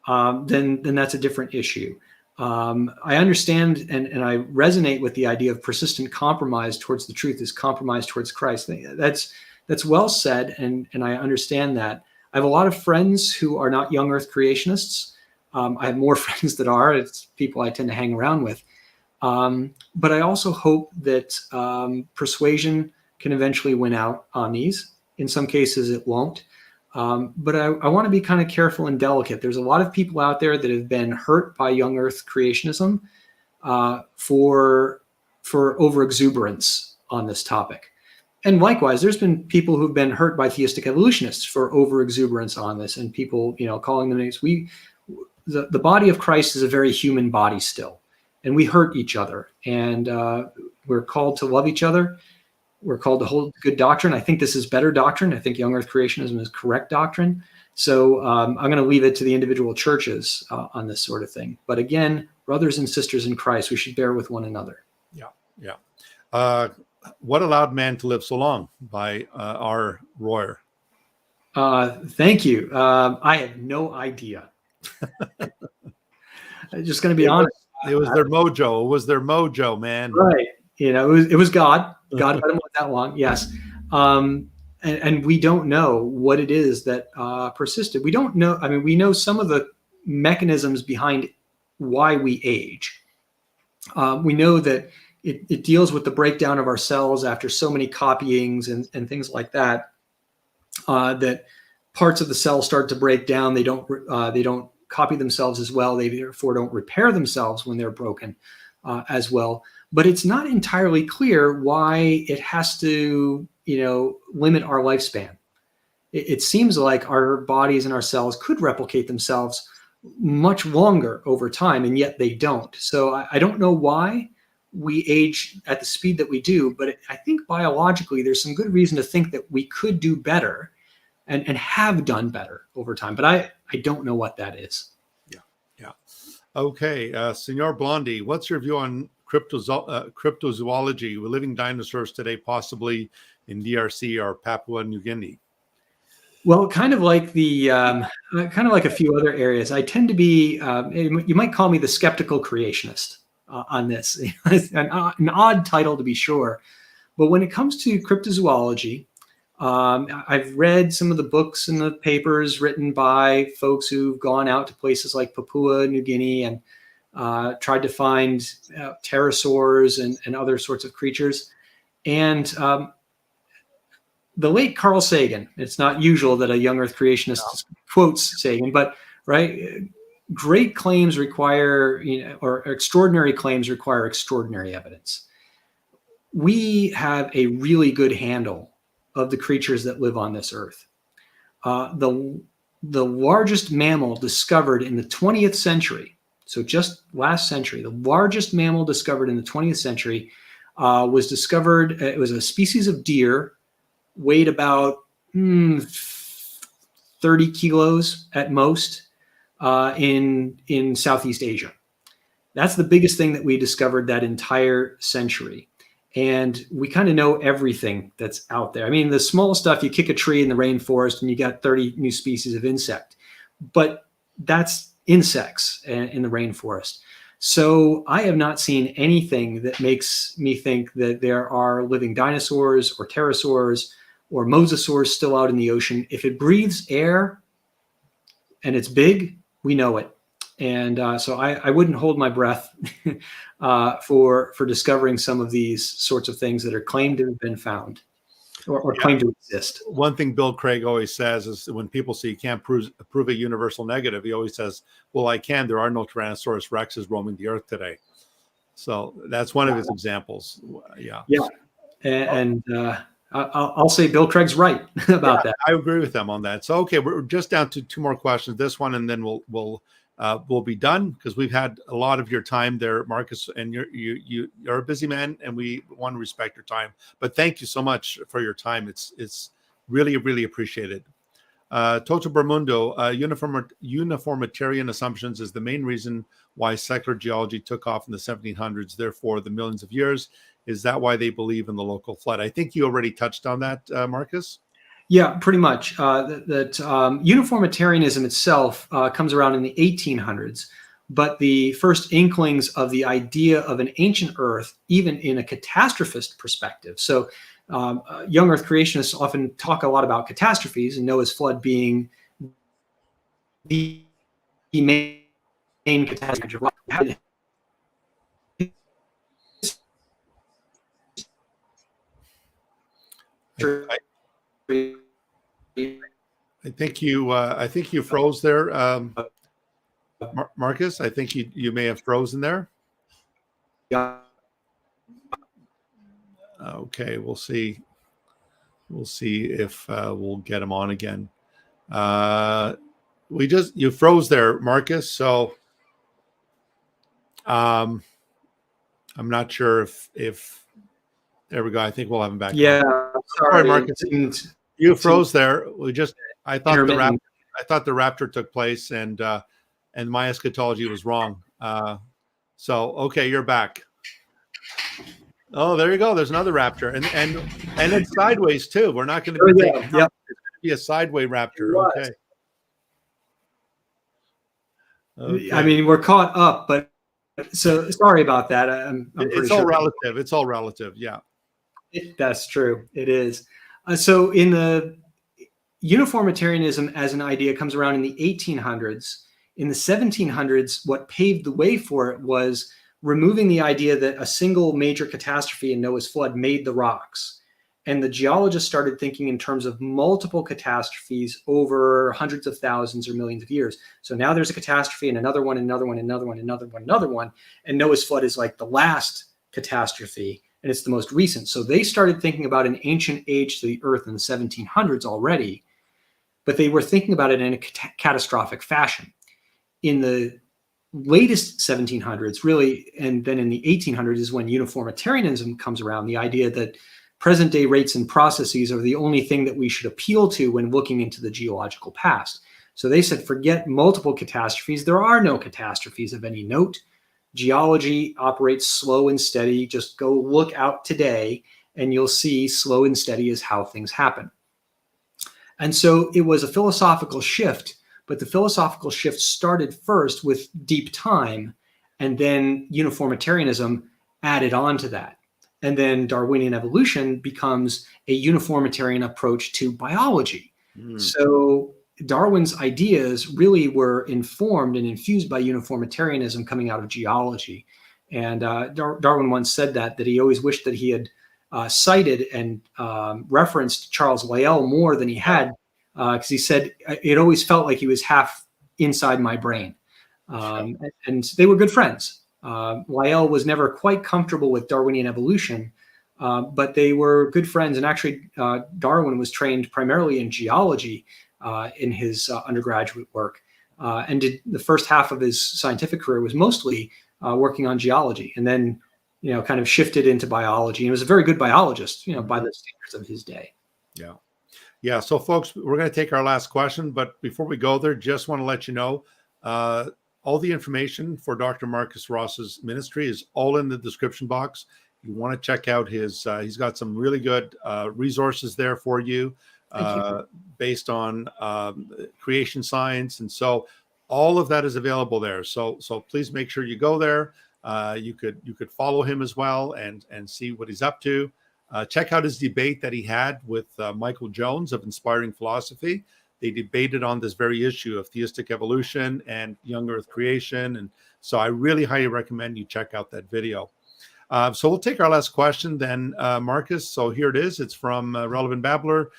then that's a different issue. I understand and I resonate with the idea of persistent compromise towards the truth is compromise towards Christ. That's well said, and I understand that. I have a lot of friends who are not young earth creationists. I have more friends that are. It's people I tend to hang around with. But I also hope that persuasion can eventually win out on these. In some cases, it won't. But I want to be kind of careful and delicate. There's a lot of people out there that have been hurt by young earth creationism for overexuberance on this topic. And likewise, there's been people who've been hurt by theistic evolutionists for overexuberance on this, and people, calling them names. The body of Christ is a very human body still, and we hurt each other, and we're called to love each other. We're called to hold good doctrine. I think this is better doctrine. I think young earth creationism is correct doctrine. So I'm going to leave it to the individual churches on this sort of thing. But again, brothers and sisters in Christ, we should bear with one another. Yeah. What allowed man to live so long? By R. Royer. Thank you. I have no idea. I'm just going to be honest. It was their mojo. It was their mojo, man. Right. It was God. God let him live that long. Yes. And we don't know what it is that persisted. We don't know. I mean, we know some of the mechanisms behind why we age. We know that it deals with the breakdown of our cells after so many copyings and things like that, that parts of the cell start to break down. They don't copy themselves as well. They therefore don't repair themselves when they're broken as well. But it's not entirely clear why it has to, limit our lifespan. It seems like our bodies and our cells could replicate themselves much longer over time, and yet they don't. So I don't know why we age at the speed that we do, but I think biologically there's some good reason to think that we could do better and have done better over time. But I don't know what that is. Yeah. Okay. Senor Blondi, what's your view on cryptozoology? We're living dinosaurs today, possibly in DRC or Papua New Guinea. Well, kind of like a few other areas, I tend to be, you might call me the skeptical creationist on this. An odd title to be sure. But when it comes to cryptozoology, I've read some of the books and the papers written by folks who've gone out to places like Papua New Guinea and tried to find pterosaurs and other sorts of creatures. And the late Carl Sagan, it's not usual that a young Earth creationist quotes Sagan, but right, great claims require, or extraordinary claims require extraordinary evidence. We have a really good handle of the creatures that live on this Earth. The largest mammal discovered in the 20th century, so just last century, the largest mammal discovered in the 20th century was discovered, it was a species of deer, weighed about 30 kilos at most in Southeast Asia. That's the biggest thing that we discovered that entire century. And we kind of know everything that's out there. I mean, the small stuff, you kick a tree in the rainforest and you got 30 new species of insect, but that's insects in the rainforest. So I have not seen anything that makes me think that there are living dinosaurs or pterosaurs or mosasaurs still out in the ocean. If it breathes air and it's big, we know it. And so I wouldn't hold my breath for discovering some of these sorts of things that are claimed to have been found or claimed to exist. One thing Bill Craig always says is when people say you can't prove a universal negative, he always says, well, I can. There are no Tyrannosaurus rexes roaming the earth today. So that's one of his examples. Yeah. And I'll say Bill Craig's right about that. I agree with them on that. So, okay, we're just down to two more questions, this one, and then we'll be done because we've had a lot of your time there, Marcus, and you're a busy man, and we want to respect your time. But thank you so much for your time. It's really, really appreciated. Toto Bermundo, uniformitarian assumptions is the main reason why secular geology took off in the 1700s. Therefore, the millions of years. Is that why they believe in the local flood? I think you already touched on that, Marcus. Yeah, pretty much. Uniformitarianism itself comes around in the 1800s, but the first inklings of the idea of an ancient Earth, even in a catastrophist perspective. So young Earth creationists often talk a lot about catastrophes and Noah's flood being the main catastrophe. I think you froze there, Marcus. I think you may have frozen there. Yeah. Okay, we'll see. We'll see if we'll get him on again. You froze there, Marcus. So I'm not sure if there we go. I think we'll have him back. Yeah, sorry, Marcus. You froze there. I thought the rapture took place, and my eschatology was wrong. So okay, you're back. Oh, there you go. There's another rapture, and it's sideways too. We're not going to be it's going to be a sideway rapture. Okay. I mean, we're caught up, but so sorry about that. It's all relative. It's all relative. Yeah. That's true. It is. So in the uniformitarianism as an idea comes around in the 1800s. In the 1700s, what paved the way for it was removing the idea that a single major catastrophe in Noah's flood made the rocks. And the geologists started thinking in terms of multiple catastrophes over hundreds of thousands or millions of years. So now there's a catastrophe and another one, another one, another one, another one, another one. And Noah's flood is like the last catastrophe. And it's the most recent. So they started thinking about an ancient age to the earth in the 1700s already, but they were thinking about it in a catastrophic fashion. In the latest 1700s, really, and then in the 1800s is when uniformitarianism comes around, the idea that present day rates and processes are the only thing that we should appeal to when looking into the geological past. So they said, forget multiple catastrophes. There are no catastrophes of any note. Geology operates slow and steady. Just go look out today and you'll see slow and steady is how things happen. And so it was a philosophical shift, but the philosophical shift started first with deep time, and then uniformitarianism added on to that. And then Darwinian evolution becomes a uniformitarian approach to biology. So Darwin's ideas really were informed and infused by uniformitarianism coming out of geology. And Darwin once said that he always wished that he had cited and referenced Charles Lyell more than he had, because he said it always felt like he was half inside my brain. And they were good friends. Lyell was never quite comfortable with Darwinian evolution, but they were good friends. And actually, Darwin was trained primarily in geology in his undergraduate work, and did the first half of his scientific career was mostly working on geology, and then kind of shifted into biology. And he was a very good biologist, by the standards of his day. Yeah. So, folks, we're going to take our last question, but before we go there, just want to let you know, all the information for Dr. Marcus Ross's ministry is all in the description box. You want to check out his, he's got some really good resources there for you, based on creation science. And so all of that is available there. So please make sure you go there. You could follow him as well and see what he's up to. Check out his debate that he had with Michael Jones of Inspiring Philosophy. They debated on this very issue of theistic evolution and young earth creation. And so I really highly recommend you check out that video. So we'll take our last question then, Marcus. So here it is. It's from Relevant Babbler.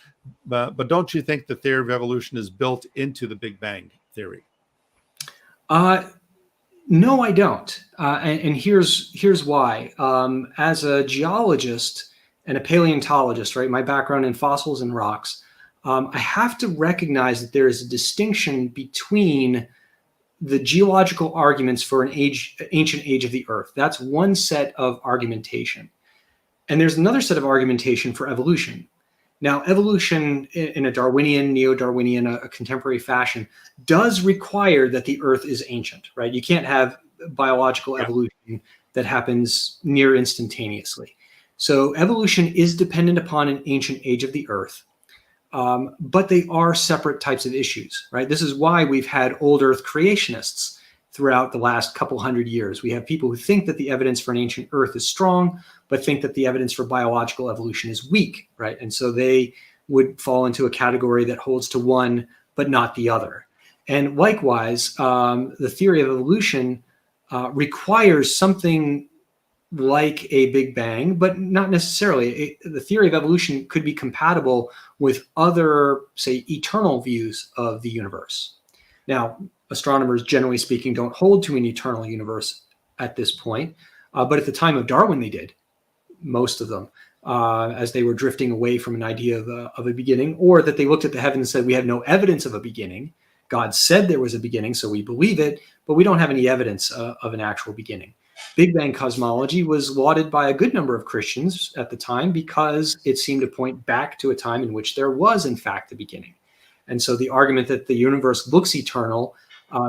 But don't you think the theory of evolution is built into the Big Bang theory? No, I don't. And here's why. As a geologist and a paleontologist, right, my background in fossils and rocks, I have to recognize that there is a distinction between the geological arguments for an ancient age of the Earth. That's one set of argumentation. And there's another set of argumentation for evolution. Now, evolution in a Darwinian, neo-Darwinian, a contemporary fashion does require that the Earth is ancient, right? You can't have biological evolution that happens near instantaneously. So evolution is dependent upon an ancient age of the Earth. But they are separate types of issues, right? This is why we've had old Earth creationists throughout the last couple hundred years. We have people who think that the evidence for an ancient Earth is strong, but think that the evidence for biological evolution is weak, right? And so they would fall into a category that holds to one, but not the other. And likewise, the theory of evolution requires something like a Big Bang, but not necessarily. The theory of evolution could be compatible with other, say, eternal views of the universe. Now, astronomers, generally speaking, don't hold to an eternal universe at this point, but at the time of Darwin, they did, most of them, as they were drifting away from an idea of a beginning, or that they looked at the heavens and said, we have no evidence of a beginning. God said there was a beginning, so we believe it, but we don't have any evidence of an actual beginning. Big Bang cosmology was lauded by a good number of Christians at the time because it seemed to point back to a time in which there was, in fact, a beginning. And so the argument that the universe looks eternal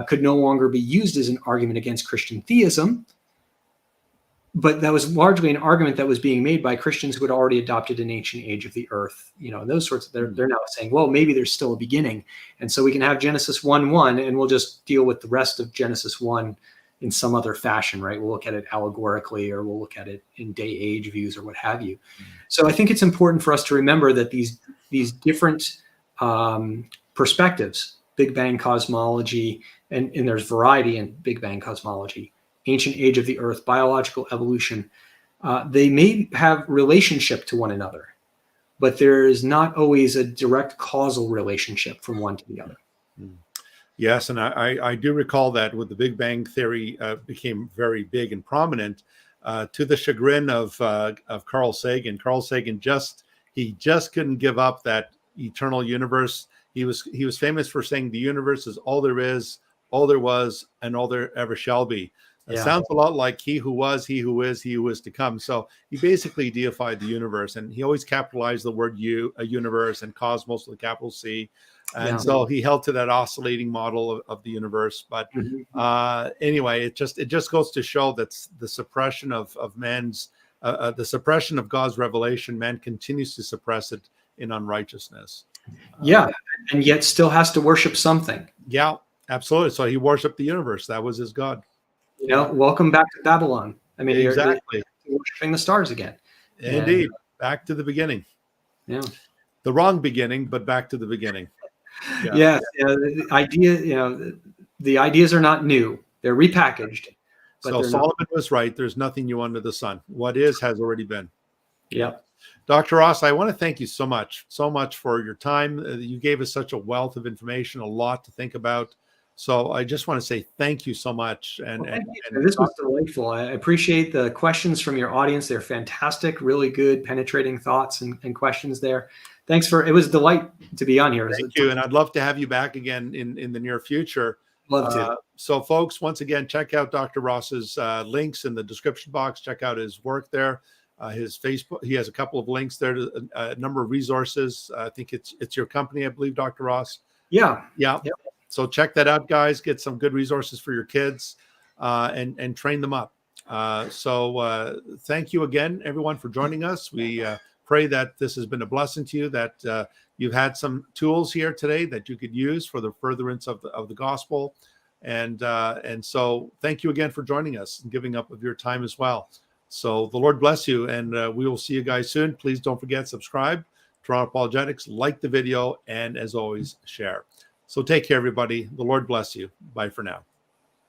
could no longer be used as an argument against Christian theism. But that was largely an argument that was being made by Christians who had already adopted an ancient age of the Earth. Those sorts of, they're now saying, well, maybe there's still a beginning. And so we can have Genesis 1:1, and we'll just deal with the rest of Genesis 1 in some other fashion, right? We'll look at it allegorically, or we'll look at it in day-age views, or what have you. So I think it's important for us to remember that these different perspectives, Big Bang cosmology, and there's variety in Big Bang cosmology, ancient age of the Earth, biological evolution, they may have relationship to one another, but there is not always a direct causal relationship from one to the other. Yes, and I do recall that when the Big Bang theory became very big and prominent, to the chagrin of Carl Sagan. Carl Sagan just couldn't give up that eternal universe. He was famous for saying the universe is all there is, all there was, and all there ever shall be. It sounds a lot like he who was, he who is to come. So he basically deified the universe, and he always capitalized the word a universe, and cosmos with a capital C. And so he held to that oscillating model of the universe. But anyway, it just goes to show that the suppression of man's, the suppression of God's revelation, man continues to suppress it in unrighteousness. And yet still has to worship something. Yeah, absolutely. So he worshiped the universe. That was his God. Welcome back to Babylon. I mean, exactly. you're worshiping the stars again. Indeed. Back to the beginning. Yeah. The wrong beginning, but back to the beginning. Yeah. Yes. The ideas are not new. They're repackaged. So Solomon was right. There's nothing new under the sun. What is has already been. Yeah. Dr. Ross, I want to thank you so much for your time. You gave us such a wealth of information, a lot to think about. So I just want to say thank you so much. And this was delightful. I appreciate the questions from your audience. They're fantastic, really good, penetrating thoughts and questions there. Thanks it was a delight to be on here. Thank you. And I'd love to have you back again in the near future. Love to. So folks, once again, check out Dr. Ross's links in the description box. Check out his work there. His Facebook, he has a couple of links there to a number of resources. I think it's your company, I believe, Dr. Ross. Yeah. Yep. So check that out, guys. Get some good resources for your kids and train them up. So thank you again, everyone, for joining us. We pray that this has been a blessing to you, that you've had some tools here today that you could use for the furtherance of the gospel. And so thank you again for joining us and giving up of your time as well. So the Lord bless you, and we will see you guys soon. Please don't forget, subscribe, Toronto Apologetics, like the video, and as always, share. So take care, everybody. The Lord bless you. Bye for now.